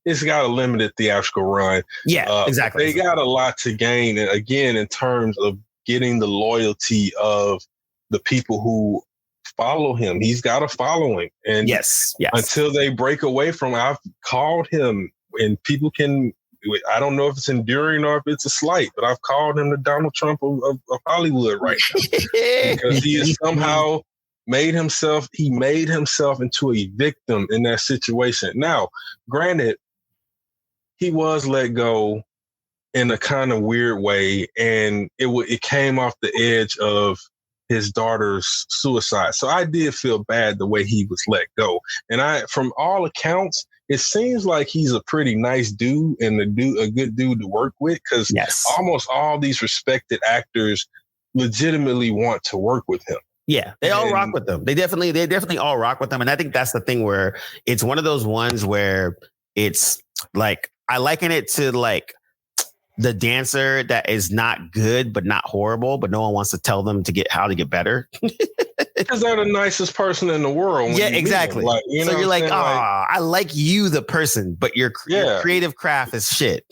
it's got a limited theatrical run. Yeah, exactly. They got a lot to gain, again, in terms of getting the loyalty of the people who follow him. He's got a following. And yes. Until they break away from, I've called him, and people can, I don't know if it's enduring or if it's a slight, but I've called him the Donald Trump of Hollywood right now. Because he has somehow made himself into a victim in that situation. Now, granted, he was let go in a kind of weird way, and it came off the edge of his daughter's suicide. So I did feel bad the way he was let go. And from all accounts, it seems like he's a pretty nice dude and a good dude to work with, because almost all these respected actors legitimately want to work with him. Yeah, they all rock with them. They definitely all rock with them. And I think that's the thing, where it's one of those ones where it's like, I liken it to like the dancer that is not good, but not horrible, but no one wants to tell them how to get better. Because they're the nicest person in the world. Yeah, exactly. Like, so you're like, I like you, the person, but your creative craft is shit,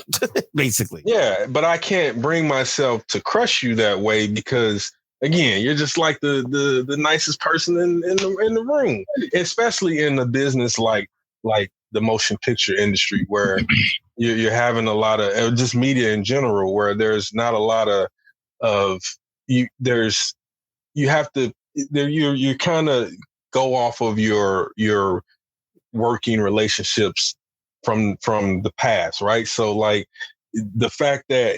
basically. Yeah, but I can't bring myself to crush you that way, because, again, you're just like the nicest person in the room, especially in the business like the motion picture industry, where you're having a lot of just media in general, where there's not a lot of you. You have to you kind of go off of your working relationships from the past, right? So like the fact that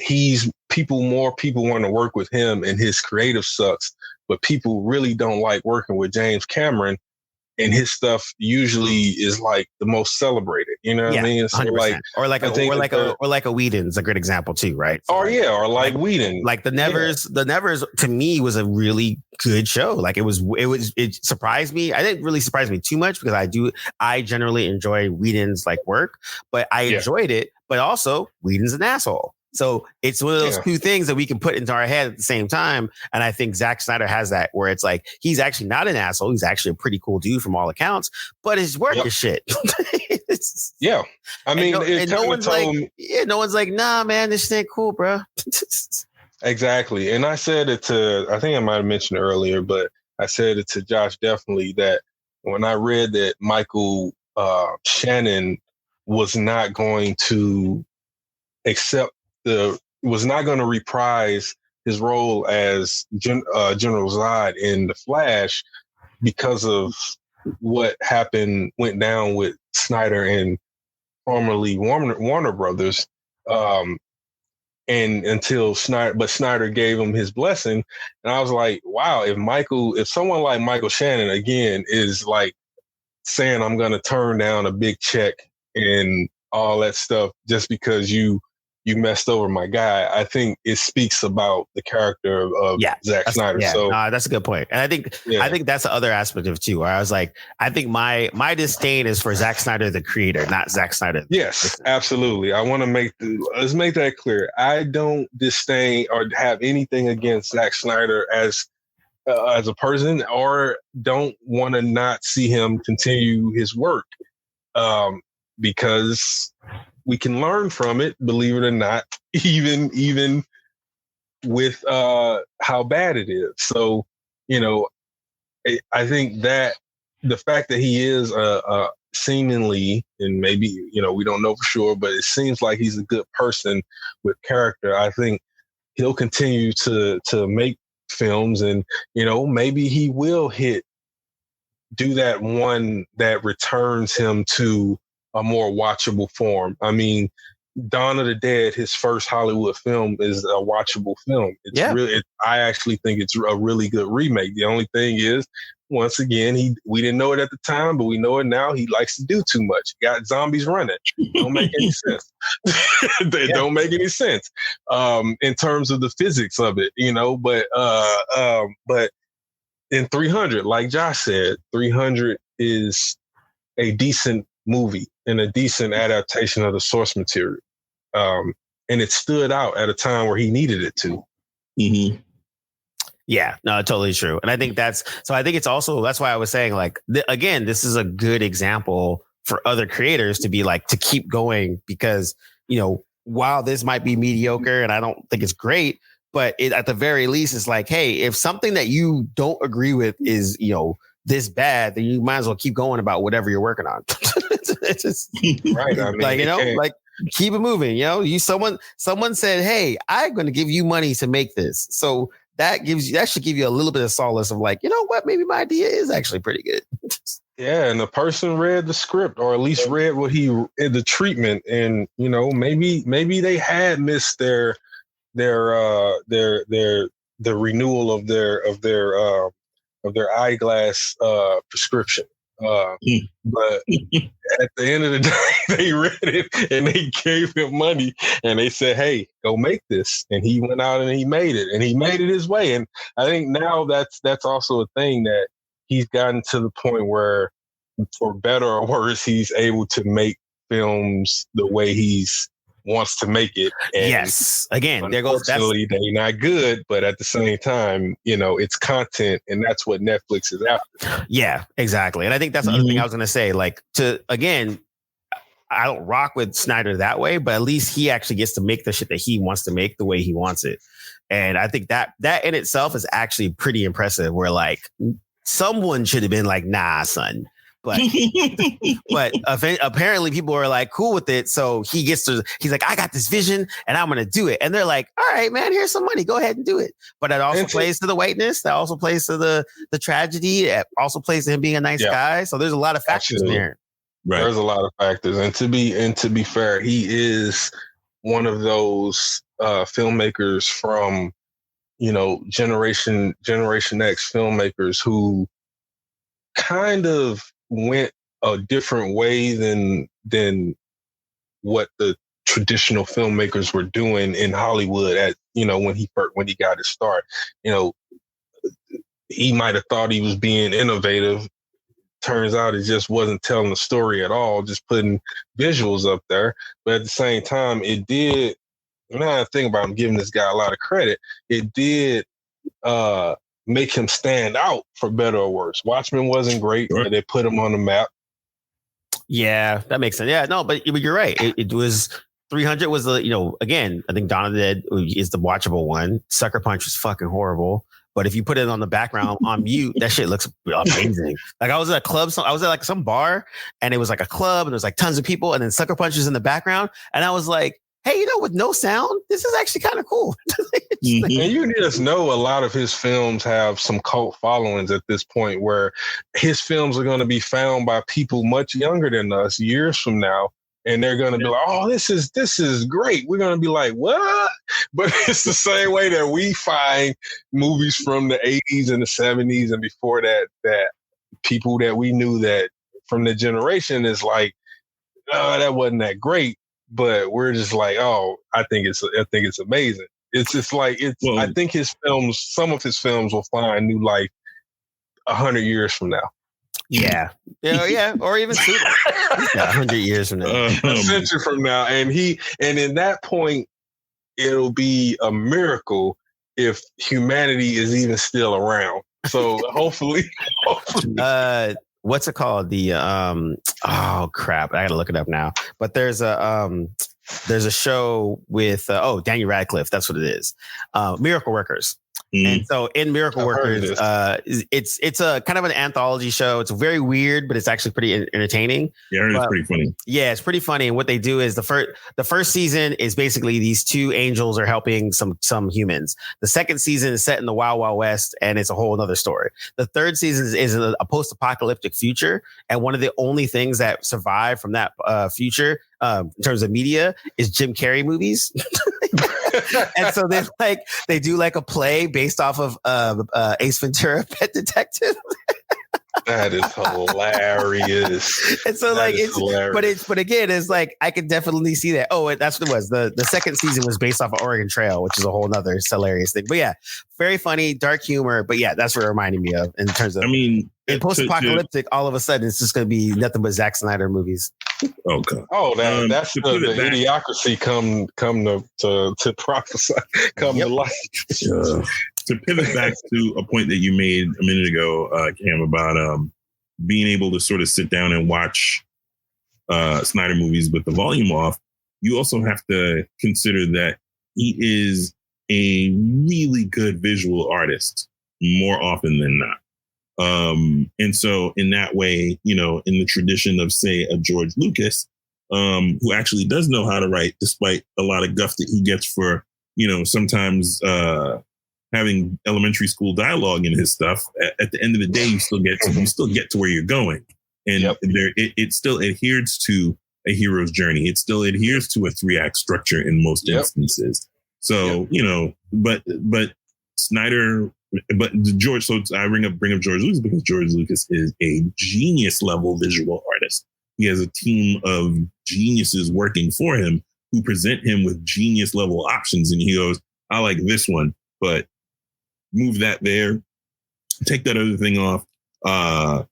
more people want to work with him and his creative sucks, but people really don't like working with James Cameron, and his stuff usually is like the most celebrated. You know what I mean? So 100%. or like a Whedon's a great example too, right? So or like Whedon. Like the Nevers to me was a really good show. Like it surprised me. I didn't really surprise me too much, because I generally enjoy Whedon's like work, but I enjoyed it. But also, Whedon's an asshole. So it's one of those two things that we can put into our head at the same time. And I think Zack Snyder has that, where it's like, he's actually not an asshole. He's actually a pretty cool dude from all accounts, but his work is shit. Yeah. I mean, no one's like, nah, man, this shit ain't cool, bro. Exactly. And I said it I think I might have mentioned it earlier, but I said it to Josh definitely, that when I read that Michael Shannon was not going to was not going to reprise his role as General Zod in The Flash, because of what went down with Snyder and formerly Warner Brothers. and until Snyder gave him his blessing. And I was like, wow, if someone like Michael Shannon again is like saying I'm going to turn down a big check and all that stuff just because you messed over my guy, I think it speaks about the character of Zack Snyder. Yeah, so that's a good point. And I think that's the other aspect of it too, where I was like, I think my disdain is for Zack Snyder, the creator, not Zack Snyder. Yes, absolutely. I want to let's make that clear. I don't disdain or have anything against Zack Snyder as a person, or don't want to not see him continue his work, because we can learn from it, believe it or not, even with how bad it is. So, I think that the fact that he is seemingly, and maybe, we don't know for sure, but it seems like he's a good person with character. I think he'll continue to make films, and, maybe he will do that one that returns him to a more watchable form. I mean, Dawn of the Dead, his first Hollywood film, is a watchable film. I actually think it's a really good remake. The only thing is, once again, we didn't know it at the time, but we know it now. He likes to do too much. Got zombies running. Don't make any sense. They don't make any sense in terms of the physics of it, but in 300, like Josh said, 300 is a decent movie and a decent adaptation of the source material. And it stood out at a time where he needed it to. Mm-hmm. Yeah, no, totally true. And I think that's why I was saying, like, again, this is a good example for other creators to be like, to keep going, because, while this might be mediocre and I don't think it's great, but at the very least, it's like, hey, if something that you don't agree with is, this bad, then you might as well keep going about whatever you're working on. It's just right. I mean, like keep it moving. Someone said, hey, I'm going to give you money to make this. So that should give you a little bit of solace of like, you know what, maybe my idea is actually pretty good. Yeah, and the person read the script, or at least read what the treatment, and maybe they had missed the renewal of their eyeglass prescription. But at the end of the day, they read it and they gave him money and they said, hey, go make this. And he went out and he made it, and he made it his way. And I think now that's also a thing, that he's gotten to the point where, for better or worse, he's able to make films the way he's wants to make it. And yes, again, there goes. They're not good, but at the same time, it's content, and that's what Netflix is after. Yeah, exactly. And I think that's the other thing I was going to say. Like, I don't rock with Snyder that way, but at least he actually gets to make the shit that he wants to make the way he wants it. And I think that in itself is actually pretty impressive. Where like someone should have been like, nah, son. But apparently people are like cool with it. So he's like, I got this vision and I'm going to do it. And they're like, all right, man, here's some money. Go ahead and do it. But it also plays to the whiteness. That also plays to the tragedy. It also plays to him being a nice guy. So there's a lot of factors there. Right. There's a lot of factors. And to be fair, he is one of those filmmakers from, Generation X filmmakers who kind of went a different way than what the traditional filmmakers were doing in Hollywood when he got his start. He might have thought he was being innovative. Turns out it just wasn't telling the story at all, just putting visuals up there. But at the same time, it did, now I think about, I'm giving this guy a lot of credit, it did make him stand out, for better or worse. Watchmen wasn't great, but they put him on the map. Yeah, that makes sense. Yeah, no, but you're right. It was 300 was again, I think Dawn of the Dead is the watchable one. Sucker Punch was fucking horrible. But if you put it on the background on mute, that shit looks amazing. Like I was at a club, I was at like some bar, and it was like a club, and there was like tons of people, and then Sucker Punch was in the background, and I was like, hey, with no sound, this is actually kind of cool. And you just know a lot of his films have some cult followings at this point, where his films are going to be found by people much younger than us years from now, and they're gonna be like, "Oh, this is great." We're gonna be like, "What?" But it's the same way that we find movies from the 80s and the 70s and before that people that we knew that from the generation is like, "Oh, that wasn't that great," but we're just like, "Oh, I think it's amazing." It's just like Well, I think some of his films will find new life 100 years from now. Yeah, or even sooner. 100 years from now, a century from now, and in that point, it'll be a miracle if humanity is even still around. So hopefully. What's it called? The oh crap, I gotta look it up now. But there's a show with Daniel Radcliffe. That's what it is. Miracle Workers. And so in Miracle Workers, it's a kind of an anthology show. It's very weird, but it's actually pretty entertaining. Yeah, it's pretty funny. Yeah, it's pretty funny. And what they do is the first season is basically these two angels are helping some humans. The second season is set in the Wild Wild West, and it's a whole other story. The third season is a post-apocalyptic future, and one of the only things that survive from that future in terms of media is Jim Carrey movies. And so they do like a play based off of Ace Ventura: Pet Detective. That is hilarious. And so but again, it's like I could definitely see that. Oh, that's what it was. The second season was based off of Oregon Trail, which is a whole nother hilarious thing. But yeah, very funny, dark humor. But yeah, that's what it reminded me of in terms of. I mean, in post-apocalyptic, all of a sudden it's just going to be nothing but Zack Snyder movies. Oh god! Oh, that's the idiocracy come to prophesy, come to life. To pivot back to a point that you made a minute ago, Cam, about being able to sort of sit down and watch Snyder movies with the volume off, you also have to consider that he is a really good visual artist more often than not. And so in that way, in the tradition of, say, a George Lucas, who actually does know how to write, despite a lot of guff that he gets for, sometimes having elementary school dialogue in his stuff. At the end of the day, you still get to where you're going. And it still adheres to a hero's journey. It still adheres to a 3-act structure in most instances. So, but Snyder, but George, so I bring up George Lucas because George Lucas is a genius level visual artist. He has a team of geniuses working for him who present him with genius level options. And he goes, I like this one, but move that there, take that other thing off, and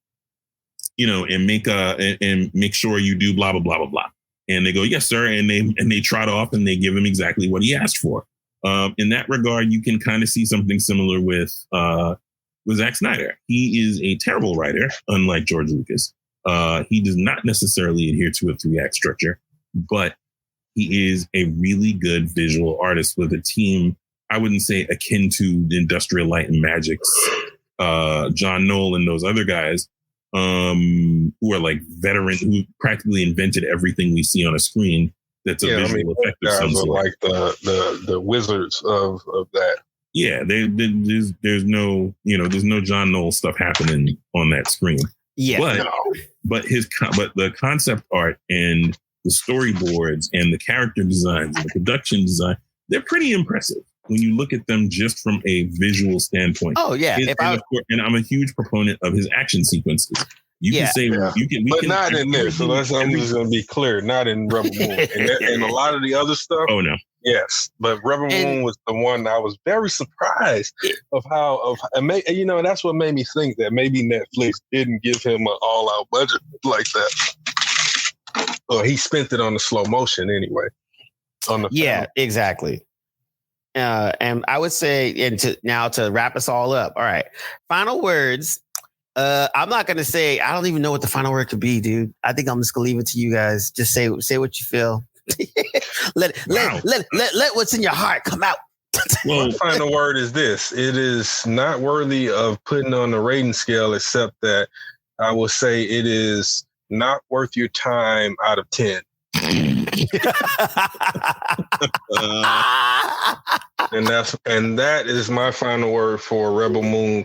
make sure you do blah, blah, blah, blah, blah. And they go, yes, sir. And they trot off and they give him exactly what he asked for. In that regard, you can kind of see something similar with Zack Snyder. He is a terrible writer, unlike George Lucas. He does not necessarily adhere to a 3-act structure, but he is a really good visual artist with a team, I wouldn't say akin to the Industrial Light and Magic's John Knoll and those other guys who are like veteran, who practically invented everything we see on a screen. That's a visual effect of some sort. Like the wizards of that. Yeah, there's no John Knoll stuff happening on that screen. Yeah, but the concept art and the storyboards and the character designs and the production design, they're pretty impressive when you look at them just from a visual standpoint. Oh yeah, and I'm a huge proponent of his action sequences. You can say but not in this. So I'm just going to be clear, not in Rebel Moon and a lot of the other stuff. Oh no, yes, but Rebel Moon was the one I was very surprised of and that's what made me think that maybe Netflix didn't give him an all-out budget like that. Or he spent it on the slow motion anyway. Exactly. And I would say, to wrap us all up. All right, final words. I'm not going to say, I don't even know what the final word could be, dude. I think I'm just going to leave it to you guys. Just say what you feel. let what's in your heart come out. Well, the final word is this. It is not worthy of putting on the rating scale, except that I will say it is not worth your time out of 10. And that is my final word for Rebel Moon :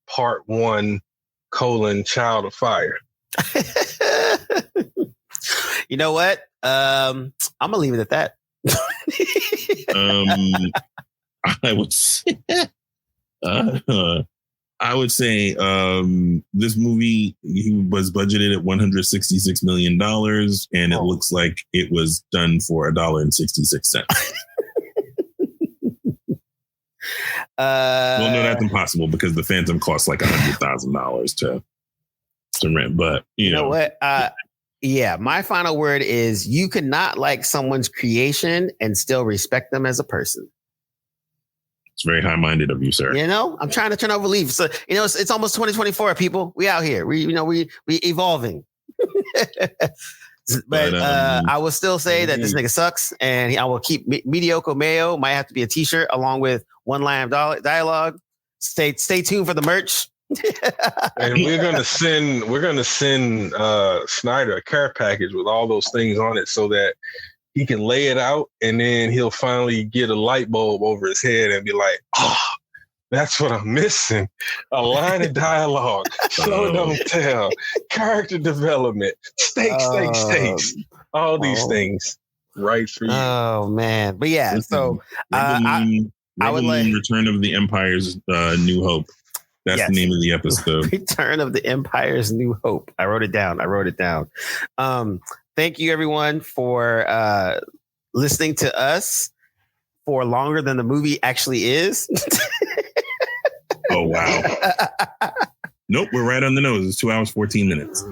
Part 1 : Child of Fire. You know what? I'm gonna leave it at that. I would say, this movie was budgeted at $166 million, and it looks like it was done for $1.66. Well, no, that's impossible because the Phantom costs like $100,000 to rent. But you know what? Yeah, my final word is you cannot like someone's creation and still respect them as a person. It's very high-minded of you, sir. You know, I'm trying to turn over leaves. So, you know, it's almost 2024, people. We out here. We evolving. But I will still say that this nigga sucks, and I will keep mediocre mayo. Might have to be a t-shirt along with one line of dialogue. Stay tuned for the merch. And we're gonna send Snyder a care package with all those things on it so that he can lay it out, and then he'll finally get a light bulb over his head and be like, "Oh, that's what I'm missing: a line of dialogue, show don't tell, character development, stakes, all these things." Right for you. Oh man, but yeah. So I would like Return of the Empire's New Hope. That's the name of the episode. Return of the Empire's New Hope. I wrote it down. Thank you, everyone, for listening to us for longer than the movie actually is. Oh, wow. Nope, we're right on the nose. It's 2 hours, 14 minutes.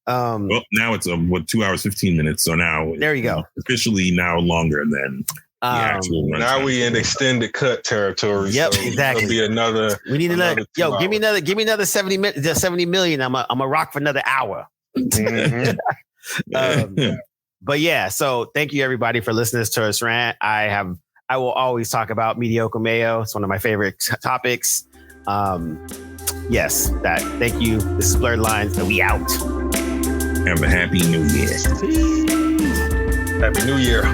Well, now it's 2 hours, 15 minutes. So now there you go. Officially now longer than the actual run. Now we in extended cut territory. Yep, so exactly. It'll be another. We need another. Yo, give me another 70 million. I'm a rock for another hour. Mm-hmm. But yeah, so thank you everybody for listening to us rant. I will always talk about mediocre mayo. It's one of my favorite topics. Yes, that. Thank you. This is Blerdlines, and we out. Have a happy new year. Happy New Year.